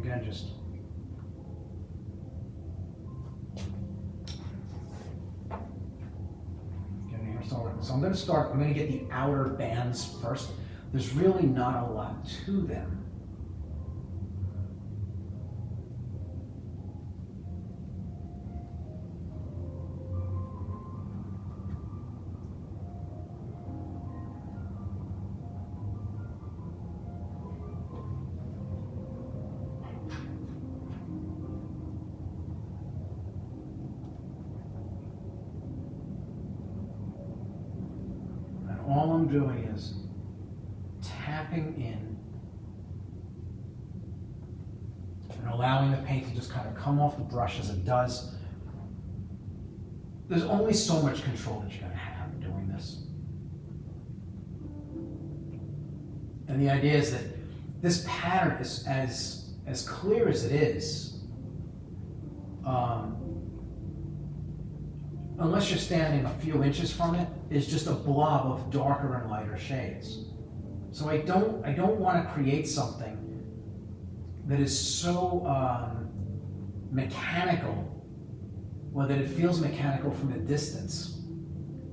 Again, just getting here started. So I'm going to get the outer bands first. There's really not a lot to them. All I'm doing is tapping in and allowing the paint to just kind of come off the brush as it does. There's only so much control that you're going to have doing this. And the idea is that this pattern is as clear as it is. Unless you're standing a few inches from it, is just a blob of darker and lighter shades. So I don't want to create something that is so mechanical, or that it feels mechanical from a distance.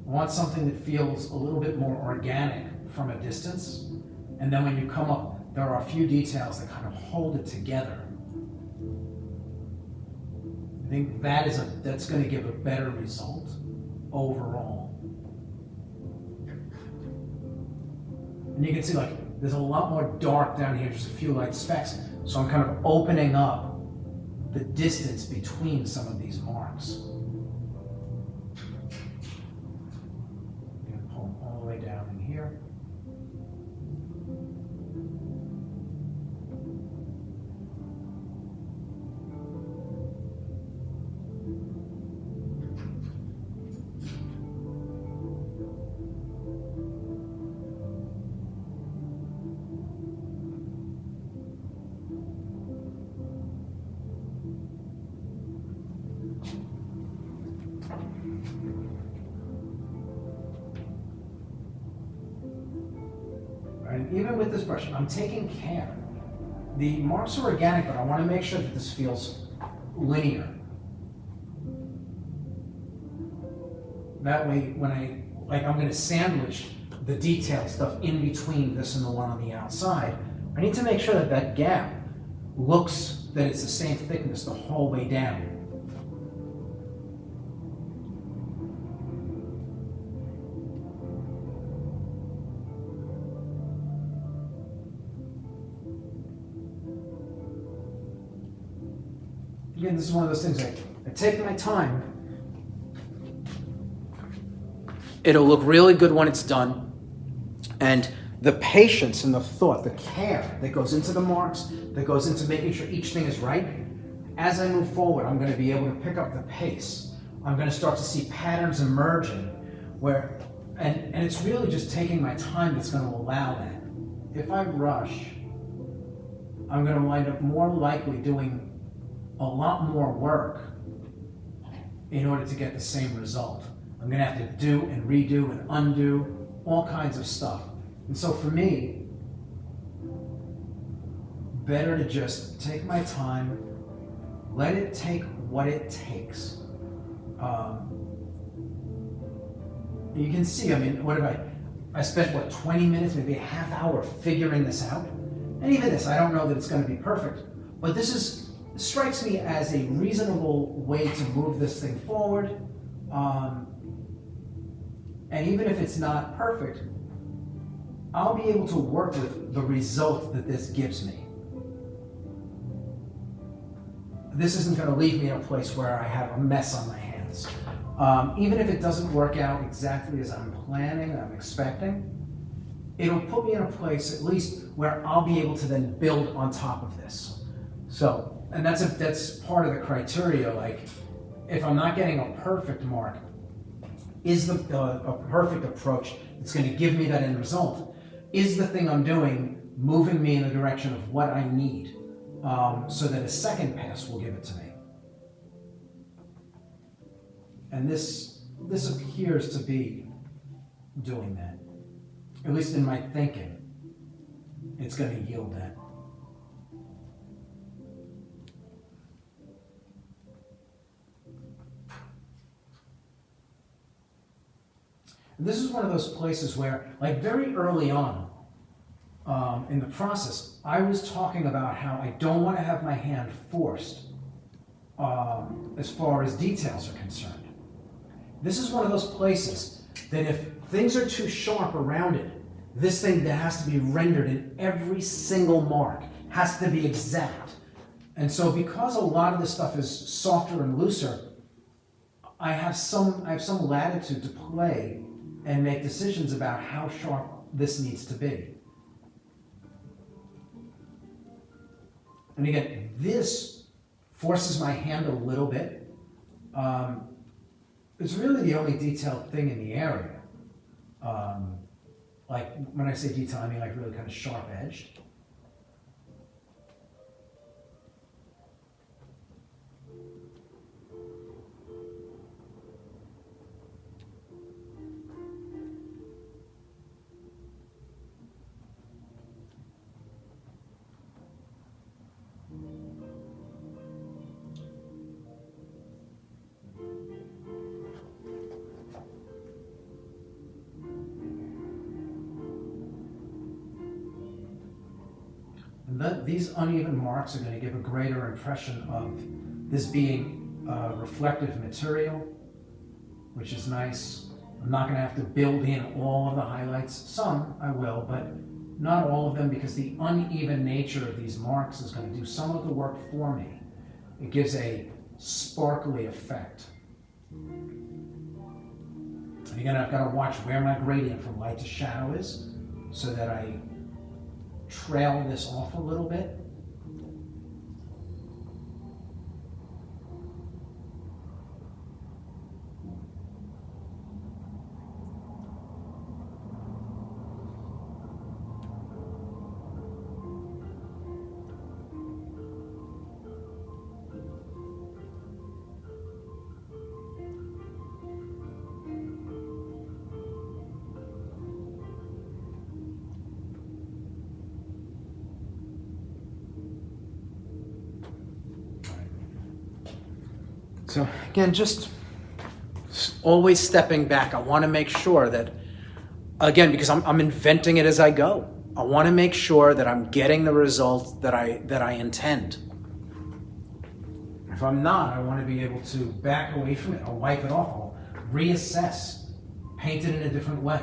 I want something that feels a little bit more organic from a distance, and then when you come up, there are a few details that kind of hold it together. I think that's going to give a better result overall. And you can see like there's a lot more dark down here, just a few light specks. So I'm kind of opening up the distance between some of these marks. I'm going to pull them all the way down in here. Right? And even with this brush, I'm taking care. The marks are organic, but I want to make sure that this feels linear. That way, when I'm going to sandwich the detailed stuff in between this and the one on the outside, I need to make sure that that gap looks that it's the same thickness the whole way down. Again, this is one of those things I take my time. It'll look really good when it's done. And the patience and the thought, the care that goes into the marks, that goes into making sure each thing is right, as I move forward, I'm going to be able to pick up the pace. I'm going to start to see patterns emerging where, and it's really just taking my time that's going to allow that. If I rush, I'm going to wind up more likely doing a lot more work in order to get the same result. I'm going to have to do and redo and undo all kinds of stuff. And so for me, better to just take my time, let it take what it takes. You can see, I mean, I spent 20 minutes, maybe a half hour figuring this out. And even this, I don't know that it's going to be perfect, but this strikes me as a reasonable way to move this thing forward. And even if it's not perfect, I'll be able to work with the result that this gives me. This isn't going to leave me in a place where I have a mess on my hands. Even if it doesn't work out exactly as I'm planning, I'm expecting, it'll put me in a place at least where I'll be able to then build on top of this. So, and that's part of the criteria. Like, if I'm not getting a perfect mark, is a perfect approach that's going to give me that end result? Is the thing I'm doing moving me in the direction of what I need, so that a second pass will give it to me? And this appears to be doing that. At least in my thinking, it's going to yield that. And this is one of those places where, like, very early on in the process, I was talking about how I don't want to have my hand forced as far as details are concerned. This is one of those places that if things are too sharp around it, this thing that has to be rendered in every single mark has to be exact. And so because a lot of this stuff is softer and looser, I have some latitude to play and make decisions about how sharp this needs to be. And again, this forces my hand a little bit. It's really the only detailed thing in the area. Like, when I say detail, I mean like really kind of sharp-edged. These uneven marks are going to give a greater impression of this being reflective material, which is nice. I'm not going to have to build in all of the highlights. Some I will, but not all of them, because the uneven nature of these marks is going to do some of the work for me. It gives a sparkly effect. And again, I've got to watch where my gradient from light to shadow is, so that I trail this off a little bit. So again, just always stepping back. I want to make sure that, again, because I'm inventing it as I go, I want to make sure that I'm getting the result that I intend. If I'm not, I want to be able to back away from it. I'll wipe it off. I'll reassess, paint it in a different way.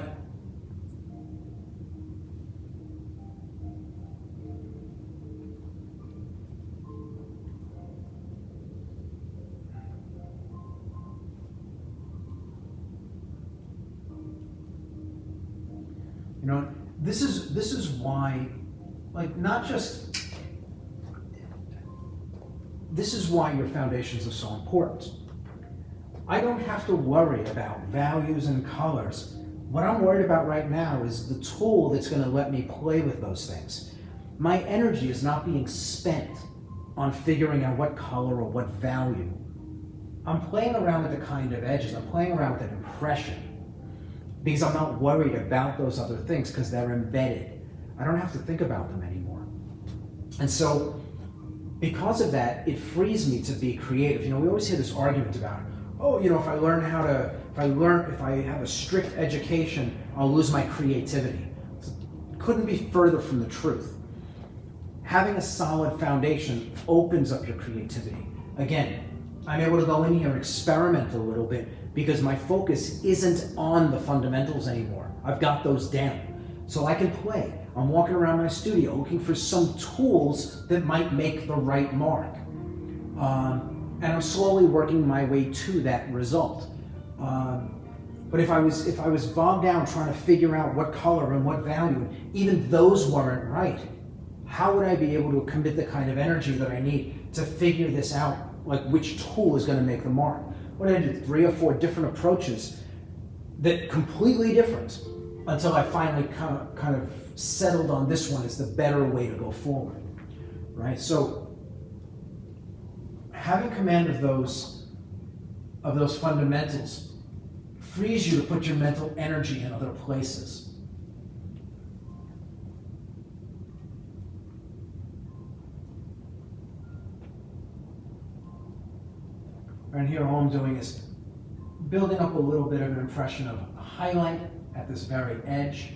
You know, this is why, like, not just, this is why your foundations are so important. I don't have to worry about values and colors. What I'm worried about right now is the tool that's going to let me play with those things. My energy is not being spent on figuring out what color or what value. I'm playing around with the kind of edges. I'm playing around with that impression. Because I'm not worried about those other things because they're embedded. I don't have to think about them anymore. And so, because of that, it frees me to be creative. You know, we always hear this argument about, oh, you know, if I have a strict education, I'll lose my creativity. Couldn't be further from the truth. Having a solid foundation opens up your creativity. Again, I'm able to go in here and experiment a little bit because my focus isn't on the fundamentals anymore. I've got those down. So I can play. I'm walking around my studio looking for some tools that might make the right mark. And I'm slowly working my way to that result. But if I was bogged down trying to figure out what color and what value, even those weren't right, how would I be able to commit the kind of energy that I need to figure this out, like which tool is going to make the mark? What did I do? 3 or 4 different approaches that completely different until I finally kind of settled on this one as the better way to go forward, right? So having command of those fundamentals frees you to put your mental energy in other places. And here all I'm doing is building up a little bit of an impression of a highlight at this very edge.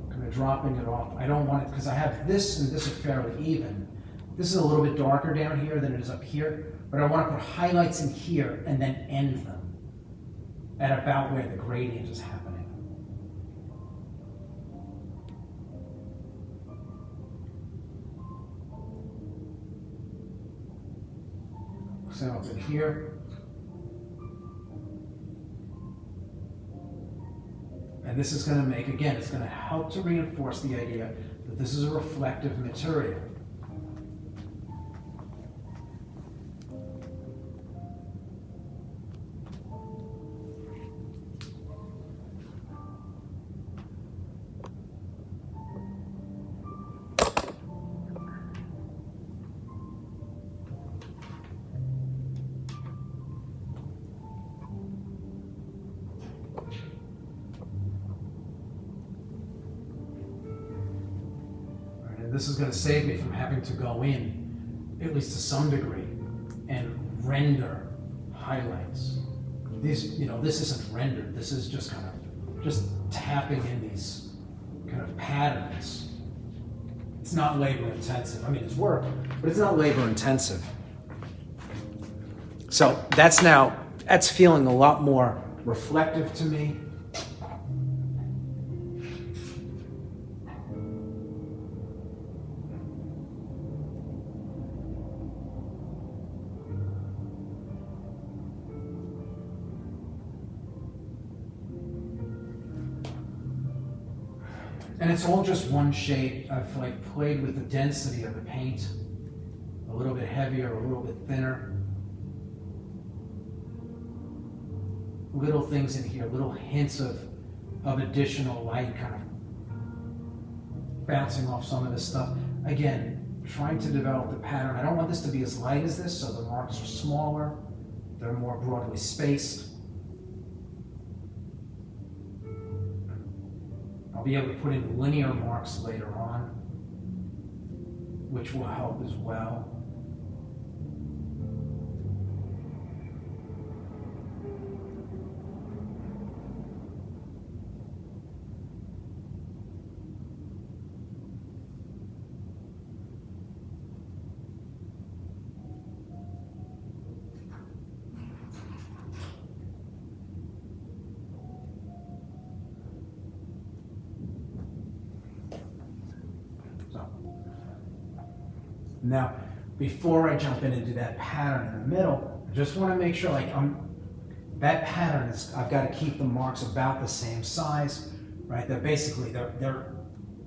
Kind of dropping it off. I don't want it, because I have this and this are fairly even. This is a little bit darker down here than it is up here, but I want to put highlights in here and then end them at about where the gradient is happening. So up in here. And this is going to make, again, it's going to help to reinforce the idea that this is a reflective material. This is going to save me from having to go in, at least to some degree, and render highlights. These, you know, this isn't rendered. This is just kind of just tapping in these kind of patterns. It's not labor intensive. I mean, it's work, but it's not labor intensive. So that's feeling a lot more reflective to me. And it's all just one shade. I've like played with the density of the paint, a little bit heavier, a little bit thinner. Little things in here, little hints of additional light kind of bouncing off some of this stuff. Again, trying to develop the pattern. I don't want this to be as light as this, so the marks are smaller. They're more broadly spaced. I'll be able to put in linear marks later on, which will help as well. Now, before I jump in and do that pattern in the middle, I just want to make sure, like, that pattern is, I've got to keep the marks about the same size, right? They're basically, they're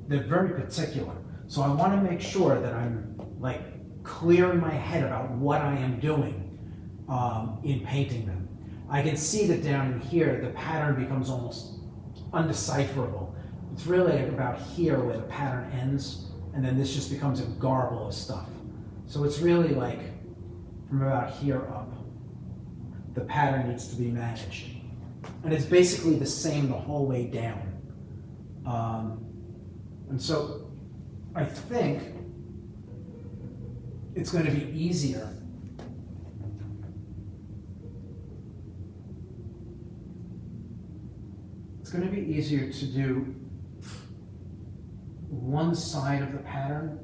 very particular. So I want to make sure that I'm, like, clear in my head about what I am doing in painting them. I can see that down in here, the pattern becomes almost undecipherable. It's really about here where the pattern ends, and then this just becomes a garble of stuff. So it's really like from about here up, the pattern needs to be managed. And it's basically the same the whole way down. And so I think it's going to be easier to do one side of the pattern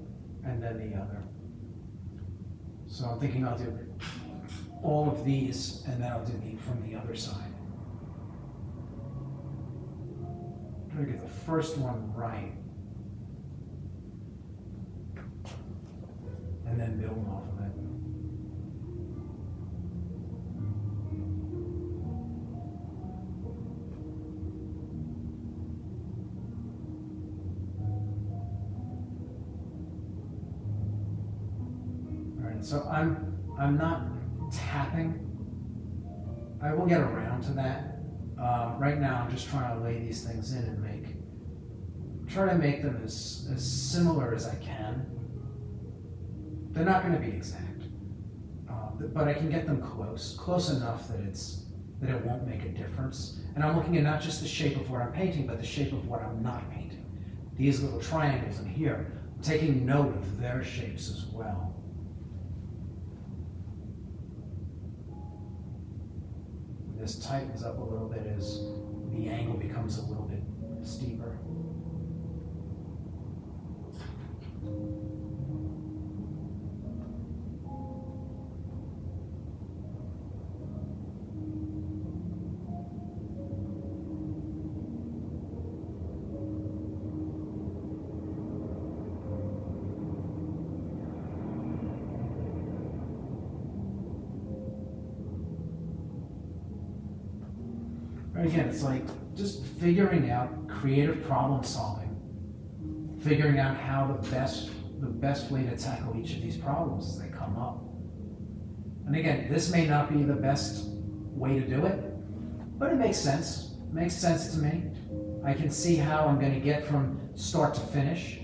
and then the other. So I'm thinking I'll do all of these and then I'll do the from the other side. Try to get the first one right and then build off of it. So I'm not tapping. I will get around to that. Right now I'm just trying to lay these things in and try to make them as similar as I can. They're not going to be exact, but I can get them close enough that it won't make a difference. And I'm looking at not just the shape of what I'm painting, but the shape of what I'm not painting. These little triangles in here, I'm taking note of their shapes as well. This tightens up a little bit as the angle becomes a little bit steeper. Again, it's like just figuring out creative problem solving, figuring out how the best way to tackle each of these problems as they come up. And again, this may not be the best way to do it, but it makes sense. It makes sense to me. I can see how I'm going to get from start to finish.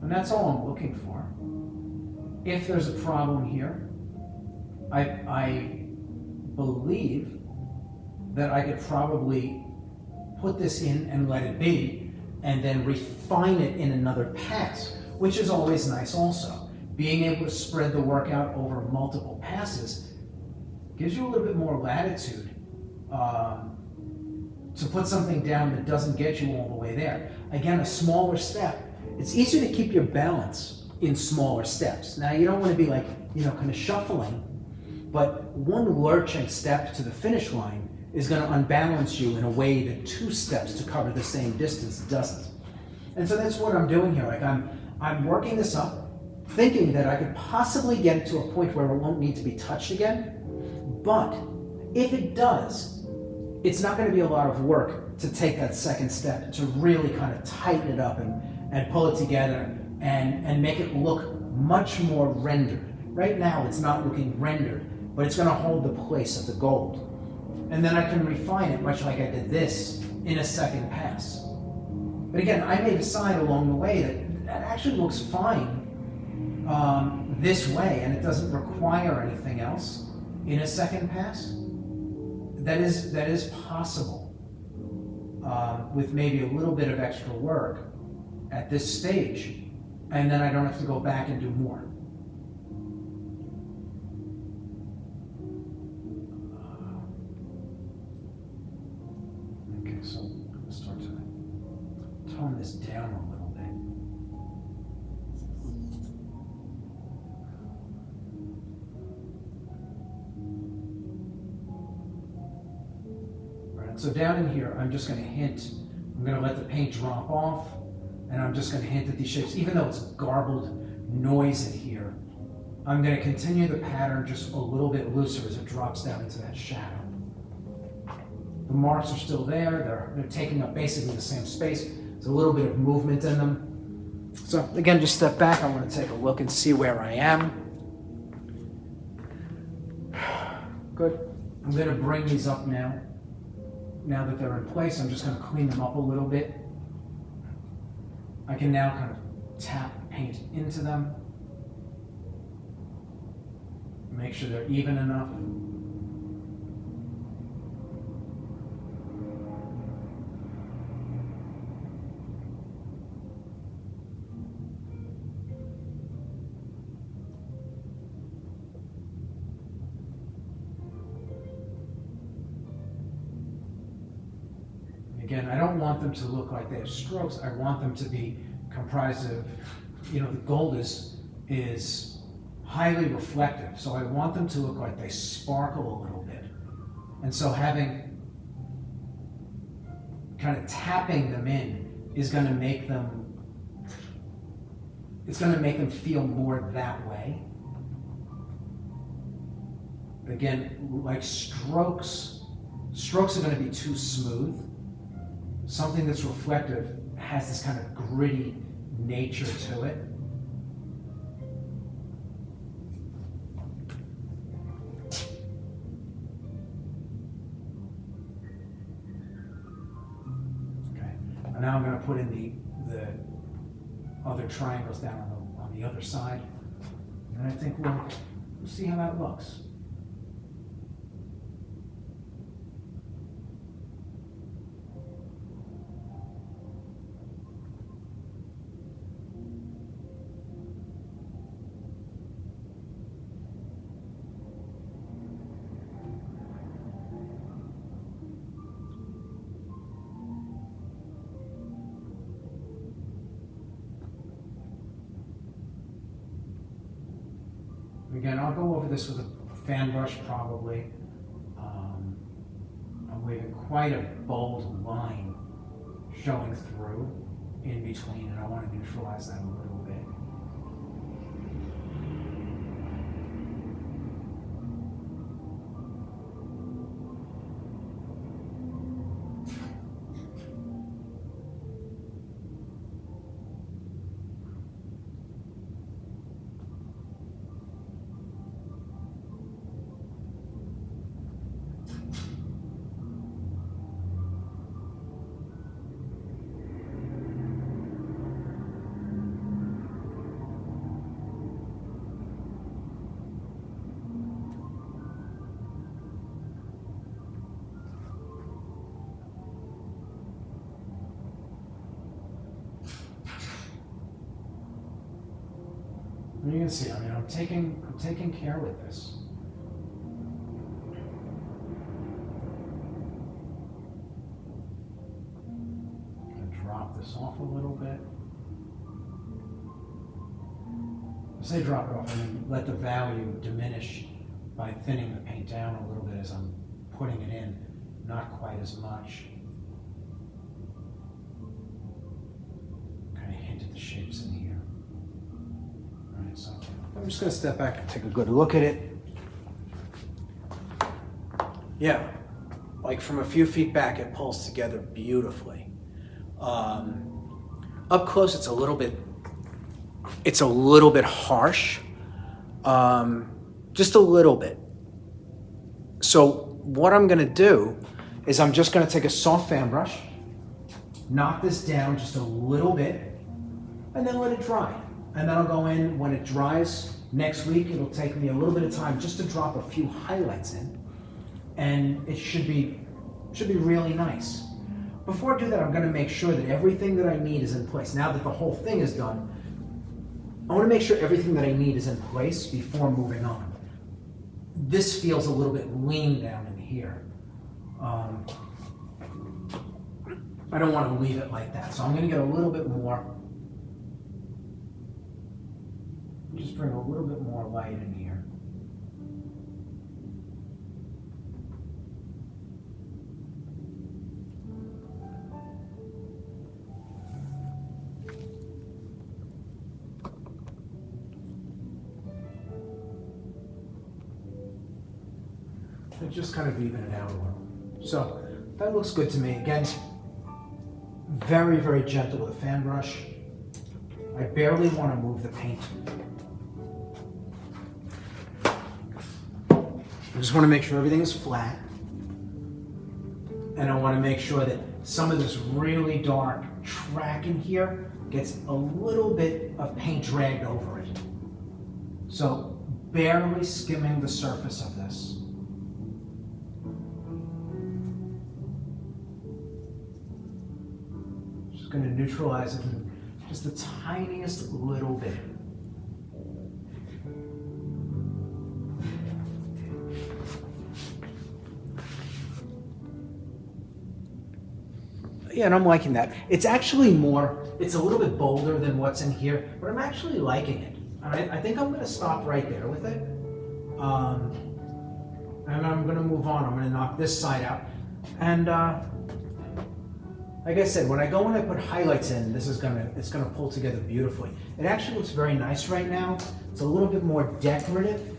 And that's all I'm looking for. If there's a problem here, I believe that I could probably put this in and let it be, and then refine it in another pass, which is always nice also. Being able to spread the work out over multiple passes gives you a little bit more latitude to put something down that doesn't get you all the way there. Again, a smaller step. It's easier to keep your balance in smaller steps. Now, you don't want to be like, kind of shuffling, but one lurching step to the finish line is going to unbalance you in a way that 2 steps to cover the same distance doesn't. And so that's what I'm doing here. Like I'm working this up, thinking that I could possibly get it to a point where it won't need to be touched again. But if it does, it's not going to be a lot of work to take that second step to really kind of tighten it up and pull it together and make it look much more rendered. Right now it's not looking rendered, but it's going to hold the place of the gold. And then I can refine it much like I did this in a second pass. But again, I may decide along the way that actually looks fine this way, and it doesn't require anything else in a second pass. that is possible with maybe a little bit of extra work at this stage, and then I don't have to go back and do more. Okay, so I'm going to start to tone this down a little bit. All right, so down in here, I'm just going to hint, I'm going to let the paint drop off, and I'm just going to hint at these shapes. Even though it's garbled noise in here, I'm going to continue the pattern just a little bit looser as it drops down into that shadow. The marks are still there. They're taking up basically the same space. There's a little bit of movement in them. So again, just step back. I want to take a look and see where I am. Good. I'm going to bring these up now. Now that they're in place, I'm just going to clean them up a little bit. I can now kind of tap paint into them. Make sure they're even enough. Again, I don't want them to look like they have strokes. I want them to be comprised of, the gold is highly reflective. So I want them to look like they sparkle a little bit. And so having, kind of tapping them in is going to make them, it's going to make them feel more that way. Again, like strokes are going to be too smooth. Something that's reflective has this kind of gritty nature to it. Okay, and now I'm going to put in the other triangles down on the other side, and I think we'll see how that looks. Again, I'll go over this with a fan brush probably. I'm leaving quite a bold line showing through in between, and I want to neutralize that a little bit. You can see, I'm taking care with this. I'm going to drop this off a little bit. I say drop it off, and then let the value diminish by thinning the paint down a little bit as I'm putting it in, not quite as much. Kind of hint at the shapes in here. So I'm just going to step back and take a good look at it. Yeah, like from a few feet back, it pulls together beautifully. Up close, it's a little bit harsh, just a little bit. So what I'm going to do is I'm just going to take a soft fan brush, knock this down just a little bit, and then let it dry. And then I'll go in when it dries next week. It'll take me a little bit of time just to drop a few highlights in. and it should be really nice. Before I do that, I'm going to make sure that everything that I need is in place. Now that the whole thing is done, I want to make sure everything that I need is in place before moving on. This feels a little bit lean down in here. I don't want to leave it like that, so I'm going to get a little bit more. Just bring a little bit more light in here. And just kind of even it out a little. So that looks good to me. Again, very, very gentle with a fan brush. I barely want to move the paint. I just want to make sure everything is flat. And I want to make sure that some of this really dark track in here gets a little bit of paint dragged over it. So barely skimming the surface of this. Just going to neutralize it in just the tiniest little bit. Yeah, and I'm liking that. It's actually more, it's a little bit bolder than what's in here, but I'm actually liking it. All right, I think I'm going to stop right there with it. And I'm going to move on. I'm going to knock this side out. And like I said, when I go and I put highlights in, it's going to pull together beautifully. It actually looks very nice right now. It's a little bit more decorative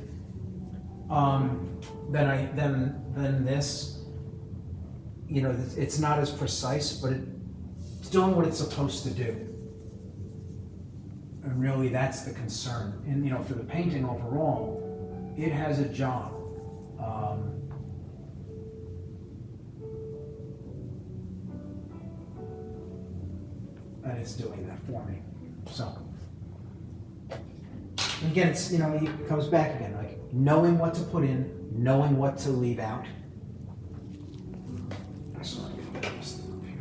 than this. You know, it's not as precise, but it's doing what it's supposed to do. And really, that's the concern. And, you know, for the painting overall, it has a job. And it's doing that for me. So, and again, it's, you know, it comes back again, like knowing what to put in, knowing what to leave out. So I'm going to get this thing up here.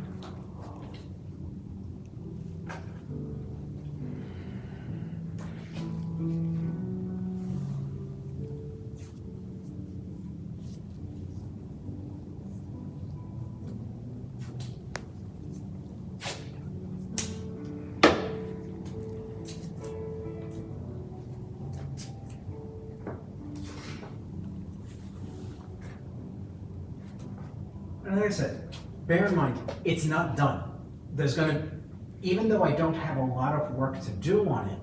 And like I said, bear in mind, it's not done. There's going to, even though I don't have a lot of work to do on it,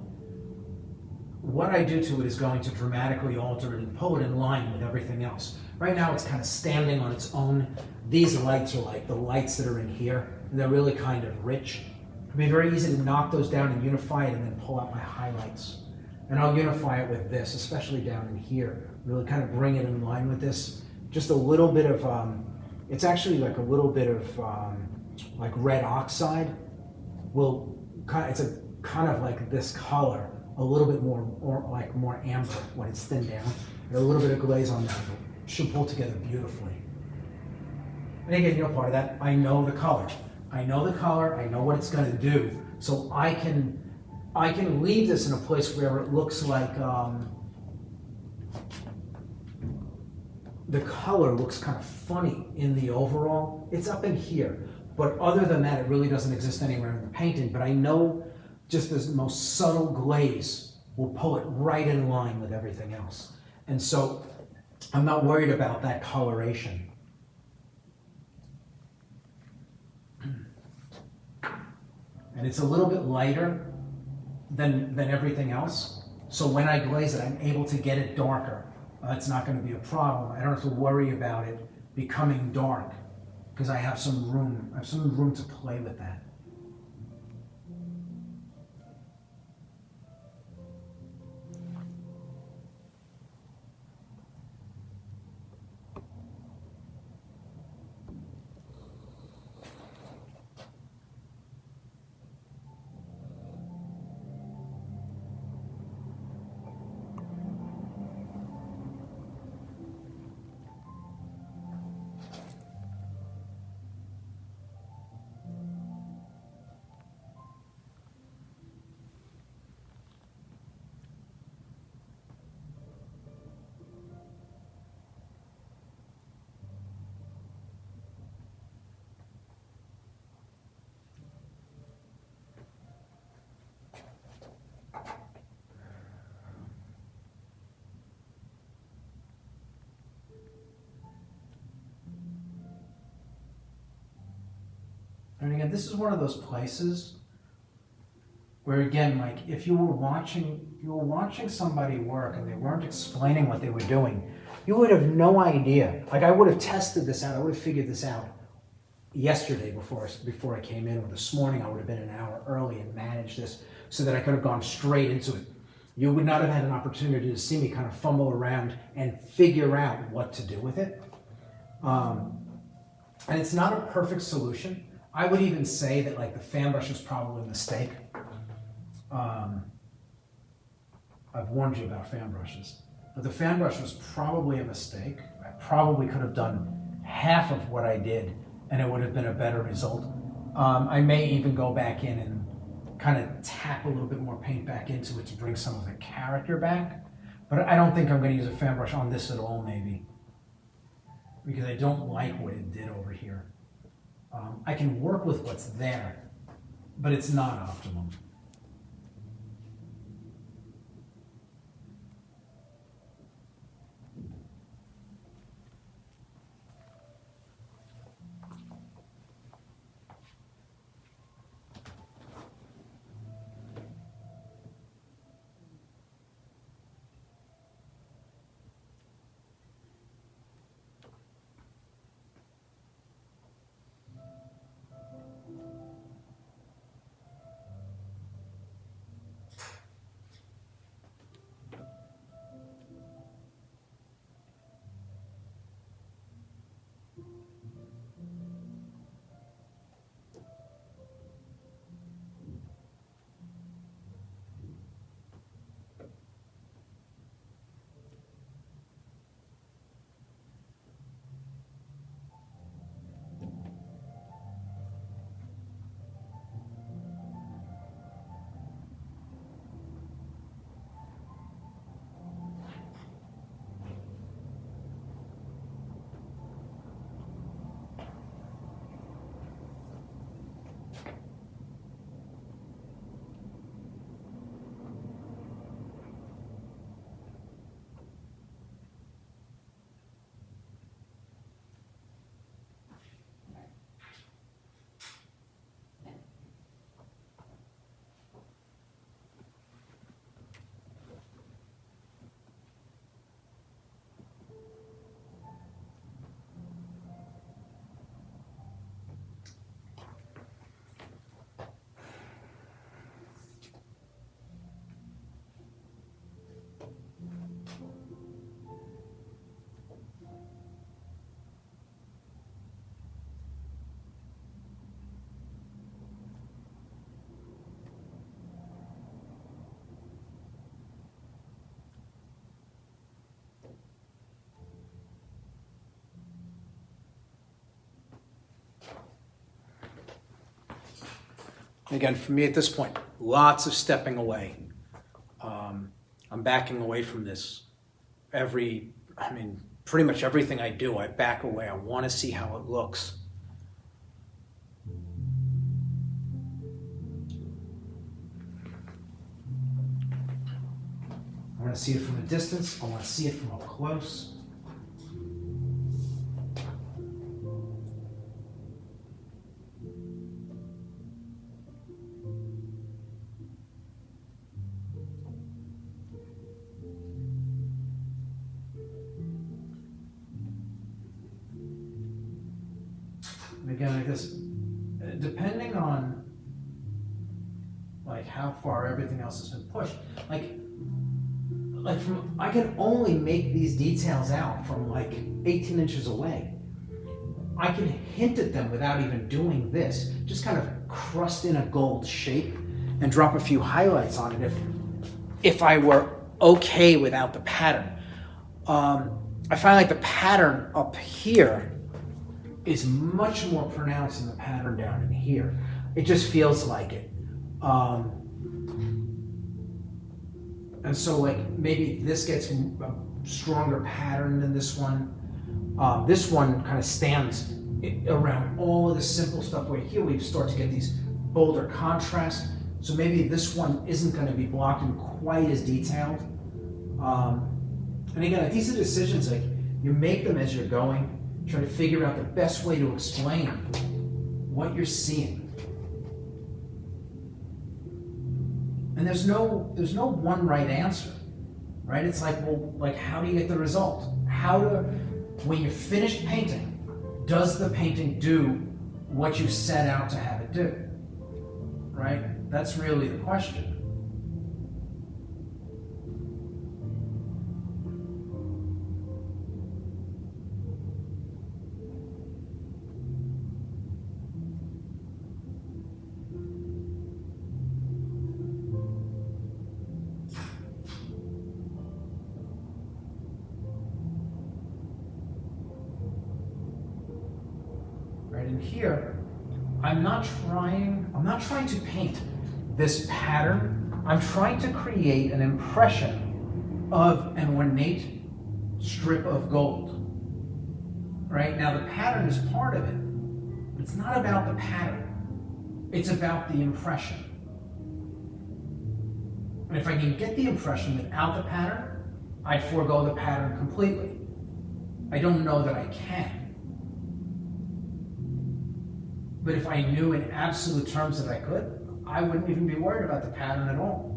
what I do to it is going to dramatically alter it and pull it in line with everything else. Right now it's kind of standing on its own. These lights are like the lights that are in here, and they're really kind of rich. It'd be very easy to knock those down and unify it and then pull out my highlights. And I'll unify it with this, especially down in here. Really kind of bring it in line with this. Just a little bit of, it's actually like a little bit of like red oxide. It's a kind of like this color, a little bit more, or like more amber when it's thinned down. And a little bit of glaze on that should pull together beautifully. And again, you know, part of that, I know the color. I know the color, I know what it's gonna do. So I can leave this in a place where it looks like, the color looks kind of funny in the overall. It's up in here, but other than that, it really doesn't exist anywhere in the painting. But I know just this most subtle glaze will pull it right in line with everything else. And so I'm not worried about that coloration. And it's a little bit lighter than everything else. So when I glaze it, I'm able to get it darker. It's not going to be a problem. I don't have to worry about it becoming dark because I have some room. I have some room to play with that. And again, this is one of those places where, again, like if you were watching somebody work and they weren't explaining what they were doing, you would have no idea. Like I would have tested this out, I would have figured this out yesterday before I came in, or this morning I would have been an hour early and managed this so that I could have gone straight into it. You would not have had an opportunity to see me kind of fumble around and figure out what to do with it. And it's not a perfect solution. I would even say that like the fan brush was probably a mistake. I've warned you about fan brushes, but the fan brush was probably a mistake. I probably could have done half of what I did and it would have been a better result. I may even go back in and kind of tap a little bit more paint back into it to bring some of the character back. But I don't think I'm going to use a fan brush on this at all, maybe, because I don't like what it did over here. I can work with what's there, but it's not optimum. Again, for me at this point, lots of stepping away. I'm backing away from this. Pretty much everything I do, I back away. I want to see how it looks. I want to see it from a distance. I want to see it from up close. Again, like this, depending on like how far everything else has been pushed, I can only make these details out from like 18 inches away. I can hint at them without even doing this, just kind of crust in a gold shape and drop a few highlights on it if I were okay without the pattern. I find like the pattern up here is much more pronounced than the pattern down in here. It just feels like it. And so like maybe this gets a stronger pattern than this one. This one kind of stands around all of the simple stuff where here we start to get these bolder contrasts. So maybe this one isn't going to be blocked in quite as detailed. And again, like, these are decisions, like you make them as you're going, try to figure out the best way to explain what you're seeing. And there's no one right answer, right? It's like, well, like, how do you get the result? When you're finished painting, does the painting do what you set out to have it do, right? That's really the question. Right in here, I'm not trying to paint this pattern. I'm trying to create an impression of an ornate strip of gold. Right? Now the pattern is part of it, but it's not about the pattern. It's about the impression. And if I can get the impression without the pattern, I'd forego the pattern completely. I don't know that I can. But if I knew in absolute terms that I could, I wouldn't even be worried about the pattern at all.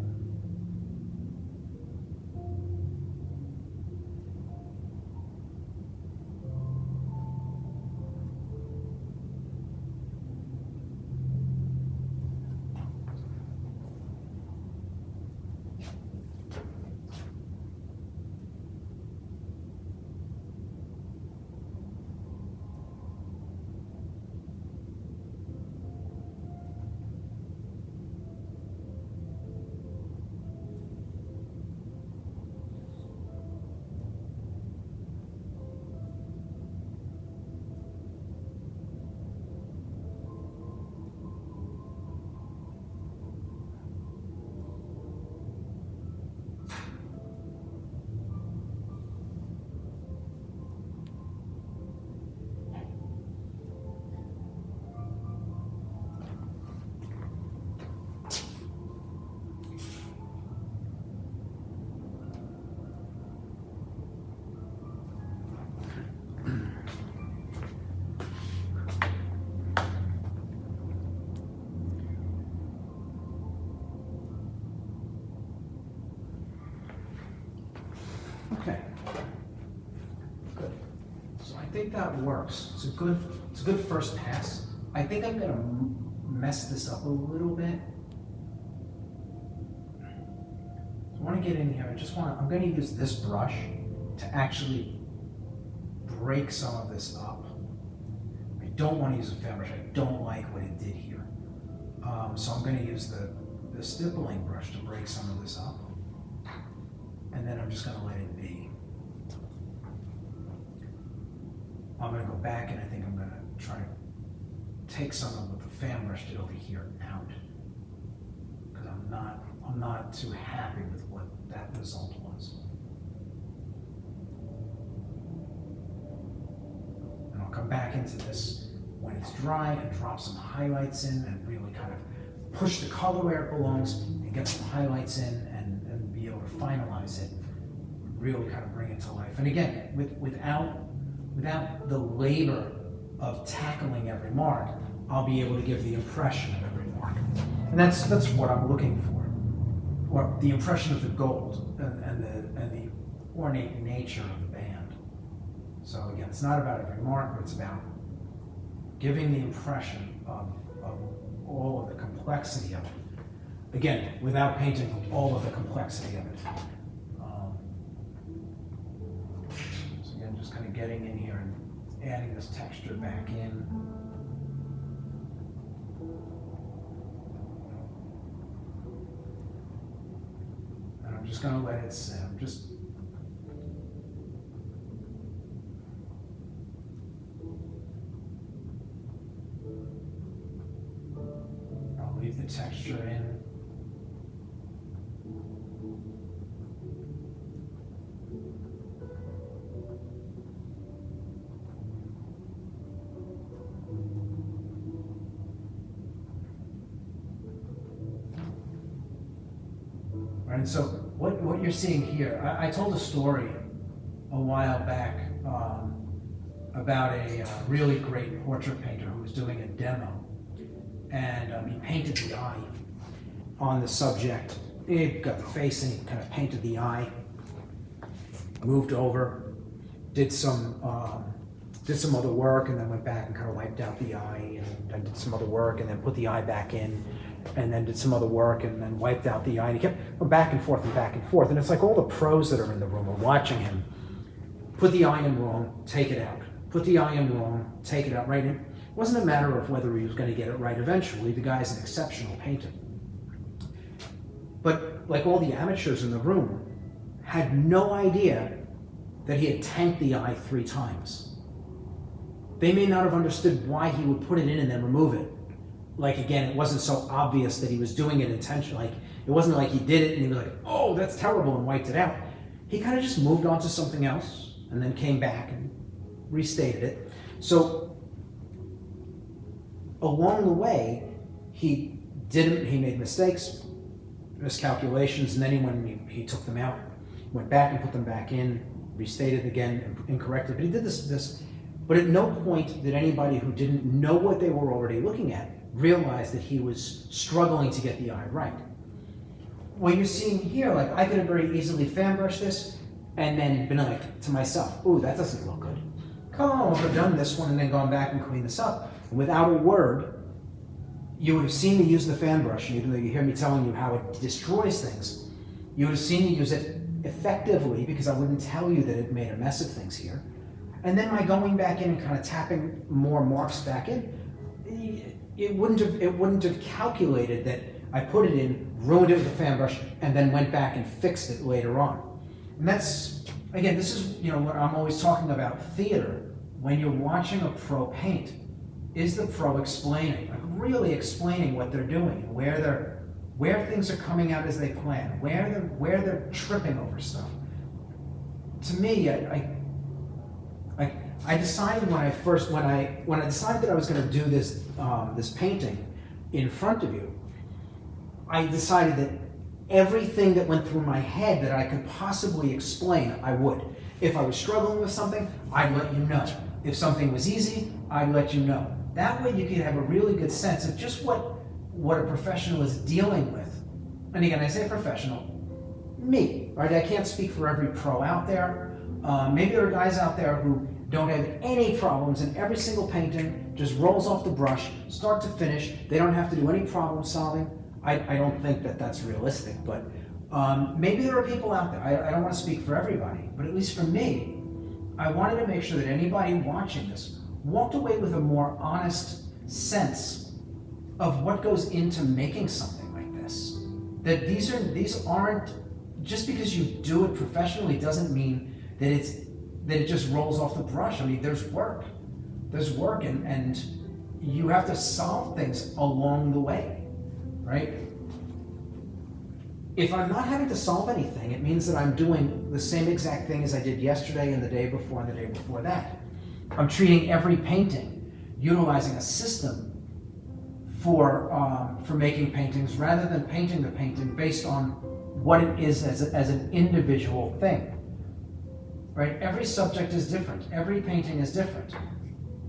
Okay, good. So I think that works. It's a good first pass. I think I'm gonna mess this up a little bit. So I want to get in here. I'm going to use this brush to actually break some of this up. I don't want to use a fan brush. I don't like what it did here. So I'm going to use the stippling brush to break some of this up. And then I'm just going to let it be. I'm going to go back and I think I'm going to try to take some of what the fan brush did over here out. Because I'm not too happy with what that result was. And I'll come back into this when it's dry and drop some highlights in and really kind of push the color where it belongs and get some highlights in and be able to finalize it, really kind of bring it to life. And again, without the labor of tackling every mark, I'll be able to give the impression of every mark. And that's what I'm looking for, or the impression of the gold and the ornate nature of the band. So again, it's not about every mark, but it's about giving the impression of all of the complexity of it. Again, without painting all of the complexity of it. So again, just kind of getting in here and adding this texture back in. And I'm just going to let it sit. I'll leave the texture in. And so what you're seeing here, I told a story a while back about a really great portrait painter who was doing a demo, and he painted the eye on the subject. He got the face and he kind of painted the eye, moved over, did some other work, and then went back and kind of wiped out the eye, and then did some other work, and then put the eye back in, and then did some other work, and then wiped out the eye. And he kept going back and forth and back and forth. And it's like all the pros that are in the room are watching him. Put the eye in wrong, take it out. Put the eye in wrong, take it out, right? It wasn't a matter of whether he was going to get it right eventually. The guy's an exceptional painter. But like all the amateurs in the room had no idea that he had tanked the eye 3 times. They may not have understood why he would put it in and then remove it. Like, again, it wasn't so obvious that he was doing it intentionally. Like, it wasn't like he did it and he was like, oh, that's terrible, and wiped it out. He kind of just moved on to something else and then came back and restated it. So along the way, he made mistakes, miscalculations, and then he took them out, went back and put them back in, restated again and corrected. But he did this, but at no point did anybody who didn't know what they were already looking at realize that he was struggling to get the eye right. What you're seeing here, like, I could have very easily fan brushed this and then been like to myself, ooh, that doesn't look good. Come on, I could have done this one and then gone back and cleaned this up. And without a word, you would have seen me use the fan brush, and even though you hear me telling you how it destroys things, you would have seen me use it effectively, because I wouldn't tell you that it made a mess of things here. And then by going back in and kind of tapping more marks back in, it wouldn't have calculated that I put it in, ruined it with the fan brush, and then went back and fixed it later on. And that's, again, this is, what I'm always talking about theater. When you're watching a pro paint, is the pro explaining, like really explaining what they're doing, and where things are coming out as they plan, where they're tripping over stuff. To me, I decided when I decided that I was going to do this painting in front of you, I decided that everything that went through my head that I could possibly explain, I would. If I was struggling with something, I'd let you know. If something was easy, I'd let you know. That way you could have a really good sense of just what a professional is dealing with. And again, I say professional, me, right? I can't speak for every pro out there. Maybe there are guys out there who don't have any problems, and every single painting just rolls off the brush, start to finish. They don't have to do any problem solving. I don't think that that's realistic, but maybe there are people out there. I don't want to speak for everybody, but at least for me, I wanted to make sure that anybody watching this walked away with a more honest sense of what goes into making something like this. That these aren't, just because you do it professionally doesn't mean that it just rolls off the brush. I mean, there's work, and you have to solve things along the way, right? If I'm not having to solve anything, it means that I'm doing the same exact thing as I did yesterday and the day before and the day before that. I'm treating every painting, utilizing a system for making paintings, rather than painting the painting based on what it is as an individual thing. Right? Every subject is different. Every painting is different.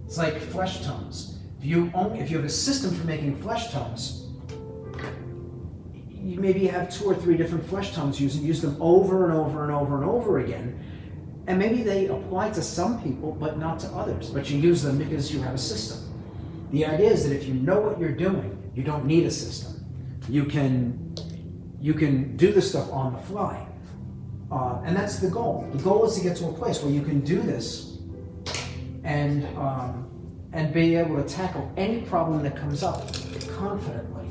It's like flesh tones. If you have a system for making flesh tones, you maybe have 2 or 3 different flesh tones, use them over and over and over and over again. And maybe they apply to some people, but not to others. But you use them because you have a system. The idea is that if you know what you're doing, you don't need a system. You can do this stuff on the fly. And that's the goal. The goal is to get to a place where you can do this and be able to tackle any problem that comes up confidently.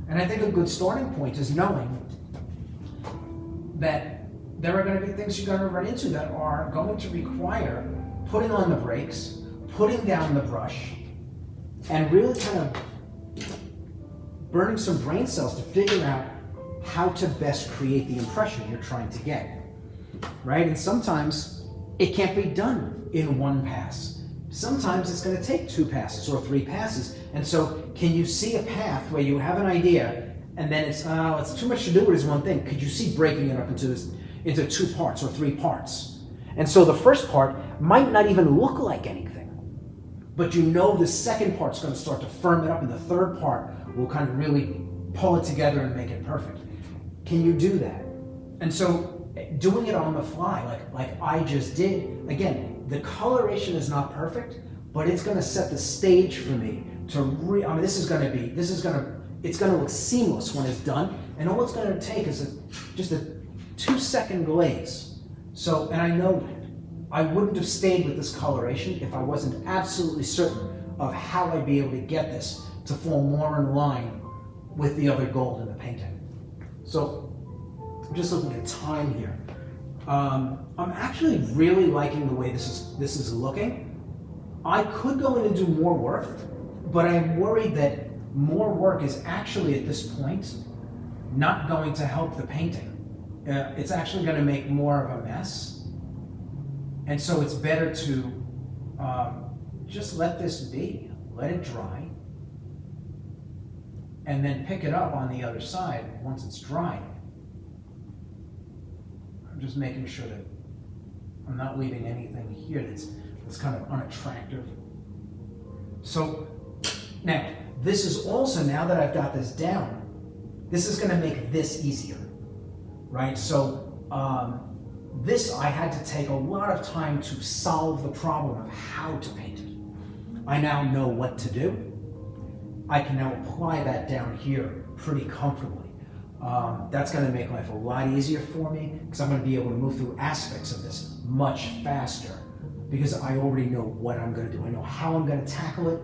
And I think a good starting point is knowing that there are going to be things you're going to run into that are going to require putting on the brakes, putting down the brush, and really kind of burning some brain cells to figure out how to best create the impression you're trying to get, right? And sometimes it can't be done in one pass. Sometimes it's going to take 2 passes or 3 passes. And so can you see a path where you have an idea and then it's too much to do it as one thing? Could you see breaking it up into 2 parts or 3 parts? And so the first part, might not even look like anything, but you know the second part's going to start to firm it up, and the third part will kind of really pull it together and make it perfect. Can you do that? And so doing it on the fly, like I just did, again, the coloration is not perfect, but it's going to set the stage for me to I mean, it's going to look seamless when it's done, and all it's going to take is just a 2-second glaze. So, and I know that I wouldn't have stayed with this coloration if I wasn't absolutely certain of how I'd be able to get this to fall more in line with the other gold in the painting. So, I'm just looking at time here. I'm actually really liking the way this is looking. I could go in and do more work, but I'm worried that more work is actually at this point not going to help the painting. It's actually going to make more of a mess. And so it's better to just let this be, let it dry, and then pick it up on the other side once it's dry. I'm just making sure that I'm not leaving anything here that's kind of unattractive. So now, this is also, now that I've got this down, this is going to make this easier, right? So this, I had to take a lot of time to solve the problem of how to paint it. I now know what to do. I can now apply that down here pretty comfortably. That's going to make life a lot easier for me because I'm going to be able to move through aspects of this much faster because I already know what I'm going to do. I know how I'm going to tackle it.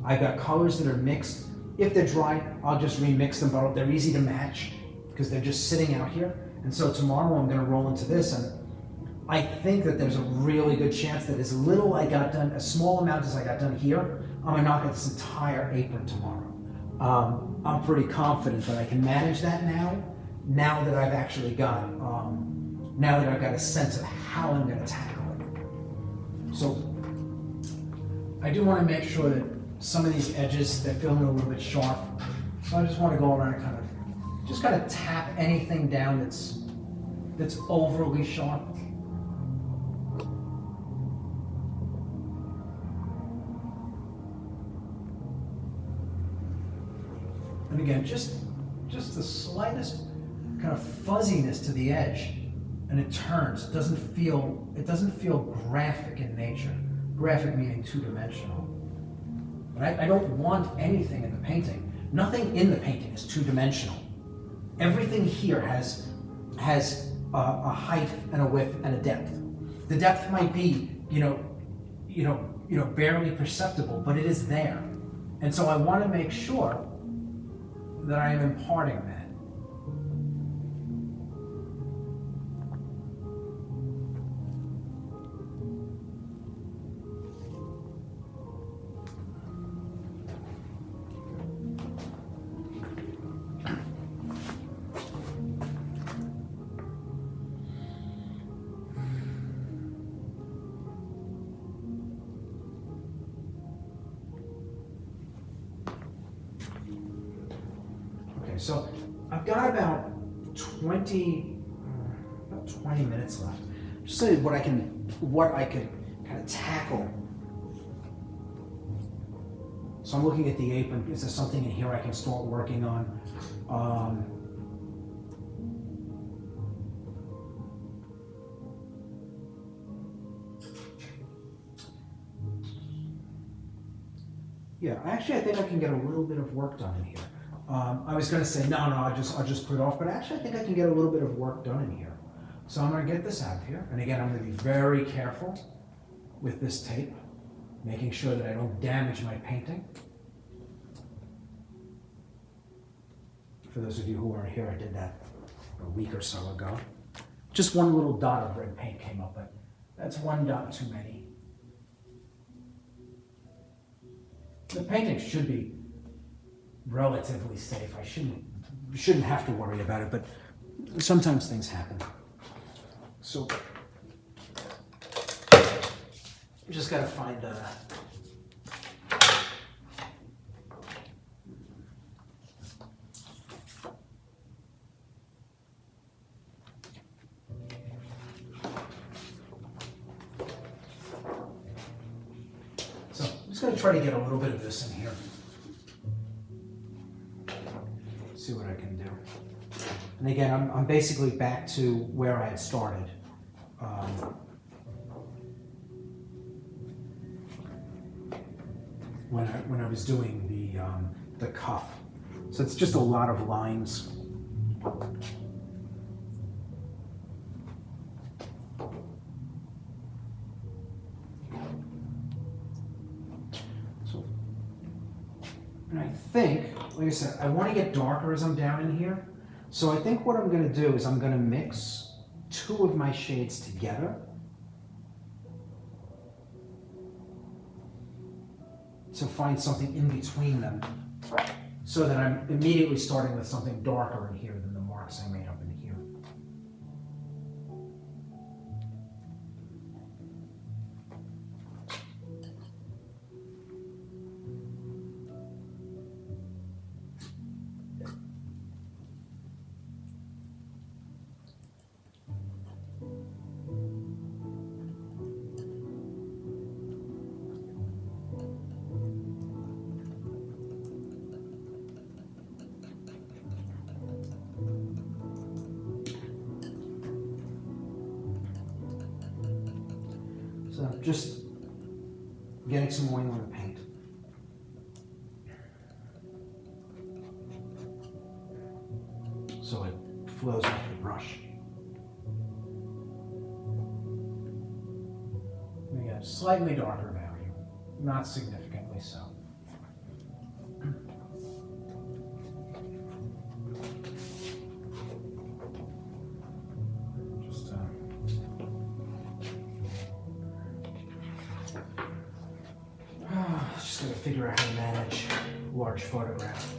I've got colors that are mixed. If they're dry, I'll just remix them, but they're easy to match because they're just sitting out here. And so tomorrow I'm going to roll into this, and I think that there's a really good chance that as little I got done, as small amount as I got done here, I'm going to knock out this entire apron tomorrow. I'm pretty confident that I can manage that now that I've actually got, now that I've got a sense of how I'm going to tackle it. So I do want to make sure that some of these edges, they're feeling a little bit sharp. So I just want to go around and kind of tap anything down that's overly sharp. And again, just the slightest kind of fuzziness to the edge, and it turns. It doesn't feel graphic in nature. Graphic meaning two-dimensional. But I don't want anything in the painting. Nothing in the painting is two-dimensional. Everything here has a height and a width and a depth. The depth might be, barely perceptible, but it is there. And so I want to make sure that I am imparting that. So I've got about 20 minutes left. Just so what I could kind of tackle. So I'm looking at the apron. Is there something in here I can start working on? Yeah, actually I think I can get a little bit of work done in here. I was going to say, no, I'll just put it off, but actually I think I can get a little bit of work done in here. So I'm going to get this out of here. And again, I'm going to be very careful with this tape, making sure that I don't damage my painting. For those of you who weren't here, I did that a week or so ago. Just one little dot of red paint came up, but that's one dot too many. The painting should be relatively safe. I shouldn't have to worry about it, but sometimes things happen. So just gotta find just going to try to get a little bit of this in here. See what I can do. And again, I'm basically back to where I had started. When I was doing the cuff. So it's just a lot of lines. So, and I think, like I said, I want to get darker as I'm down in here. So I think what I'm going to do is I'm going to mix two of my shades together. To find something in between them, so that I'm immediately starting with something darker in here than the marks I made up in here. So just getting some oil on the paint. So it flows off the brush. We got a slightly darker value, not significantly so. Just gotta figure out how to manage large photograph.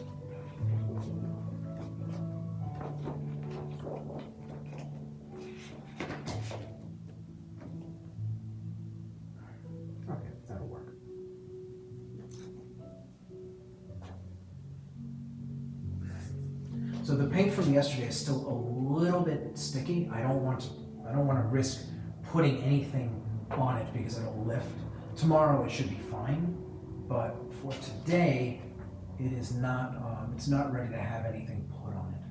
Okay, that'll work. So the paint from yesterday is still a little bit sticky. I don't want to risk putting anything on it because it'll lift. Tomorrow it should be fine, but for today, it is not. It's not ready to have anything put on it.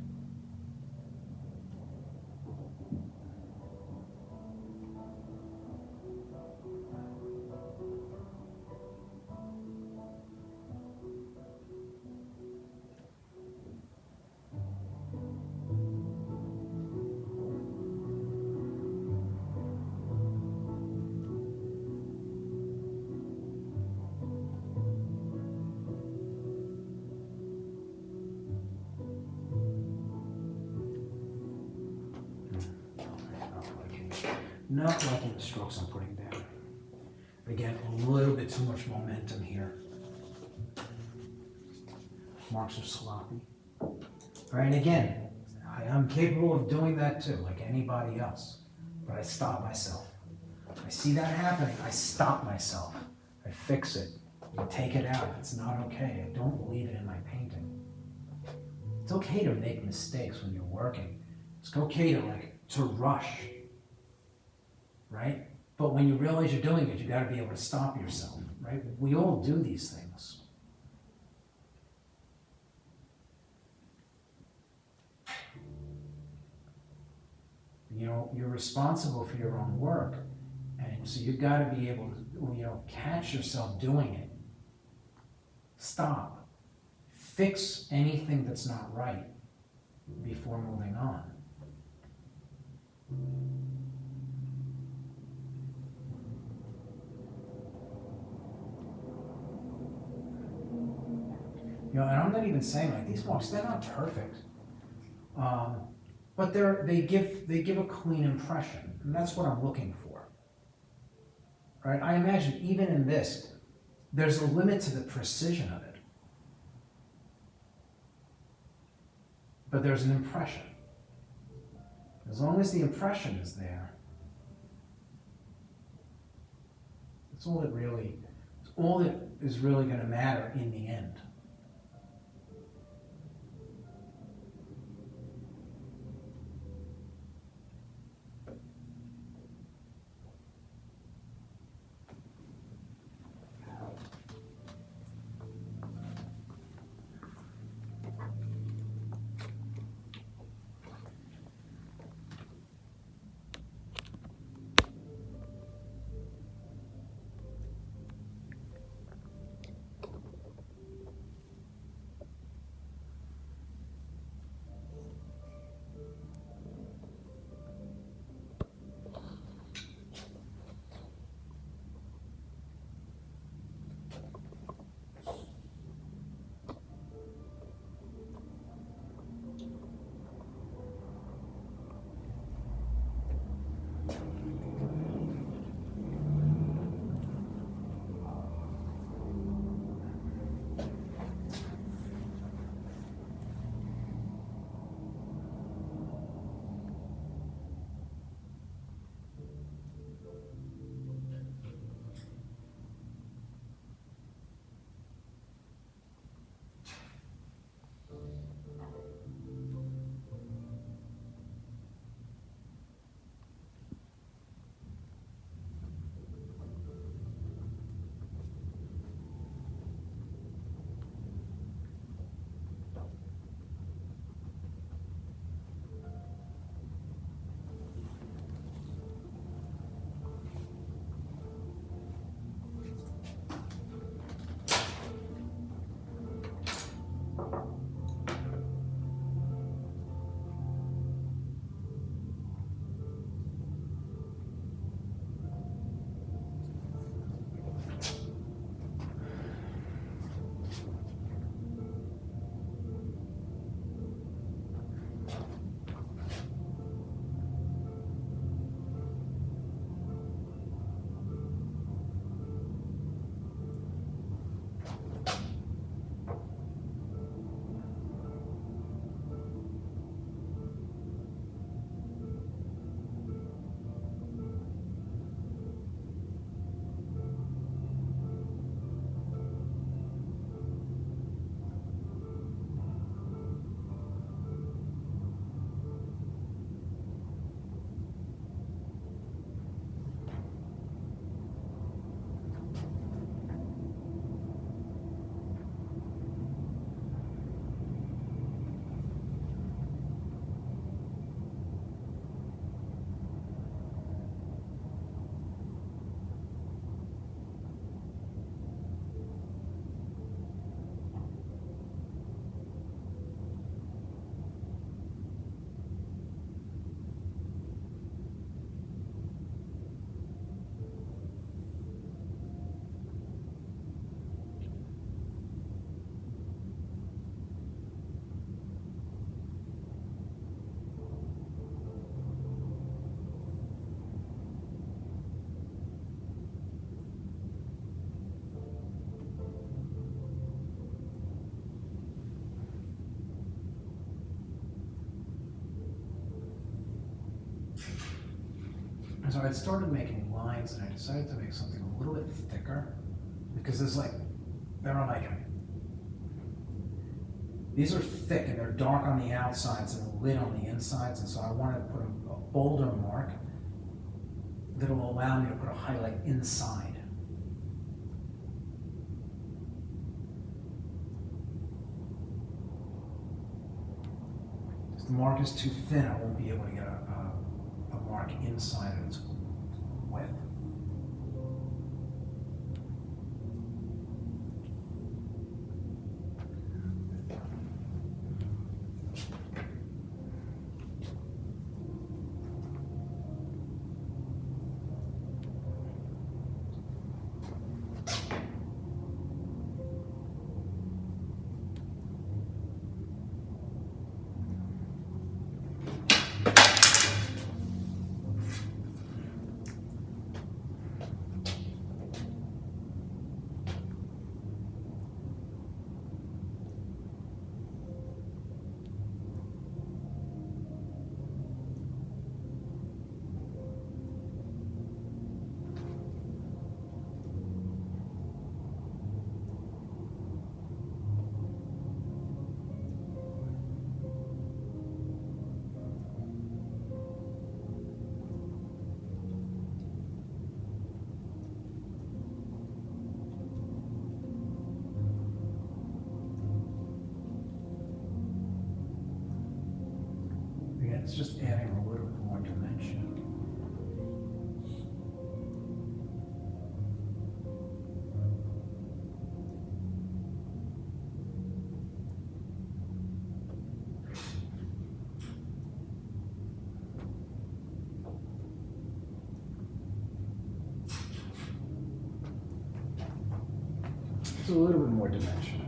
Not liking the strokes I'm putting down. Again, a little bit too much momentum here. Marks are sloppy. All right, and again, I'm capable of doing that too, like anybody else. But I stop myself. I see that happening, I stop myself. I fix it. I take it out if it's not okay. I don't leave it in my painting. It's okay to make mistakes when you're working. It's okay to rush. Right? But when you realize you're doing it, you got to be able to stop yourself, right? We all do these things. You know, you're responsible for your own work, and so you've got to be able to, catch yourself doing it. Stop. Fix anything that's not right before moving on. And I'm not even saying like these marks, they're not perfect, but they give a clean impression, and that's what I'm looking for. Right? I imagine even in this, there's a limit to the precision of it, but there's an impression. As long as the impression is there, that's all that is really going to matter in the end. so I started making lines, and I decided to make something a little bit thicker, because these are thick and they're dark on the outsides and lit on the insides, and so I wanted to put a bolder mark that'll allow me to put a highlight inside. If the mark is too thin, I won't be able to get a mark inside of its width. It's just adding a little bit more dimension. It's a little bit more dimension.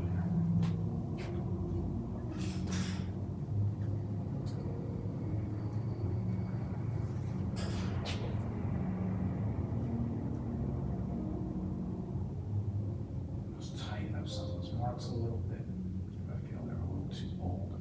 A little bit. I feel they're a little too bold.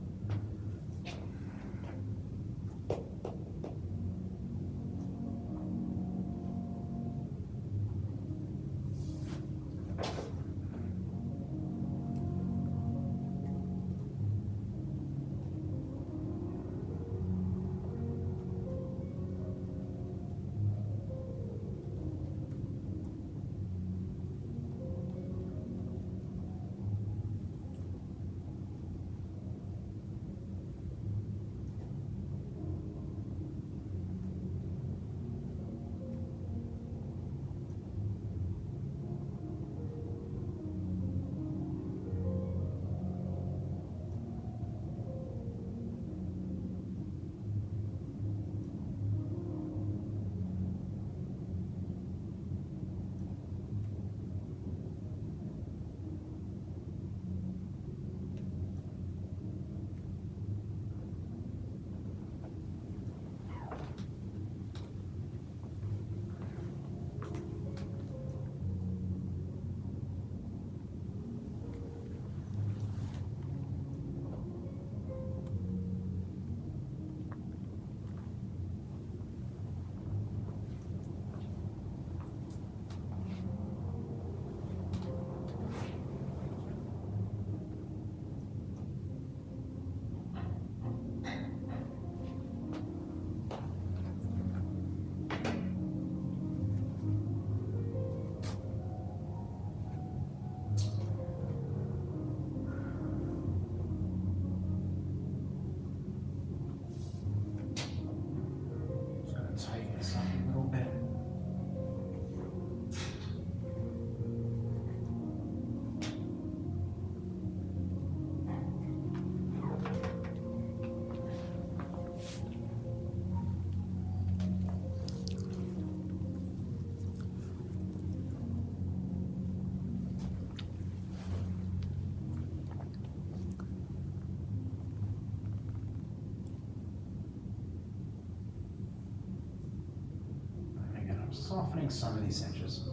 Softening some of these edges.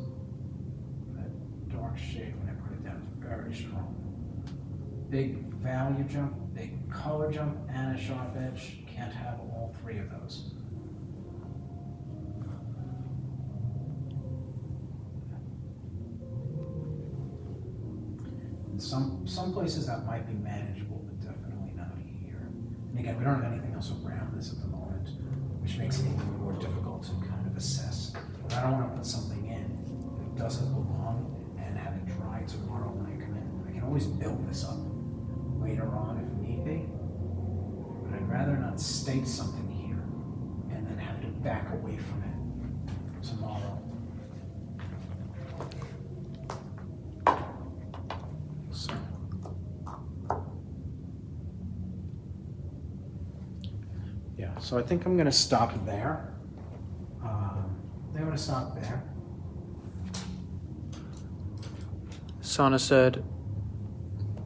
That dark shade when I put it down is very strong. Big value jump, big color jump, and a sharp edge. Can't have all three of those. some places that might be manageable, but definitely not here. And again, we don't have anything else around this at the moment, which makes it even more difficult to kind of assess. But I don't want to put something in that doesn't belong and have it dry tomorrow when I come in. I can always build this up later on if need be, but I'd rather not state something here and then have to back away from it tomorrow. So, yeah, so I think I'm going to stop there. I'm going to stop there. Sana said,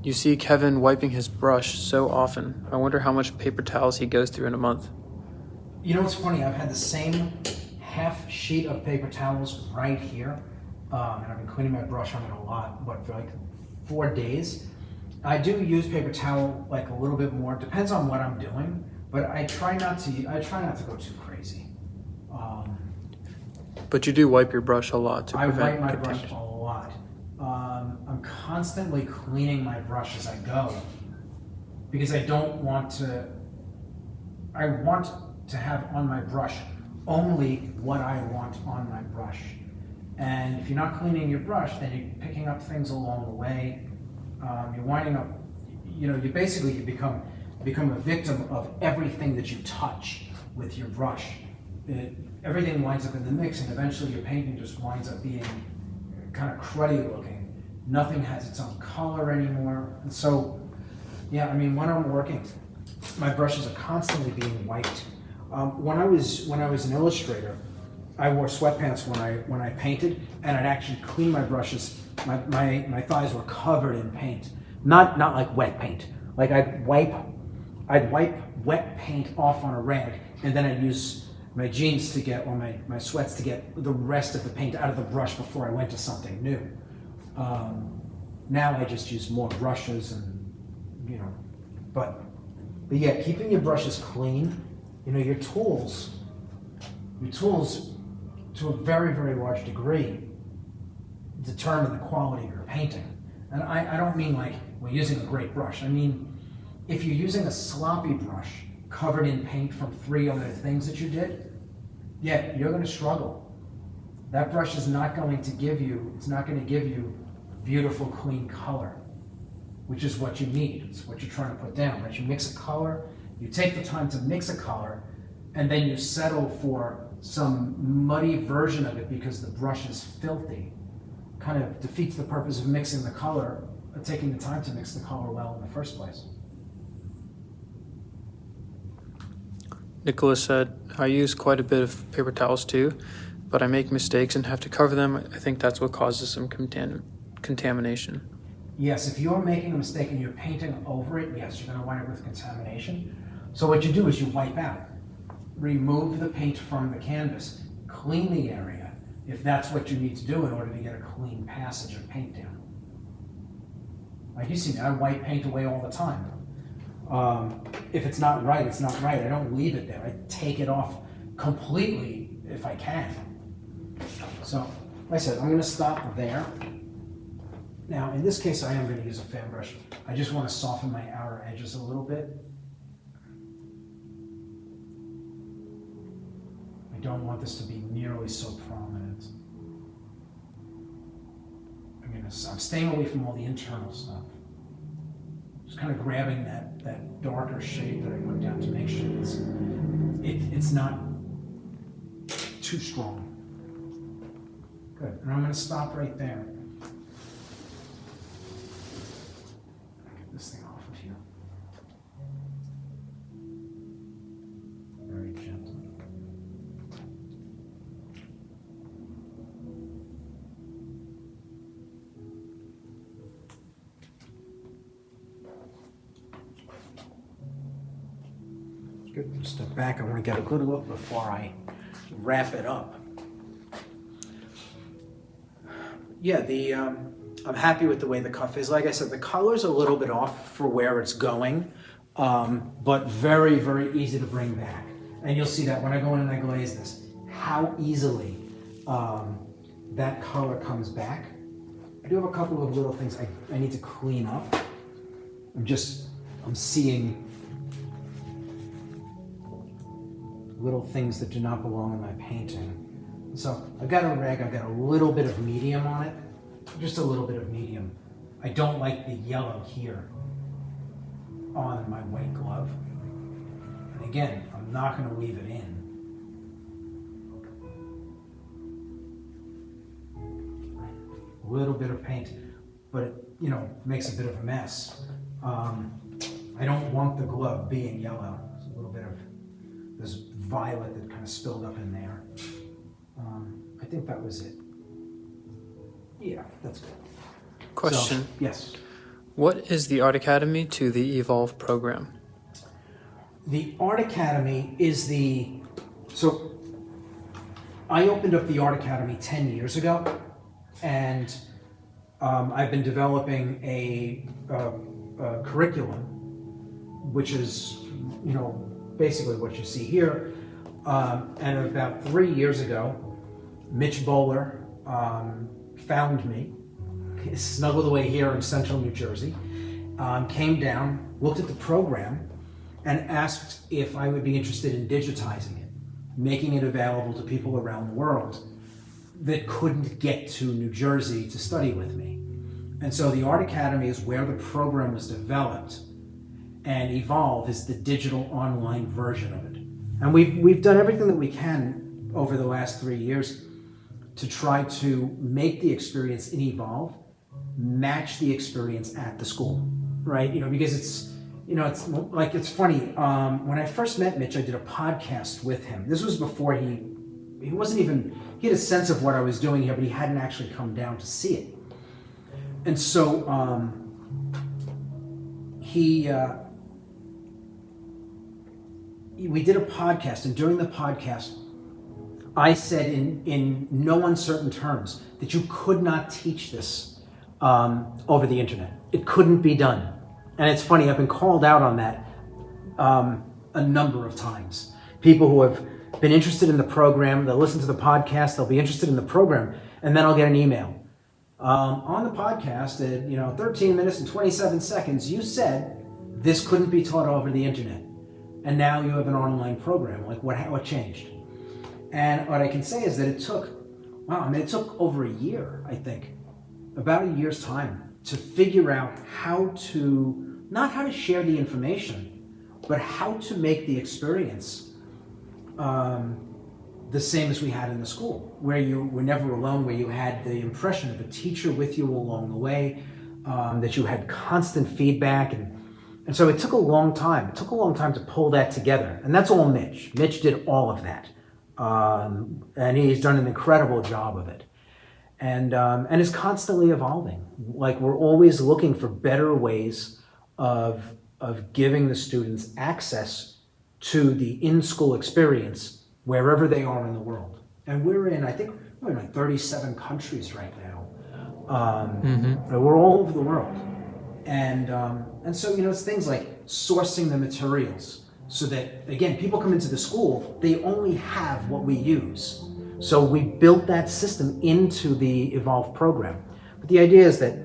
"You see Kevin wiping his brush so often. I wonder how much paper towels he goes through in a month." You know what's funny? I've had the same half sheet of paper towels right here, and I've been cleaning my brush on it a lot, but for like 4 days. I do use paper towel like a little bit more. Depends on what I'm doing, but I try not to go too crazy. But you do wipe your brush a lot to I prevent wipe my brush contamination. a lot. I'm constantly cleaning my brush as I go because I don't want to. I want to have on my brush only what I want on my brush. And if you're not cleaning your brush, then you're picking up things along the way. You're winding up. You know, you become a victim of everything that you touch with your brush. Everything winds up in the mix, and eventually your painting just winds up being kind of cruddy looking. Nothing has its own color anymore. And so, yeah, I mean, when I'm working, my brushes are constantly being wiped. When I was an illustrator, I wore sweatpants when I painted, and I'd actually clean my brushes. My thighs were covered in paint, not like wet paint. Like I'd wipe wet paint off on a rag, and then I'd use my jeans to get, or my sweats to get the rest of the paint out of the brush before I went to something new. Now I just use more brushes and, you know, but yeah, keeping your brushes clean, you know, your tools to a very, very large degree determine the quality of your painting. And I don't mean like we're using a great brush. I mean, if you're using a sloppy brush covered in paint from 3 other things that you did, yeah, you're going to struggle. That brush is not going to give you, beautiful, clean color, which is what you need. It's what you're trying to put down. Right? You mix a color, you take the time to mix a color, and then you settle for some muddy version of it because the brush is filthy. Kind of defeats the purpose of mixing the color, taking the time to mix the color well in the first place. Nicholas said, "I use quite a bit of paper towels too, but I make mistakes and have to cover them. I think that's what causes some contamination." Yes, if you're making a mistake and you're painting over it, yes, you're going to wind up with contamination. So what you do is you wipe out. Remove the paint from the canvas. Clean the area, if that's what you need to do in order to get a clean passage of paint down. Like you see me, I wipe paint away all the time. If it's not right, it's not right. I don't leave it there. I take it off completely if I can. So, like I said, I'm going to stop there. Now, in this case, I am going to use a fan brush. I just want to soften my outer edges a little bit. I don't want this to be nearly so prominent. I'm staying away from all the internal stuff. Just kind of grabbing that darker shade that I put down to make sure it's not too strong. Good, and I'm going to stop right there. Get this thing off of here. Very gently. Good. Step back. I want to get a good look before I wrap it up. Yeah, I'm happy with the way the cuff is. Like I said, the color's a little bit off for where it's going, but very, very easy to bring back. And you'll see that when I go in and I glaze this, how easily that color comes back. I do have a couple of little things I need to clean up. I'm seeing little things that do not belong in my painting. So I've got a rag, I've got a little bit of medium on it, just a little bit of medium. I don't like the yellow here on my white glove. And again, I'm not going to leave it in. A little bit of paint, but it, makes a bit of a mess. I don't want the glove being yellow. There's a little bit of this violet that kind of spilled up in there. I think that was it. Yeah, that's good. Question. So, yes. What is the Art Academy to the Evolve program? The Art Academy is so I opened up the Art Academy 10 years ago, and I've been developing a curriculum, which is, basically what you see here. And about 3 years ago, Mitch Bowler found me, snuggled away here in central New Jersey, came down, looked at the program, and asked if I would be interested in digitizing it, making it available to people around the world that couldn't get to New Jersey to study with me. And so the Art Academy is where the program was developed, and Evolve is the digital online version of it. And we've done everything that we can over the last 3 years to try to make the experience in Evolve match the experience at the school, right? Because it's funny. When I first met Mitch, I did a podcast with him. This was before he had a sense of what I was doing here, but he hadn't actually come down to see it. And so we did a podcast, and during the podcast, I said in no uncertain terms that you could not teach this over the internet. It couldn't be done. And it's funny, I've been called out on that a number of times. People who have been interested in the program, they'll listen to the podcast, they'll be interested in the program, and then I'll get an email. On the podcast at 13 minutes and 27 seconds, you said this couldn't be taught over the internet. And now you have an online program. Like, what changed? And what I can say is that it took over a year, I think, about a year's time to figure out not how to share the information, but how to make the experience the same as we had in the school, where you were never alone, where you had the impression of a teacher with you along the way, that you had constant feedback. And so it took a long time. It took a long time to pull that together. And that's all Mitch. Mitch did all of that. And he's done an incredible job of it. And is constantly evolving. Like, we're always looking for better ways of giving the students access to the in-school experience wherever they are in the world. And we're in like 37 countries right now. We're all over the world. And so, it's things like sourcing the materials so that, again, people come into the school, they only have what we use. So we built that system into the Evolve program. But the idea is that,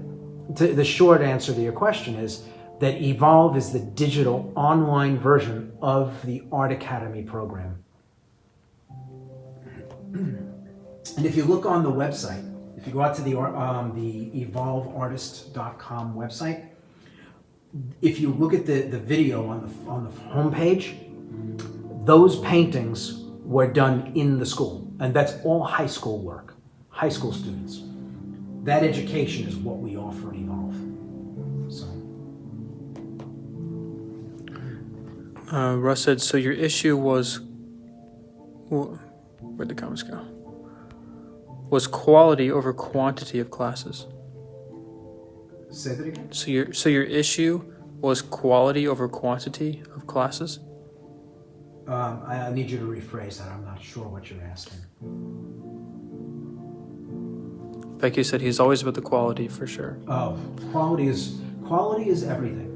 the short answer to your question is that Evolve is the digital online version of the Art Academy program. And if you look on the website, if you go out to the evolveartist.com website, if you look at the video on the homepage, those paintings were done in the school, and that's all high school work, high school students. That education is what we offer in Evolve. So, Russ said, so your issue was, where'd the comments go? Was quality over quantity of classes. Say that again? So your issue was quality over quantity of classes? I need you to rephrase that. I'm not sure what you're asking. Becky said he's always about the quality for sure. Oh, quality is everything.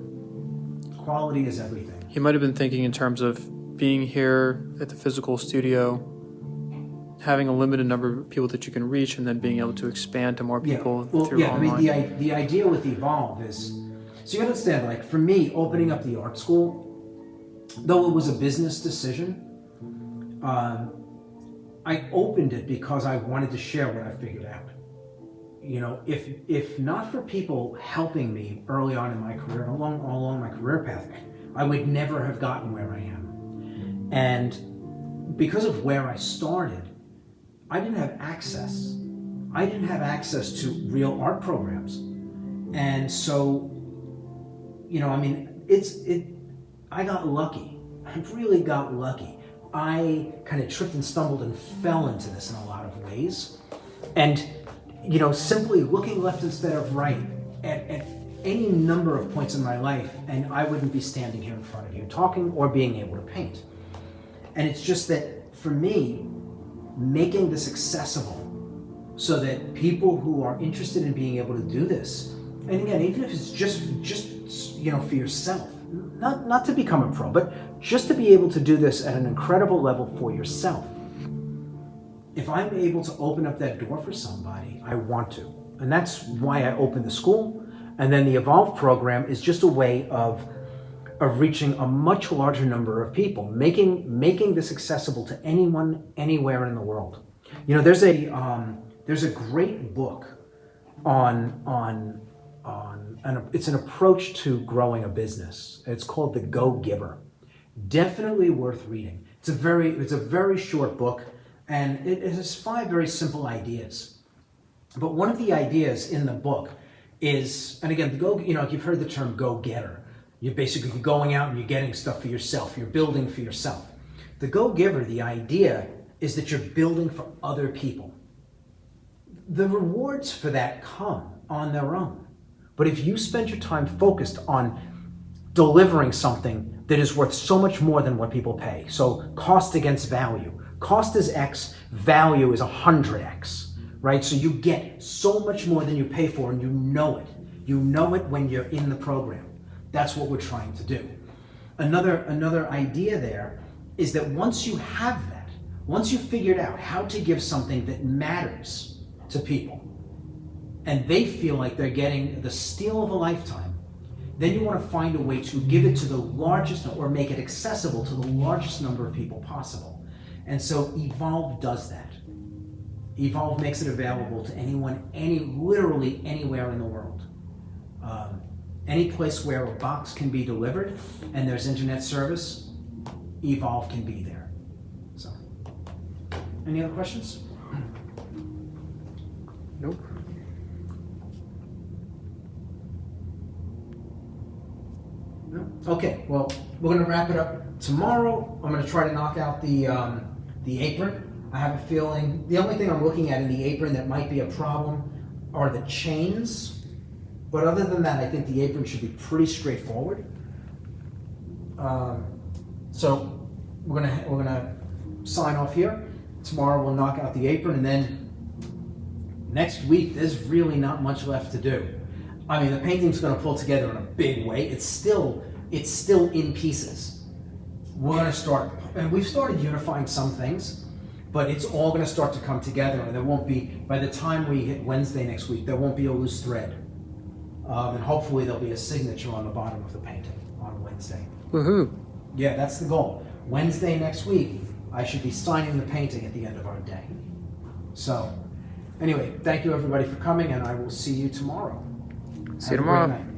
Quality is everything. He might have been thinking in terms of being here at the physical studio, having a limited number of people that you can reach, and then being able to expand to more people through online. I mean, the idea with Evolve is, so you understand, like for me, opening up the art school, though it was a business decision, I opened it because I wanted to share what I figured out. You know, if not for people helping me early on in my career, along my career path, I would never have gotten where I am. And because of where I started, I didn't have access. I didn't have access to real art programs. And so, you know, I mean, I got lucky. I really got lucky. I kind of tripped and stumbled and fell into this in a lot of ways. And, you know, simply looking left instead of right at any number of points in my life, and I wouldn't be standing here in front of you talking or being able to paint. And it's just that for me, making this accessible so that people who are interested in being able to do this, and again, even if it's just you know, for yourself, not to become a pro, but just to be able to do this at an incredible level for yourself. If I'm able to open up that door for somebody, I want to. And that's why I opened the school. And then the Evolve program is just a way of reaching a much larger number of people, making this accessible to anyone, anywhere in the world. You know, there's a great book it's an approach to growing a business. It's called The Go-Giver. Definitely worth reading. It's a very short book, and it has 5 very simple ideas. But one of the ideas in the book is, and again, you know, you've heard the term go-getter. You're basically going out and you're getting stuff for yourself. You're building for yourself. The go-giver, the idea is that you're building for other people. The rewards for that come on their own. But if you spend your time focused on delivering something that is worth so much more than what people pay, so cost against value. Cost is X, value is 100X, right? So you get so much more than you pay for, and you know it. You know it when you're in the program. That's what we're trying to do. Another idea there is that once you have that, once you've figured out how to give something that matters to people, and they feel like they're getting the steal of a lifetime, then you want to find a way to give it to the largest, or make it accessible to the largest number of people possible. And so Evolve does that. Evolve makes it available to anyone, literally anywhere in the world. Any place where a box can be delivered and there's internet service, Evolve can be there. So, any other questions? Nope. No? Okay, well, we're going to wrap it up tomorrow. I'm going to try to knock out the apron. I have a feeling the only thing I'm looking at in the apron that might be a problem are the chains. But other than that, I think the apron should be pretty straightforward. So we're gonna sign off here. Tomorrow we'll knock out the apron, and then next week there's really not much left to do. I mean, the painting's gonna pull together in a big way. It's still in pieces. We're gonna start, and we've started unifying some things, but it's all gonna start to come together, and there won't be, by the time we hit Wednesday next week, there won't be a loose thread. And hopefully there'll be a signature on the bottom of the painting on Wednesday. Woohoo! Yeah, that's the goal. Wednesday next week, I should be signing the painting at the end of our day. So, anyway, thank you everybody for coming, and I will see you tomorrow. See you Have a tomorrow. great night.